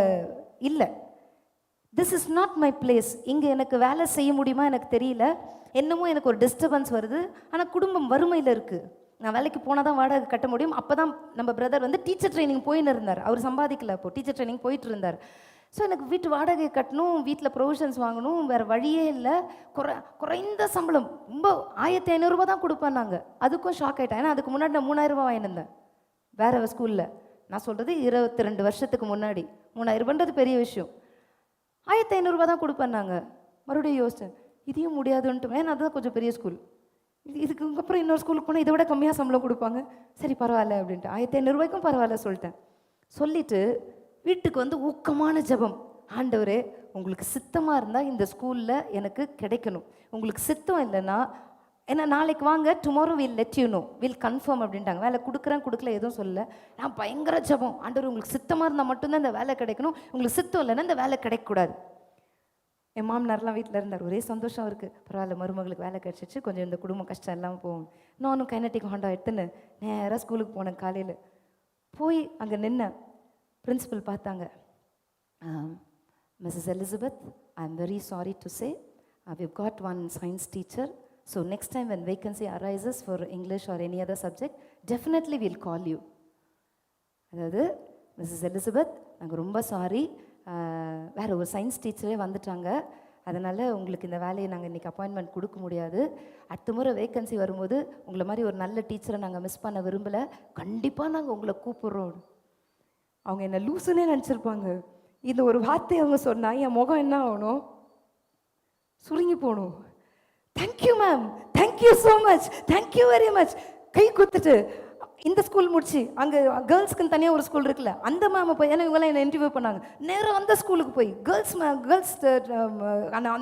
இல்லை. This is not my place. இங்கே எனக்கு வேலை செய்ய முடியுமா எனக்கு தெரியல. என்னமோ எனக்கு ஒரு டிஸ்டர்பன்ஸ் வருது. ஆனால் குடும்பம் வறுமையில் இருக்குது. நான் வேலைக்கு போனால் தான் வாடகை கட்ட முடியும். அப்போ தான் நம்ம பிரதர் டீச்சர் ட்ரைனிங் போயின்னு இருந்தார். அவர் சம்பாதிக்கல, அப்போது டீச்சர் ட்ரைனிங் போயிட்டு இருந்தார். ஸோ எனக்கு வீட்டு வாடகை கட்டணும், வீட்டில் ப்ரொவிஷன்ஸ் வாங்கணும், வேறு வழியே இல்லை. குறைந்த சம்பளம், ரொம்ப 1500 ரூபா தான் கொடுப்பேன். அதுக்கும் ஷாக் ஆகிட்டேன். ஏன்னா அதுக்கு முன்னாடி நான் 3000 ரூபா வாங்கியிருந்தேன் வேறு ஸ்கூலில். நான் சொல்கிறது 22 வருஷத்துக்கு முன்னாடி. 3000 ரூபான்றது பெரிய விஷயம். 1500 ரூபா தான் கொடுப்பேன். மறுபடியும் யோசித்தேன், இதையும் முடியாதுன்ட்டு. ஏன்னா அதுதான் கொஞ்சம் பெரிய ஸ்கூல். இதுக்கு அப்புறம் இன்னொரு ஸ்கூலுக்கு போனால் இதை விட கம்மியாக சம்பளம் கொடுப்பாங்க. சரி பரவாயில்ல அப்படின்ட்டு 1500 ரூபாய்க்கும் பரவாயில்ல சொல்லிட்டேன். சொல்லிவிட்டு வீட்டுக்கு வந்து ஊக்கமான ஜெபம், ஆண்டவரே உங்களுக்கு சித்தமாக இருந்தால் இந்த ஸ்கூலில் எனக்கு கிடைக்கணும், உங்களுக்கு சித்தம் இல்லைன்னா ஏன்னா நாளைக்கு வாங்க, tomorrow will let you know, will confirm அப்படின்ட்டாங்க. வேலை கொடுக்குறேன் கொடுக்கல எதுவும் சொல்லலை. நான் பயங்கர ஜெபம், ஆண்டவர் உங்களுக்கு சித்தமாக இருந்தால் மட்டும்தான் இந்த வேலை கிடைக்கணும், உங்களுக்கு சித்தம் இல்லைன்னா இந்த வேலை கிடைக்கக்கூடாது. என் மாமனார்லாம் வீட்டில் இருந்தார். ஒரே சந்தோஷம் இருக்குது, பரவாயில்ல மருமகளுக்கு வேலை கிடச்சிச்சு, கொஞ்சம் இந்த குடும்பம் கஷ்டம் இல்லாமல் போகும். நானும் கைனட்டிக் ஹோண்டா எடுத்துன்னு நேராக ஸ்கூலுக்கு போனேன். காலையில் போய் அங்கே நின்னேன். பிரின்சிபல் பார்த்தாங்க. Mrs Elizabeth, I am very sorry to say we've got one science teacher, so next time when vacancy arises for English or any other subject, definitely we'll call you. அதாவது மிஸ்ஸஸ் எலிசபெத், நாங்கள் ரொம்ப சாரி, வேறு ஒரு சயின்ஸ் டீச்சரே வந்துட்டாங்க, அதனால் உங்களுக்கு இந்த வேலையை நாங்கள் இன்றைக்கி அப்பாயின்மெண்ட் கொடுக்க முடியாது. அடுத்த முறை வேக்கன்சி வரும்போது உங்களை மாதிரி ஒரு நல்ல டீச்சரை நாங்கள் மிஸ் பண்ண விரும்பலை, கண்டிப்பாக நாங்கள் உங்களை கூப்பிட்றோம். அவங்க என்ன லூசுன்னே நினச்சிருப்பாங்க. இந்த ஒரு வார்த்தையை அவங்க சொன்னால் என் முகம் என்ன ஆகணும், சுருங்கி போகணும். Thank you ma'am, thank you so much, thank you very much. கை கொடுத்துட்டு இந்த ஸ்கூல் முடிச்சு அங்கே கேர்ள்ஸ்க்குன்னு தனியாக ஒரு ஸ்கூல் இருக்குல்ல, அந்த மேமை போய், ஏன்னா இவங்கெல்லாம் என்னை இன்டர்வியூ பண்ணாங்க, நேராக அந்த ஸ்கூலுக்கு போய் கேர்ள்ஸ்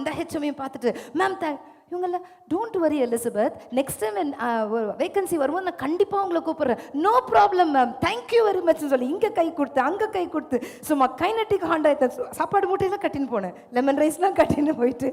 அந்த ஹெச்எம்மையும் பார்த்துட்டு, மேம் இவங்கள don't worry Elizabeth, next time vacancy வரும்போது நான் கண்டிப்பாக உங்களை கூப்பிட்றேன், no problem ma'am, thank you very மச்னு சொல்லி இங்கே கை கொடுத்து அங்கே கை கொடுத்து சும்மா கைனட்டிக் ஹாண்டா எடுத்து சாப்பாடு மூட்டையெல்லாம் கட்டின்னு போனேன், லெமன் ரைஸ்லாம் கட்டின்னு போயிட்டு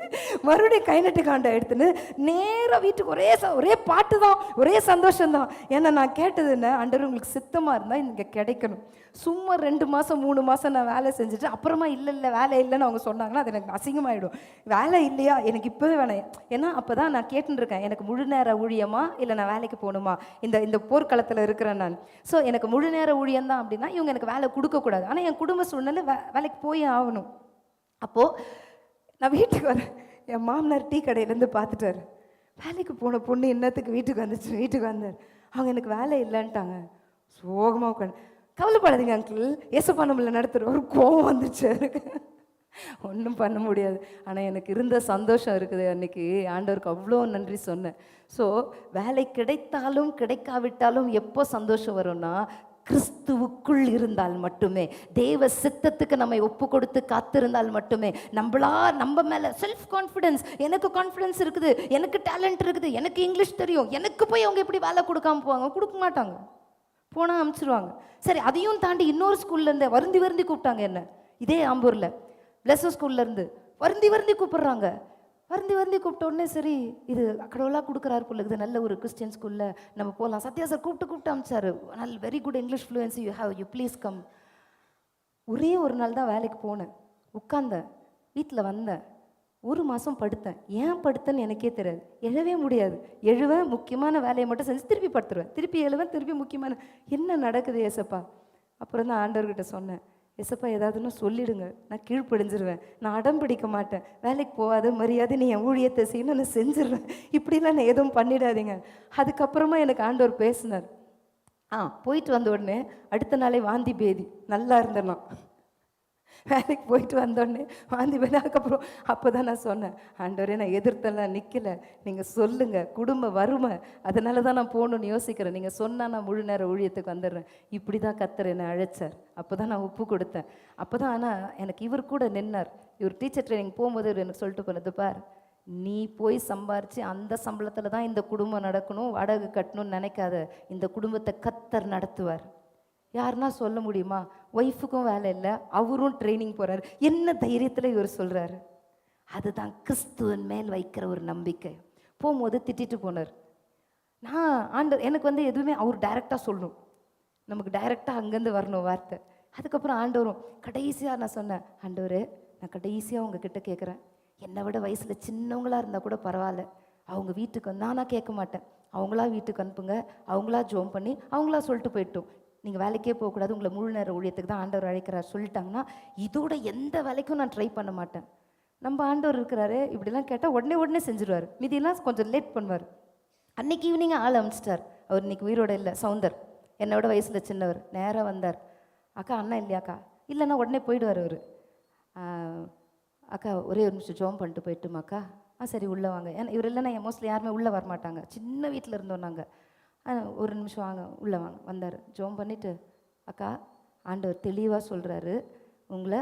மறுபடியும் கைனட்டிக் ஹாண்டா எடுத்துன்னு நேராக வீட்டுக்கு ஒரே பாட்டு தான், ஒரே சந்தோஷம்தான். ஏன்னா நான் கேட்டது என்ன, ஆண்டவர் உங்களுக்கு சித்தமாக இருந்தால் இங்கே கிடைக்கணும். சும்மா 2 மாதம் 3 மாதம் நான் வேலை செஞ்சுட்டு அப்புறமா இல்லை வேலை இல்லைன்னு அவங்க சொன்னாங்கன்னா அது எனக்கு அசிங்கமாயிடும். வேலை இல்லையா, எனக்கு இப்போவே வேணாம். ஏன்னா அப்போ தான் நான் கேட்டுருக்கேன், எனக்கு முழு நேர ஊழியமா இல்லை நான் வேலைக்கு போகணுமா, இந்த போர்க்களத்தில் இருக்கிறேன் நான். ஸோ எனக்கு முழு நேர ஊழியம் தான் அப்படின்னா இவங்க எனக்கு வேலை கொடுக்கக்கூடாது. ஆனால் என் குடும்ப சூழ்நிலை வேலைக்கு போய் ஆகணும். அப்போது நான் வீட்டுக்கு வரேன், என் மாமனார் டீ கடையிலேருந்து பார்த்துட்டாரு, வேலைக்கு போன பொண்ணு என்னத்துக்கு வீட்டுக்கு வந்துச்சு. வீட்டுக்கு வந்தார், அவங்க எனக்கு வேலை இல்லைன்ட்டாங்க. சோகமாக உட்காந்து, கவலைப்படாதீங்க அங்கிள், ஏசப்பா நம்மளை நடத்துகிற ஒரு கோவம் வந்துச்சு எனக்கு, ஒன்றும் பண்ண முடியாது. ஆனால் எனக்கு இருந்த சந்தோஷம் இருக்குது அன்றைக்கி, ஆண்டவருக்கு அவ்வளோ நன்றி சொன்னேன். ஸோ வேலை கிடைத்தாலும் கிடைக்காவிட்டாலும் எப்போ சந்தோஷம் வரும்னா, கிறிஸ்துவுக்குள் இருந்தால் மட்டுமே, தேவ சித்தத்துக்கு நம்மை ஒப்பு கொடுத்து காத்திருந்தால் மட்டுமே, நம்ம மேலே செல்ஃப் கான்ஃபிடென்ஸ், எனக்கு கான்ஃபிடென்ஸ் இருக்குது, எனக்கு டேலண்ட் இருக்குது, எனக்கு இங்கிலீஷ் தெரியும், எனக்கு போய் அவங்க எப்படி வேலை கொடுக்காம போவாங்க, கொடுக்க மாட்டாங்க, போனால் அனுப்பிச்சிடுவாங்க. சரி, அதையும் தாண்டி இன்னொரு ஸ்கூல்லேருந்து வருந்தி கூப்பிட்டாங்க என்ன, இதே ஆம்பூரில் பிளஸர் ஸ்கூல்லேருந்து வருந்தி கூப்பிட்றாங்க. வருந்தி கூப்பிட்ட உடனே சரி இது கடவுளாக கொடுக்குறாரு போல, இது நல்ல ஒரு கிறிஸ்டியன் ஸ்கூலில் நம்ம போகலாம். சத்யா சார் கூப்பிட்டு அனுப்பிச்சாரு, நல்ல very good English fluency you please come. ஒரே ஒரு நாள் தான் வேலைக்கு போனேன், உட்காந்தேன், வீட்டில் வந்தேன், 1 மாதம் படுத்தேன். ஏன் படுத்தேன்னு எனக்கே தெரியாது, எழவே முடியாது. எழுவேன், முக்கியமான வேலையை மட்டும் செஞ்சு திருப்பி படுத்துருவேன், திருப்பி எழுவேன், திருப்பி முக்கியமான, என்ன நடக்குது ஏசப்பா. அப்புறம் தான் ஆண்டவர்கிட்ட சொன்னேன், ஏசப்பா ஏதாவதுன்னு சொல்லிடுங்க, நான் கீழ்ப்படிஞ்சிருவேன், நான் அடம் பிடிக்க மாட்டேன், வேலைக்கு போகாத மரியாதை நீ என் ஊழியத்தை செய்யணும், நான் செஞ்சிடுவேன், இப்படிலாம் நான் எதுவும் பண்ணிடாதீங்க. அதுக்கப்புறமா எனக்கு ஆண்டவர் பேசினார். போயிட்டு வந்த உடனே அடுத்த நாளே வாந்தி பேதி, நல்லா இருந்தேன். வேலைக்கு போயிட்டு வந்தோடனே வாந்தி பேதி. அதுக்கப்புறம் அப்போ தான் நான் சொன்னேன், ஆண்டவரே நான் எதிர்த்தெல்லாம் நிற்கலை, நீங்கள் சொல்லுங்கள், குடும்ப வறுமை, அதனால தான் நான் போகணுன்னு யோசிக்கிறேன், நீங்கள் சொன்னால் நான் முழு நேர ஊழியத்துக்கு வந்துடுறேன். இப்படி தான் கர்த்தர் என்னை அழைச்சார். அப்போ தான் நான் ஒப்பு கொடுத்தேன். அப்போ தான் ஆனால் எனக்கு இவர் கூட நின்னார். இவர் டீச்சர் ட்ரைனிங் போகும்போது இவர் எனக்கு சொல்லிட்டு போனது, பார் நீ போய் சம்பாரித்து அந்த சம்பளத்தில் தான் இந்த குடும்பம் நடக்கணும், வாடகை கட்டணும்னு நினைக்காத, இந்த குடும்பத்தை கர்த்தர் நடத்துவார். யாருன்னா சொல்ல முடியுமா, ஒய்ஃபுக்கும் வேலை இல்லை, அவரும் ட்ரைனிங் போகிறாரு, என்ன தைரியத்தில் இவர் சொல்கிறாரு. அதுதான் கிறிஸ்துவின் மேல் வைக்கிற ஒரு நம்பிக்கை. போகும்போது திட்டிட்டு போனார். நான் எனக்கு எதுவுமே அவர் டைரெக்டாக சொல்லணும், நமக்கு டைரெக்டாக அங்கேருந்து வரணும் வார்த்தை. அதுக்கப்புறம் ஆண்டவரும் கடைசியாக நான் சொன்னேன், ஆண்டவரே நான் கடைசியாக உங்ககிட்ட கேட்குறேன், என்னை விட வயசில் சின்னவங்களாக இருந்தால் கூட பரவாயில்ல, அவங்க வீட்டுக்கு நானாக கேட்க மாட்டேன், அவங்களா வீட்டுக்கு அனுப்புங்க, அவங்களா ஜோம் பண்ணி அவங்களா சொல்லிட்டு போயிட்டோம், நீங்கள் வேலைக்கே போகக்கூடாது, உங்களை முழு நேர ஊழியத்துக்கு தான் ஆண்டவர் அழைக்கிறார் சொல்லிட்டாங்கன்னா இதோட எந்த வேலைக்கும் நான் ட்ரை பண்ண மாட்டேன். நம்ம ஆண்டவர் இருக்கிறாரு, இப்படிலாம் கேட்டால் உடனே செஞ்சுருவார். மீதியெல்லாம் கொஞ்சம் லேட் பண்ணுவார். அன்னைக்கு ஈவினிங் ஆள் அமிச்சிட்டார். அவர் இன்னைக்கு உயிரோட இல்லை. சவுந்தர் என்னோட வயசில் சின்னவர் நேராக வந்தார். அக்கா அண்ணா இல்லையாக்கா? இல்லைன்னா உடனே போயிடுவார் அவர். அக்கா ஒரே ஒரு நிமிஷம் ஜோம் பண்ணிட்டு போயிட்டுமாக்கா? சரி உள்ளே வாங்க. ஏன்னா இவர் இல்லைன்னா மோஸ்ட்லி யாருமே உள்ளே வரமாட்டாங்க. சின்ன வீட்டில் இருந்தோம் நாங்கள். ஒரு நிமிஷம் வாங்க உள்ளே வாங்க. வந்தார். ஜோம் பண்ணிவிட்டு, அக்கா ஆண்டவர் தெளிவாக சொல்கிறாரு, உங்களை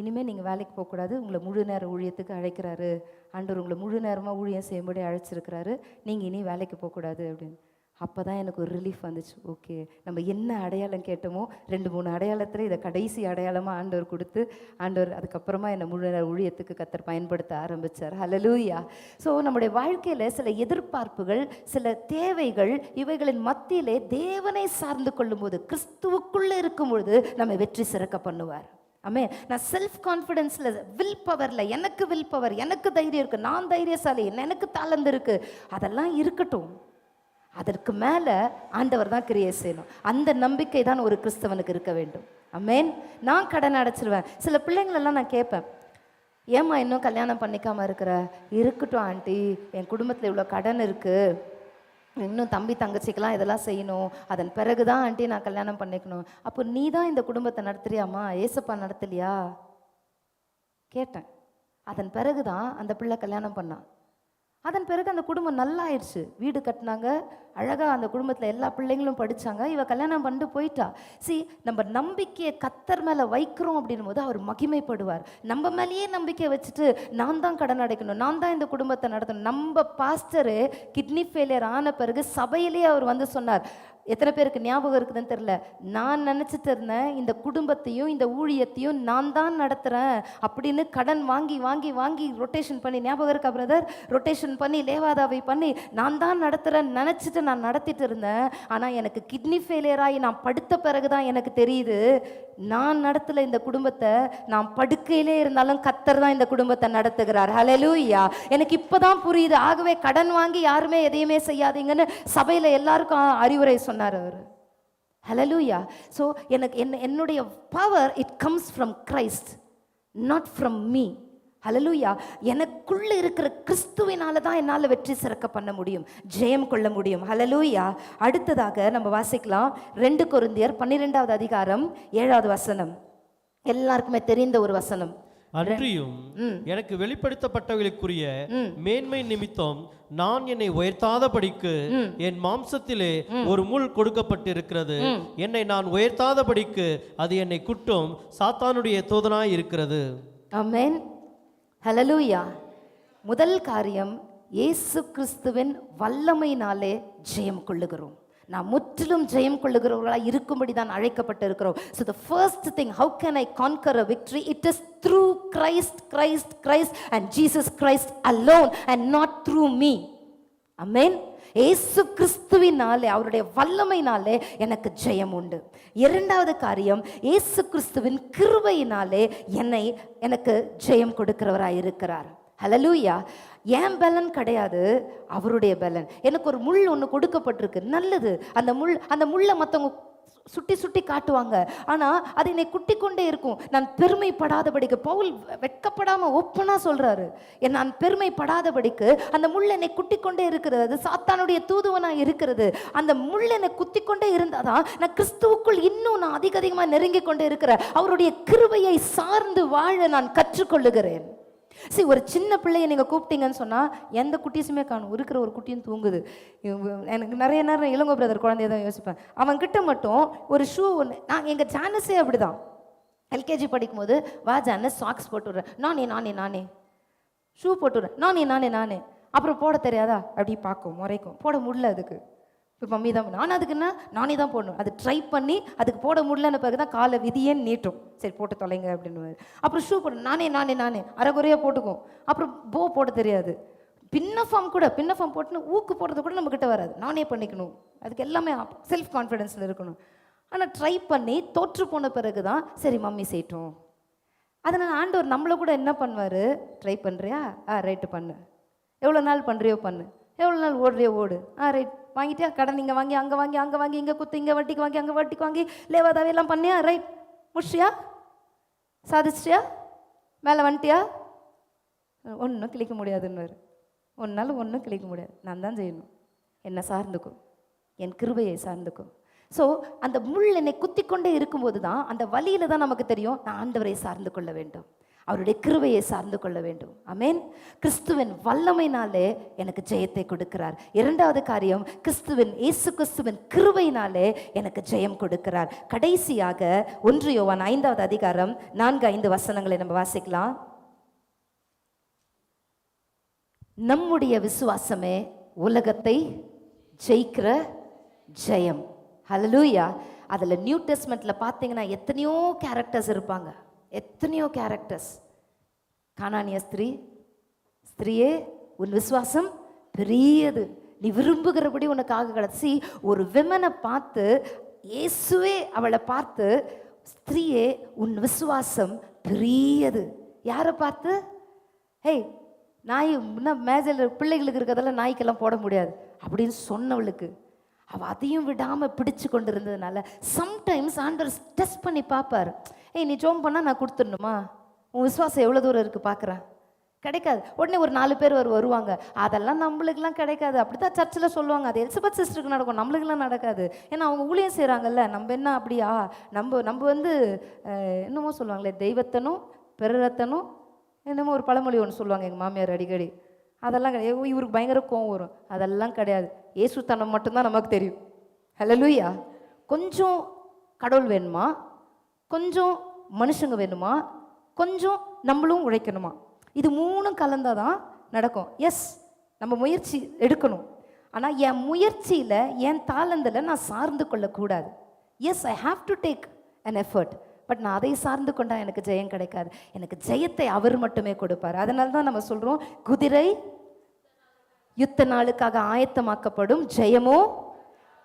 இனிமேல் நீங்கள் வேலைக்கு போகக்கூடாது, உங்களை முழு நேர ஊழியத்துக்கு அழைக்கிறாரு. ஆண்டவர் உங்களை முழு நேரமாக ஊழியம் செய்யும்படி அழைச்சிருக்கிறாரு, நீங்கள் இனி வேலைக்கு போகக்கூடாது அப்படின்னு. அப்போ தான் எனக்கு ஒரு ரிலீஃப் வந்துச்சு. ஓகே, நம்ம என்ன அடையாளம் கேட்டோமோ 2-3 அடையாளத்தில் இதை கடைசி அடையாளமாக ஆண்டவர் கொடுத்து, ஆண்டவர் அதுக்கப்புறமா என்னை முழு நேர ஊழியத்துக்கு கர்த்தர் பயன்படுத்த ஆரம்பித்தார். ஹல்லேலூயா. ஸோ நம்முடைய வாழ்க்கையில் சில எதிர்பார்ப்புகள், சில தேவைகள், இவைகளின் மத்தியிலே தேவனை சார்ந்து கொள்ளும்போது, கிறிஸ்துவுக்குள்ளே இருக்கும்பொழுது நம்ம வெற்றி சிறக்க பண்ணுவார். ஆமே. நான் செல்ஃப் கான்ஃபிடென்ஸில், வில் பவரில், எனக்கு வில் பவர், எனக்கு தைரியம் இருக்குது, நான் தைரியசாலி, எனக்கு தாளந்து இருக்குது, அதெல்லாம் இருக்கட்டும். அதற்கு மேலே ஆண்டவர் தான் கிரியை செய்யணும். அந்த நம்பிக்கை தான் ஒரு கிறிஸ்தவனுக்கு இருக்க வேண்டும். ஆமேன். நான் கடன் அடைச்சிருவேன். சில பிள்ளைங்களெல்லாம் நான் கேட்பேன், ஏம்மா இன்னும் கல்யாணம் பண்ணிக்காமல் இருக்கிற? இருக்கட்டும் ஆண்டி, என் குடும்பத்தில் இவ்வளோ கடன் இருக்குது, இன்னும் தம்பி தங்கச்சிக்கெல்லாம் இதெல்லாம் செய்யணும், அதன் பிறகு தான் ஆண்டி நான் கல்யாணம் பண்ணிக்கணும். அப்போ நீ தான் இந்த குடும்பத்தை நடத்துறியாம்மா, ஏசப்பா நடத்தலையா கேட்டேன். அதன் பிறகு தான் அந்த பிள்ளை கல்யாணம் பண்ணான். அதன் பிறகு அந்த குடும்பம் நல்லா ஆயிடுச்சு. வீடு கட்டினாங்க, அழகாக அந்த குடும்பத்தில் எல்லா பிள்ளைங்களும் படித்தாங்க. இவ கல்யாணம் பண்ணிட்டு போயிட்டா. நம்ம நம்பிக்கையை கர்த்தர் மேலே வைக்கிறோம் அப்படின் போது அவர் மகிமைப்படுவார். நம்ம மேலேயே நம்பிக்கையை வச்சுட்டு நான் தான் கடன் அடைக்கணும், நான் தான் இந்த குடும்பத்தை நடத்தணும். நம்ம பாஸ்டரு கிட்னி ஃபெயிலியர் ஆன பிறகு சபையிலே அவர் வந்து சொன்னார். எத்தனை பேருக்கு ஞாபகம் இருக்குதுன்னு தெரியல, நான் நினச்சிட்டு இருந்தேன் இந்த குடும்பத்தையும் இந்த ஊழியத்தையும் நான் தான் நடத்துகிறேன் அப்படின்னு கடன் வாங்கி வாங்கி வாங்கி ரொட்டேஷன் பண்ணி, ஞாபகம் இருக்கா பிரதர்? ரொட்டேஷன் பண்ணி லேவாதாவை பண்ணி நான் தான் நடத்துகிறேன்னு நினச்சிட்டு நான் நடத்திட்டு இருந்தேன். ஆனால் எனக்கு கிட்னி ஃபெயிலியர் ஆகி நான் படுத்த பிறகு தான் எனக்கு தெரியுது, நான் நடத்தலை இந்த குடும்பத்தை, நான் படுக்கையிலே இருந்தாலும் கர்த்தர் தான் இந்த குடும்பத்தை நடத்துகிறார். ஹல்லேலூயா. எனக்கு இப்போதான் புரியுது. ஆகவே கடன் வாங்கி யாருமே எதையுமே செய்யாதீங்கன்னு சபையில் எல்லாருக்கும் அறிவுரை சொன்னார் அவர். ஹல்லேலூயா. ஸோ என்னுடைய power it comes from Christ, not from me. ஹல்லேலூயா. எனக்குள்ளே இருக்கிற கிறிஸ்துவினால தான் என்னால் வெற்றி சிறக்க பண்ண முடியும், ஜெயம் கொள்ள முடியும். ஹல்லேலூயா. அடுத்ததாக நம்ம வாசிக்கலாம் 2 கொரிந்தியர் 12வது அதிகாரம் 7வது வசனம். எல்லாருக்குமே தெரிந்த ஒரு வசனம். அன்றியும் எனக்கு வெளிப்படுத்தப்பட்டவர்களுக்குரிய மேன்மை நிமித்தம் நான் என்னை உயர்த்தாதபடிக்கு என் மாம்சத்திலே ஒரு முள் கொடுக்கப்பட்டிருக்கிறது. என்னை நான் உயர்த்தாதபடிக்கு அது என்னை குட்டும் சாத்தானுடைய தூதனாய் இருக்கிறது. ஆமென். ஹல்லேலூயா. முதல் காரியம், இயேசு கிறிஸ்துவின் வல்லமையினாலே ஜெயம் கொள்ளுகிறோம். நாம் முற்றிலும் ஜெயம் கொள்ளுகிறவர்களாக இருக்கும்படி தான் அழைக்கப்பட்டிருக்கிறோம். So the first thing, how can I conquer a victory? It is through Christ, Christ, Christ and Jesus Christ alone and not through me. Amen. இயேசு கிறிஸ்துவினாலே, அவருடைய வல்லமையினாலே எனக்கு ஜெயம் உண்டு. இரண்டாவது காரியம், இயேசு கிறிஸ்துவின் கிருபையினாலே எனக்கு ஜெயம் கொடுக்கிறவராய் இருக்கிறார். ஹல்லேலூயா. என் பலன் கிடையாது, அவருடைய பலன். எனக்கு ஒரு முள் ஒன்று கொடுக்கப்பட்டிருக்கு, நல்லது. அந்த முள்ளை மற்றவங்க சுட்டி சுட்டி காட்டுவாங்க, ஆனால் அது என்னை குட்டி கொண்டே இருக்கும். நான் பெருமைப்படாதபடிக்கு, பவுல் வெட்கப்படாமல் ஓப்பனாக சொல்கிறாரு, நான் பெருமைப்படாதபடிக்கு அந்த முள் என்னை குட்டி கொண்டே இருக்கிறது, அது சாத்தானுடைய தூதுவனாக இருக்கிறது. அந்த முள் என்னை குத்தி கொண்டே இருந்தால் தான் நான் கிறிஸ்துவுக்குள் இன்னும் நான் அதிகமாக நெருங்கி கொண்டே இருக்கிறேன். அவருடைய கிருபையை சார்ந்து வாழ நான் கற்றுக்கொள்ளுகிறேன். ஒரு சின்ன பிள்ளையை நீங்கள் கூப்பிட்டீங்கன்னு சொன்னால் எந்த குட்டீஸுமே காணும், இருக்கிற ஒரு குட்டியும் தூங்குது. எனக்கு நிறைய நேரம் இளங்கோ பிரதர் குழந்தைய தான் யோசிப்பேன். அவன்கிட்ட மட்டும் ஒரு ஷூ ஒன்று, எங்கள் ஜானஸே அப்படி தான். எல்கேஜி படிக்கும் போது, வா ஜானஸ் சாக்ஸ் போட்டுடுறேன், நானே ஷூ போட்டுடுறேன், நானே அப்புறம் போட தெரியாதா அப்படி பார்க்கும், முறைக்கும், போட முடியல. அதுக்கு இப்போ மம்மி தான் பண்ண, ஆனால் அதுக்குன்னா நானே தான் போடணும். அது ட்ரை பண்ணி அதுக்கு போட முடியலன்னு பிறகு தான் காலை விதியே நீட்டும். சரி போட்டு தொலைங்க அப்படின்னு. அப்புறம் ஷூ போட நானே அரைகுறையாக போட்டுக்கும். அப்புறம் போட தெரியாது. பின்ன ஃபார்ம் போட்டுன்னு ஊக்கு போடுறது கூட நம்மக்கிட்ட வராது, நானே பண்ணிக்கணும். அதுக்கு எல்லாமே செல்ஃப் கான்ஃபிடென்ஸில் இருக்கணும். ஆனால் ட்ரை பண்ணி தோற்று போன பிறகு தான் சரி மம்மி செய்யட்டும். அதனால் ஆண்டவர் நம்மளை கூட என்ன பண்ணுவார், ட்ரை பண்ணுறியா, ரைட்டு பண்ணு, எவ்வளோ நாள் பண்ணுறியோ பண்ணு, எவ்வளோ நாள் ஓடுறியோ ஓடு, ரைட் வாங்கிட்டியா? கடன் இங்கே வாங்கி அங்கே வாங்கி அங்கே வாங்கி இங்கே குத்து, இங்கே வட்டிக்கு வாங்கி அங்கே வட்டிக்கு வாங்கி லேவாதாவே எல்லாம் பண்ணியா? ரைட், முடிச்சியா? சாதிச்சிட்டியா? மேலே வந்துட்டியா? ஒன்றும் கிளிக்க முடியாதுன்னு ஒன்றால் ஒன்றும் கிளிக்க முடியாது. நான் தான் செய்யணும். என்னை சார்ந்துக்கும், என் கிருபையை சார்ந்துக்கும். ஸோ அந்த முள் என்னை குத்தி கொண்டே இருக்கும்போது தான், அந்த வழியில் தான் நமக்கு தெரியும் நான் ஆண்டவரை சார்ந்து கொள்ள வேண்டும், அவருடைய கிருபையை சார்ந்து கொள்ள வேண்டும். ஆமென். கிறிஸ்துவின் வல்லமையினாலே எனக்கு ஜெயத்தை கொடுக்கிறார். இரண்டாவது காரியம், இயேசு கிறிஸ்துவின் கிருபையினாலே எனக்கு ஜெயம் கொடுக்கிறார். கடைசியாக 1 யோவான் 5வது அதிகாரம் 4-5 வசனங்களை நம்ம வாசிக்கலாம். நம்முடைய விசுவாசமே உலகத்தை ஜெயிக்கிற ஜெயம். ஹல்லேலூயா. அதில் நியூ டெஸ்ட்மெண்ட்டில் பார்த்தீங்கன்னா எத்தனையோ கேரக்டர்ஸ் இருப்பாங்க, எத்தனையோ கேரக்டர்ஸ். கானானிய ஸ்திரீயே உன் விசுவாசம் பெரியது, நீ விரும்புகிறபடி உனக்காக கிடச்சி. ஒரு விமனை பார்த்து இயேசுவே அவளை பார்த்து, ஸ்திரீயே உன் விசுவாசம் பெரியது. யாரை பார்த்து? ஹேய், நாய் இன்னும் மேஜையில் பிள்ளைகளுக்கு இருக்கிறதெல்லாம் நாய்க்கெல்லாம் போட முடியாது அப்படின்னு சொன்னவளுக்கு அவள் அதையும் விடாமல் பிடிச்சு கொண்டு இருந்ததுனால, சம்டைம்ஸ் ஆண்டவர் டெஸ்ட் பண்ணி பார்ப்பார். ஏய், நீ ஜோம் பண்ணால் நான் கொடுத்துடணுமா? உன் விசுவாசம் எவ்வளோ தூரம் இருக்குது பார்க்குறேன். கிடைக்காது. உடனே ஒரு 4 பேர் வருவாங்க. அதெல்லாம் நம்மளுக்கெல்லாம் கிடைக்காது. அப்படி தான் சர்ச்சில் சொல்லுவாங்க. அது எலிசபெத் சிஸ்டருக்கு நடக்கும், நம்மளுக்கெல்லாம் நடக்காது. ஏன்னா அவங்க ஊழியம் செய்கிறாங்கல்ல. நம்ம என்ன அப்படியா? நம்ம வந்து என்னமோ சொல்லுவாங்களே, தெய்வத்தனும் பிறரத்தனும் என்னமோ ஒரு பழமொழி ஒன்று சொல்லுவாங்க எங்கள் மாமியார் அடிக்கடி. அதெல்லாம் கிடையாது. இவருக்கு பயங்கர கோவம் வரும். அதெல்லாம் கிடையாது. இயேசுத்தனம் மட்டும்தான் நமக்கு தெரியும். ஹல்லேலூயா. கொஞ்சம் கடவுள் வேணுமா, கொஞ்சம் மனுஷங்க வேணுமா, கொஞ்சம் நம்மளும் உழைக்கணுமா, இது 3 கலந்தால் தான் நடக்கும். எஸ், நம்ம முயற்சி எடுக்கணும். ஆனால் என் முயற்சியில், என் தாளந்தில் நான் சார்ந்து கொள்ளக்கூடாது. Yes, I have to take an effort. பட் நான் அதை சார்ந்து கொண்டா எனக்கு ஜெயம் கிடைக்காது. எனக்கு ஜெயத்தை அவர் மட்டுமே கொடுப்பார். அதனால தான் நம்ம சொல்கிறோம், குதிரை யுத்த நாளுக்காக ஆயத்தமாக்கப்படும், ஜெயமோ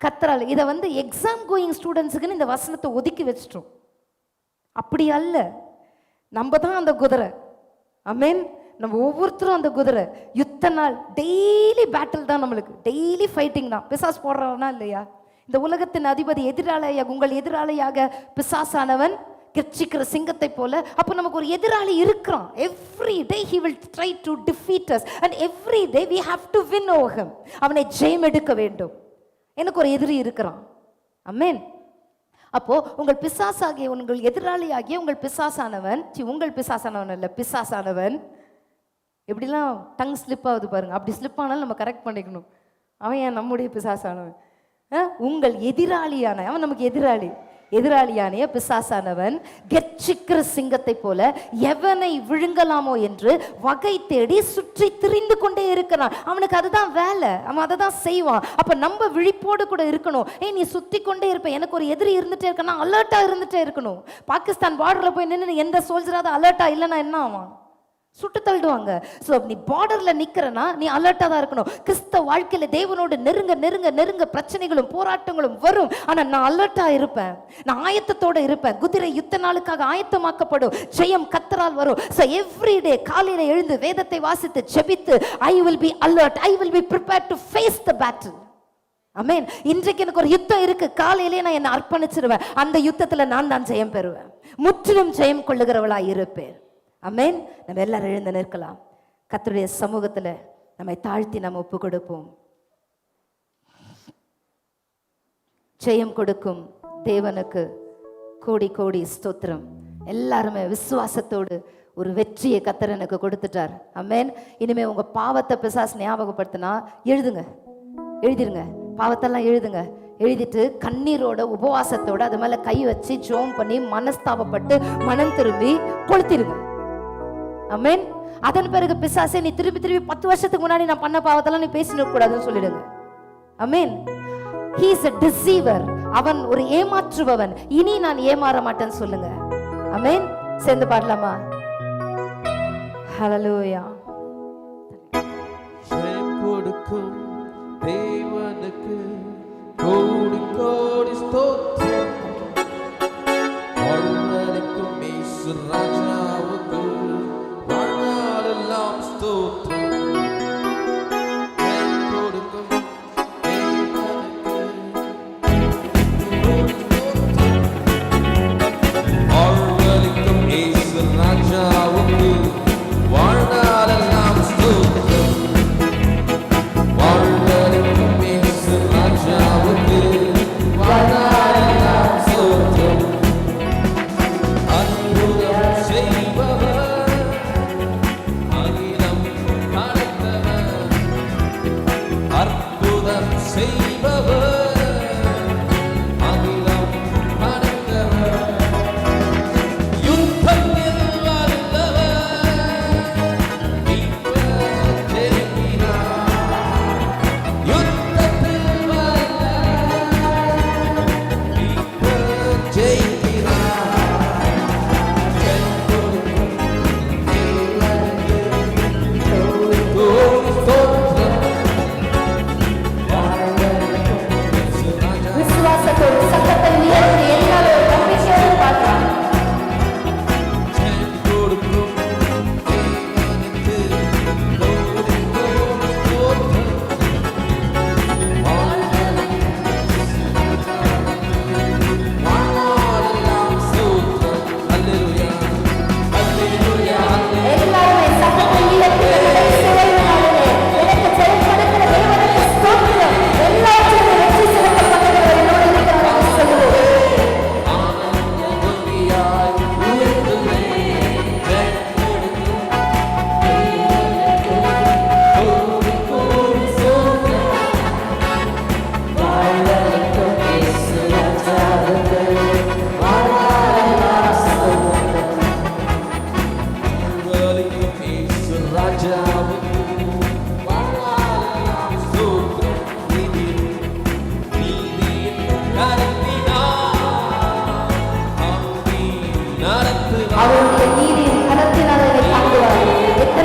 கர்த்தரால். இதை வந்து எக்ஸாம் கோயிங் ஸ்டூடெண்ட்ஸுக்குன்னு இந்த வசனத்தை ஒதுக்கி வச்சிட்டோம். அப்படி அல்ல, நம்ம தான் அந்த குதிரை. ஆமென். நம்ம ஒவ்வொருத்தரும் அந்த குதிரை. யுத்த நாள் டெய்லி பேட்டில் தான், நம்மளுக்கு டெய்லி ஃபைட்டிங் தான். பிசாசு போடுறவனா இல்லையா? இந்த உலகத்தின் அதிபதி எதிராளியாக, உங்கள் எதிராளியாக பிசாசானவன் கெர்ச்சிக்கிற சிங்கத்தை போல. அப்போ நமக்கு ஒரு எதிராளி இருக்கிறான். Every day he will try to defeat us and every day we have to win over him. அவனை ஜெயம் எடுக்க வேண்டும். எனக்கு ஒரு எதிரி இருக்கிறான். ஆமென். அப்போ உங்கள் பிசாசாகிய, உங்கள் எதிராளியாகிய உங்கள் பிசாசானவன், உங்கள் பிசாசானவன் அல்ல, பிசாசானவன் எப்படிலாம் டங் ஸ்லிப் ஆகுது பாருங்க. அப்படி ஸ்லிப் ஆனாலும் நம்ம கரெக்ட் பண்ணிக்கணும். அவன் ஏன் நம்முடைய பிசாசானவன்? உங்கள் எதிராளியான, அவன் நமக்கு எதிராளியான பிசாசானவன் கெர்ச்சிக்கிற சிங்கத்தை போல எவனை விழுங்கலாமோ என்று வகை தேடி சுற்றி திரிந்து கொண்டே இருக்கிறான். அவனுக்கு அதுதான் வேலை, அவன் அதை தான் செய்வான். அப்ப நம்ம விழிப்போடு கூட இருக்கணும். நீ சுத்தி கொண்டே இருப்ப, எனக்கு ஒரு எதிரி இருந்துட்டே இருக்கணும், அலர்ட்டா இருந்துட்டே இருக்கணும். பாகிஸ்தான் பார்டர்ல போய் நின்று எந்த சோல்ஜராவது அலர்ட்டா இல்லைன்னா என்ன ஆவான்? சுட்டு தள்ளிடுவாங்க. ஸோ நீ பார்டர்ல நிக்கிறனா, நீ அலர்ட்டா தான் இருக்கணும். கிறிஸ்தவ வாழ்க்கையில தேவனோடு நெருங்க பிரச்சனைகளும் போராட்டங்களும் வரும். ஆனா நான் அலர்ட்டா இருப்பேன், நான் ஆயத்தத்தோட இருப்பேன். குதிரை யுத்த நாளுக்காக ஆயத்தமாக்கப்படும், ஜெயம் கர்த்தரால் வரும். ஸோ எவ்ரி டே காலையில எழுந்து வேதத்தை வாசித்து ஜெபித்து, I will be alert, I will be prepared to face the battle. ஆமென். இன்றைக்கு எனக்கு ஒரு யுத்தம் இருக்கு, காலையிலே நான் என்ன அர்ப்பணிச்சிருவேன். அந்த யுத்தத்துல நான் தான் ஜெயம் பெறுவேன், முற்றிலும் ஜெயம் கொள்ளுகிறவளாய் இருப்பேன். ஆமென். நம்ம எல்லாரும் எழுந்து நிற்கலாம். கர்த்தருடைய சமூகத்துல நம்மை தாழ்த்தி நம்ம ஒப்பு கொடுப்போம். ஜெயம் கொடுக்கும் தேவனுக்கு கோடி கோடி ஸ்தோத்திரம். எல்லாருமே விசுவாசத்தோடு ஒரு வெற்றியை கர்த்தர் எனக்கு கொடுத்துட்டார். ஆமென். இனிமே உங்க பாவத்தை பிசாசு ஞாபகப்படுத்தினா எழுதிருங்க, பாவத்தெல்லாம் எழுதுங்க. எழுதிட்டு கண்ணீரோட உபவாசத்தோட அது மேல கை வச்சு ஜோம் பண்ணி மனஸ்தாபப்பட்டு மனம் திரும்பி கொளுத்திருங்க. ஆமென். அதன் பிறகு பிசாசே, நீ திருப்பி 10 வருஷத்துக்கு முன்னாடி நான் பண்ண பாவத்தெல்லாம் நீ பேசின கூடாதுன்னு சொல்லிடுங்க. ஆமென். he is a deceiver. அவன் ஒரு ஏமாற்றுபவன். இனி நான் ஏமாற மாட்டேன்னு சொல்லுங்க. ஆமென். சேர்ந்து பாடலாமா? ஹல்லேலூயா. ஜெயம் கொடுக்கும் தேவனுக்கு கோடி கோடி ஸ்தோத்திரம். வாழ்வளிக்கும் இயேசு ராஜாவுக்கு வாழ்நாளெல்லாம் ஸ்தோத்திரம். ஜெயம் கொடுக்கும் தேவனுக்கு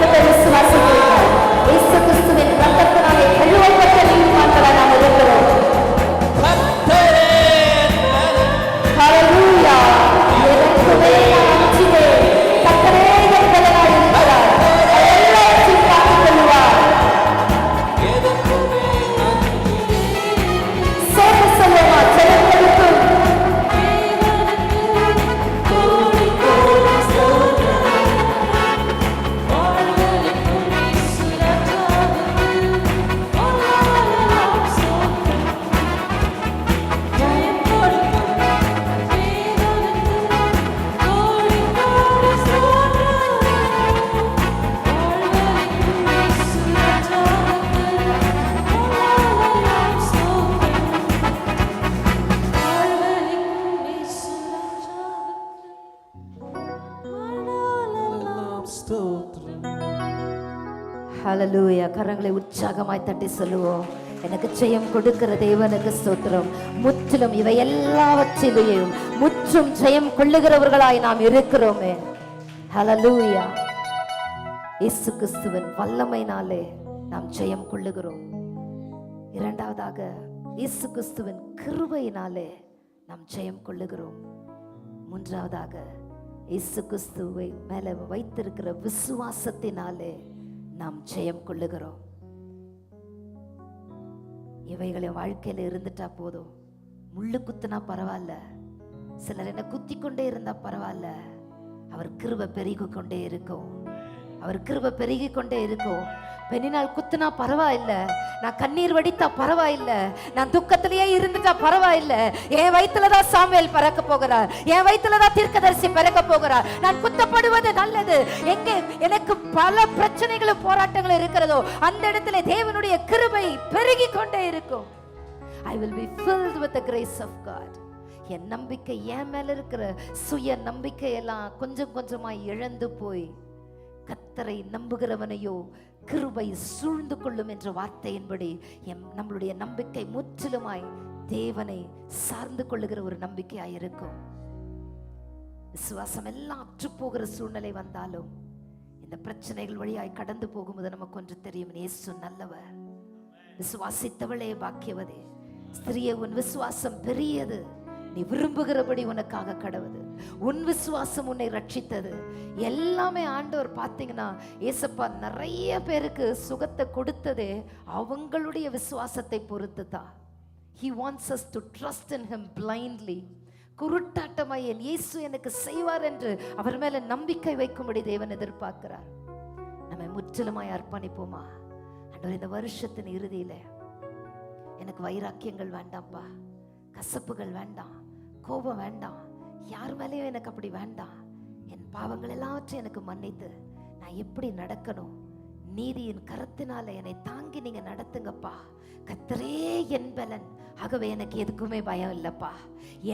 எத்தனை பேர் விசுவாசிக்கிறீர்கள்? இயேசு கிறிஸ்துவின் ரத்தத்தினாலே கழுவப்பட்ட நீதிமான்களாய் நாம் இருக்கிறோம். ஹalleluya. எனக்குமே நான் அஞ்சினேன். கர்த்தரே என் பலனாய் இருக்கிறார். எல்லாவற்றையும் காத்துக் கொள்ளுவார். சேர்ந்து சொல்லுமா, ஜெயங்களுக்கும் ஹalleluya. கரங்களை உற்சாகமாய் தட்டி சொல்லுவோம், எனக்கு ஜெயம் கொடுக்கிற தேவனுக்கு ஸ்தோத்திரம். முற்றிலும் இவை எல்லாவற்றிலேயும் முற்றும் ஜெயம் கொள்ளுகிறவர்களாய் நாம் இருக்கிறோமே. ஹalleluya. இயேசு கிறிஸ்துவின் வல்லமையினாலே நாம் ஜெயம் கொள்ளுகிறோம். இரண்டாவதாக இயேசு கிறிஸ்துவின் கிருபையினாலே நாம் ஜெயம் கொள்ளுகிறோம். மூன்றாவதாக இயேசு கிறிஸ்துவை மேல வைத்திருக்கிற விசுவாசத்தினாலே நாம் ஜெயம் கொள்ளுகிறோம். இவைகளை வாழ்க்கையில இருந்துட்டா போதும். முள்ளு குத்துனா பரவாயில்ல, சிலர் என்ன குத்தி கொண்டே இருந்தா பரவாயில்ல, அவர் கிருபை பெருகி கொண்டே இருக்கும். அவர் கிருபை பெருகி கொண்டே இருக்கும். பெண்ணினால் குத்துனா பரவாயில்ல, நான் கண்ணீர் வடித்தா பரவாயில்ல, நான் துக்கத்திலேயே இருந்துட்டா பரவாயில்ல, என் வயிற்றுலதான் சாமுவேல் பிறக்க போகிறார், என் வயிற்றுலதான் தீர்க்கதரிசி பிறக்க போகிறார், நான் குத்தப்படுவது நல்லது. எங்கே எனக்கு பல பிரச்சனைகளும் போராட்டங்களும் இருக்கிறதோ அந்த இடத்துல தேவனுடைய கிருபை பெருகி கொண்டே இருக்கும். I will be filled with the grace of God. என் நம்பிக்கை, என் மேல இருக்கிற சுய நம்பிக்கை எல்லாம் கொஞ்சம் கொஞ்சமாய் இழந்து போய் கர்த்தரை நம்புகிறவனையோ கிருபை சூழ்ந்து கொள்ளும் என்ற வார்த்தையின்படி நம்மளுடைய நம்பிக்கை முற்றிலுமாய் தேவனை சார்ந்து கொள்ளுகிற ஒரு நம்பிக்கையாய் இருக்கும். விசுவாசம் எல்லாம் அற்று போகிற சூழ்நிலை வந்தாலும் இந்த பிரச்சனைகள் வழியாய் கடந்து போகும்போது நமக்கு ஒன்று தெரியும், இயேசு நல்லவர். விசுவாசித்தவளே பாக்கியவதே, ஸ்திரியே உன் விசுவாசம் பெரியது, நீ விரும்புகிறபடி உனக்காக கடவுது, உன் விசுவாசம் உன்னை ரட்சித்தது. எல்லாமே ஆண்டவர் பார்த்தீங்கன்னா ஏசப்பா நிறைய பேருக்கு சுகத்தை கொடுத்ததே அவங்களுடைய விசுவாசத்தை பொறுத்து தான். He wants us to trust in him blindly. குருட்டாட்டமாய் என் இயேசு எனக்கு செய்வார் என்று அவர் மேல நம்பிக்கை வைக்கும்படி தேவன் எதிர்பார்க்கிறார். நம்ம முற்றிலுமாய் அர்ப்பணிப்போமா? ஆண்டவர், இந்த வருஷத்தின் இறுதியில எனக்கு வைராக்கியங்கள் வேண்டாம்ப்பா, கசப்புகள் வேண்டாம், கோபம் வேண்டாம், யார் மேலேயும் எனக்கு அப்படி வேண்டாம். என் பாவங்கள் எல்லாவற்றையும் எனக்கு மன்னித்து நான் எப்படி நடக்கணும், நீதியின் கரத்தினால என்னை தாங்கி நீங்க நடத்துங்கப்பா. கர்த்தரே என் பலன், ஆகவே எனக்கு எதுக்குமே பயம் இல்லப்பா.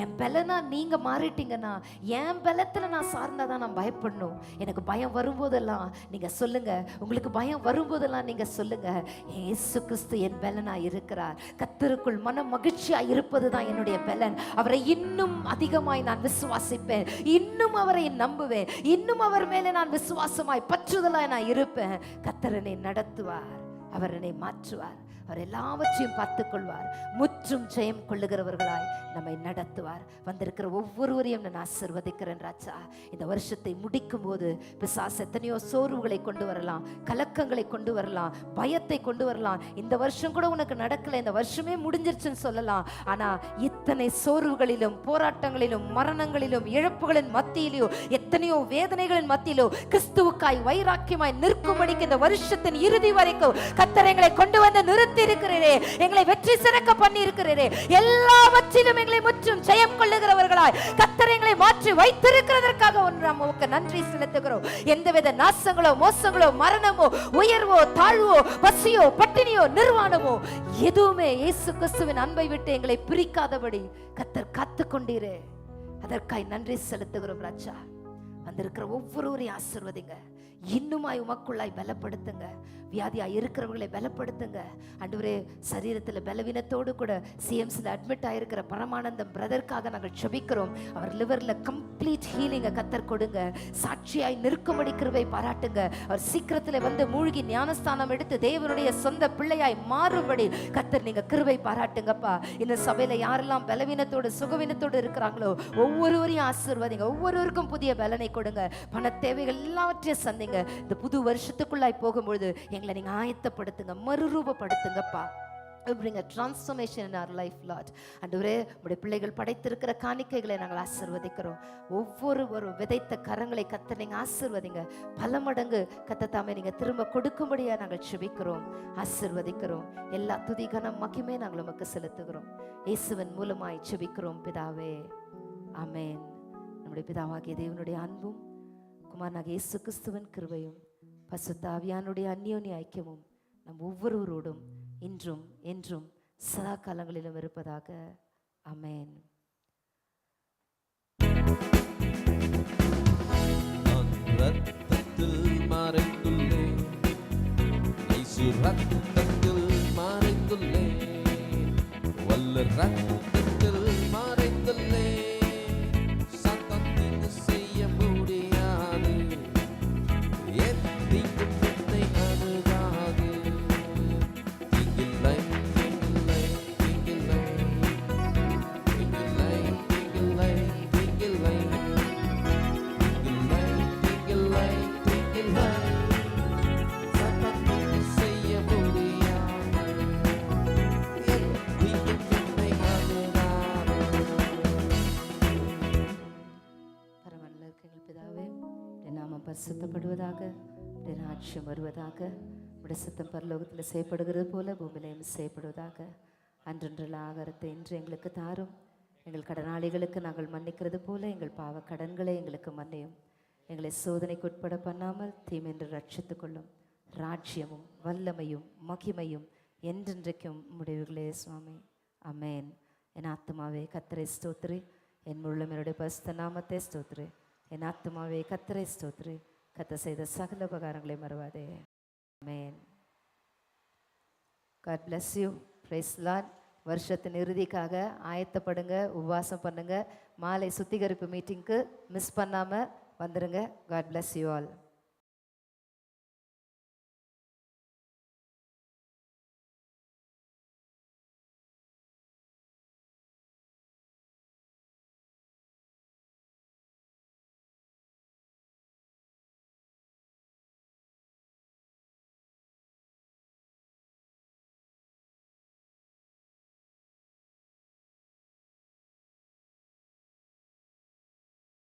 என் பலனா நீங்க மாறிட்டீங்கன்னா என் பலத்துல நான் சார்ந்தாதான் நான் பயப்படணும். எனக்கு பயம் வரும்போதெல்லாம் நீங்க சொல்லுங்க, உங்களுக்கு பயம் வரும்போதெல்லாம் நீங்க சொல்லுங்க, இயேசு கிறிஸ்து என் பலனா இருக்கிறார், கர்த்தருக்குள் மன மகிழ்ச்சியா இருப்பதுதான் என்னுடைய பலன். அவரை இன்னும் அதிகமாய் நான் விசுவாசிப்பேன், இன்னும் அவரை நம்புவேன், இன்னும் அவர் மேலே நான் விசுவாசமாய் பற்றுதலாய் நான் இருப்பேன். கர்த்தர் என்னை நடத்துவார், அவர் என்னை மாற்றுவார், அவர் எல்லாவற்றையும் பார்த்துக் கொள்வார். முற்றும் ஜெயம் கொள்ளுகிறவர்களாய் நம்மை நடத்துவார். வந்திருக்கிற ஒவ்வொருவரையும் நான் ஆசீர்வதிக்கிறேன் ராஜா. இந்த வருஷத்தை முடிக்கும் போது பிசாசு எத்தனையோ சோர்வுகளை கொண்டு வரலாம், கலக்கங்களை கொண்டு வரலாம், பயத்தை கொண்டு வரலாம். இந்த வருஷம் கூட உனக்கு நடக்கல, இந்த வருஷமே முடிஞ்சிருச்சுன்னு சொல்லலாம். ஆனா இத்தனை சோர்வுகளிலும் போராட்டங்களிலும் மரணங்களிலும் இழப்புகளின் மத்தியிலோ எத்தனையோ வேதனைகளின் மத்தியிலோ கிறிஸ்துவுக்காய் வைராக்கியமாய் நிற்கும்படிக்கு இந்த வருஷத்தின் இறுதி வரைக்கும் கர்த்தர் எங்களை கொண்டு வந்து நிறுத்தி இருக்கிறீரே, எங்களை வெற்றி சிறக்க பண்ணி இருக்கிறீரே, எல்லாவற்றிலும் எங்களை முற்றும் ஜெயம் கொள்ளுகிறவர்களாய் கர்த்தர் எங்களை மாற்றி வைத்திருக்கிறதற்காக நமக்கு நன்றி செலுத்துகிறோம். எந்தவித நாசங்களோ மோசங்களோ மரணமோ உயர்வோ தாழ்வோ பசியோ பட்டினியோ நிர்வாணமோ எதுவுமே இயேசு கிறிஸ்துவின் அன்பை விட்டு எங்களை பிரிக்காதபடி கர்த்தர் காத்து கொண்டீரே, அதற்காய் நன்றி செலுத்துகிறோம் ராஜா. வந்திருக்கிற ஒவ்வொருவரையும் ஆசீர்வதிங்க. இன்னுமாய் உமக்குள்ளாய் பலப்படுத்துங்க. வியாதியாக இருக்கிறவர்களை பலப்படுத்துங்க ஆண்டவரே. சரீரத்தில் பலவீனத்தோடு கூட சிஎம்சியில் அட்மிட் ஆகிருக்கிற பரமானந்தம் பிரதற்காக நாங்கள் செபிக்கிறோம். அவர் லிவரில் கம்ப்ளீட் ஹீலிங்கை கத்தர் கொடுங்க. சாட்சியாய் நிற்கும்படி கிருபை பாராட்டுங்க. அவர் சீக்கிரத்தில் வந்து மூழ்கி ஞானஸ்தானம் எடுத்து தேவனுடைய சொந்த பிள்ளையாய் மாறும்படி கத்தர் நீங்க கிருபை பாராட்டுங்கப்பா. இந்த சபையில யாரெல்லாம் பலவீனத்தோடு சுகவீனத்தோடு இருக்கிறாங்களோ ஒவ்வொருவரையும் ஆசீர்வதிங்க. ஒவ்வொருவருக்கும் புதிய பலனை கொடுங்க. பண தேவைகள் எல்லாவற்றையும் சந்திங்க. இந்த புது வருஷத்துக்குள்ளாய் போகும்பொழுது எங்களை நீங்க ஆயத்தப்படுத்துங்க, மறுரூபப்படுத்துங்கப்பா. Bring a transformation in our life, Lord. ஆண்டவரே, உம்முடைய பிள்ளைகள் படைத்திருக்கிற காணிக்கைகளை நாங்கள் ஆசீர்வதிக்கிறோம். ஒவ்வொரு விதைத்த கரங்களை கர்த்தர் நீங்க ஆசீர்வதிங்க. பல மடங்கு கர்த்தர் தாமே நீங்க திரும்ப கொடுக்கும்படியா நாங்கள் செபிக்கிறோம், ஆசீர்வதிக்கிறோம். எல்லா துதி கனம் மகிமை நாங்கள் உமக்கு செலுத்துகிறோம். இயேசுவின் மூலமாய் செபிக்கிறோம் பிதாவே, ஆமென். நம்முடைய பிதாவாகிய தேவனுடைய அன்பும் குமாரனாகிய இயேசு கிறிஸ்துவின் கிருபையும் பரிசுத்த ஆவியானுடைய அந்யோன்ய ஐக்கியமும் நம் ஒவ்வொருவரோடும் இன்றும் என்றும் சதா காலங்களிலும் இருப்பதாக. ஆமென். நான் ரத்தத்தில் மறைந்துள்ளேன், இயேசு ரத்தத்தில் மறைந்துள்ளேன், வல்ல ரத்தத்தில் மறைந்துள்ளேன். சத்தம் தீங்கு செய்ய முடியாது, என் தீங்கும் என்னை அணுகாது. தீங்கில்லை, தீங்கில்லை, தீங்கில்லை, தீங்கில்லை, தீங்கில்லை, தீங்கில்லை, தீங்கில்லை, தீங்கில்லை, தீங்கில்லை. சத்தம் தீங்கு செய்ய முடியாது, என் தீங்கும் என்னை அணுகாது. பரமன்ல இருக்க எங்கள் பிதாவே, உடைய நாமம் பரிசுத்தப்படுவதாக, உடைய ராஜ்யம் வருவதாக, உடைய சித்தம் பரலோகத்தில் செய்யப்படுகிறது போல பூமியிலையும் செய்யப்படுவதாக. அன்றன்றுள்ள ஆகாரத்தை இன்று எங்களுக்கு தாரும். எங்கள் கடனாளிகளுக்கு நாங்கள் மன்னிக்கிறது போல எங்கள் பாவ கடன்களை எங்களுக்கு மன்னியும். எங்களை சோதனைக்கு உட்பட பண்ணாமல் தீமென்று ரட்சித்துக் கொள்ளும். ராஜ்யமும் வல்லமையும் மகிமையும் என்றென்றைக்கும் முடிவுகளே சுவாமி. ஆமென். என் ஆத்துமாவே கர்த்தரை ஸ்தோத்திரி, என் முள்ளும் என்னுடைய பரிசுத்த நாமத்தை ஸ்தோத்திரி. என் ஆத்துமாவே கர்த்தரை ஸ்தோத்திரி, கர்த்தர் செய்த சகல உபகாரங்களை மறவாதே. ஆமென். God bless you. Praise the Lord. வருஷத்தின் இறுதிக்காக ஆயத்தப்படுங்க, உபவாசம் பண்ணுங்க. மாலை சுத்திகரிப்பு மீட்டிங்க்கு மிஸ் பண்ணாமல் வந்துடுங்க. God bless you all.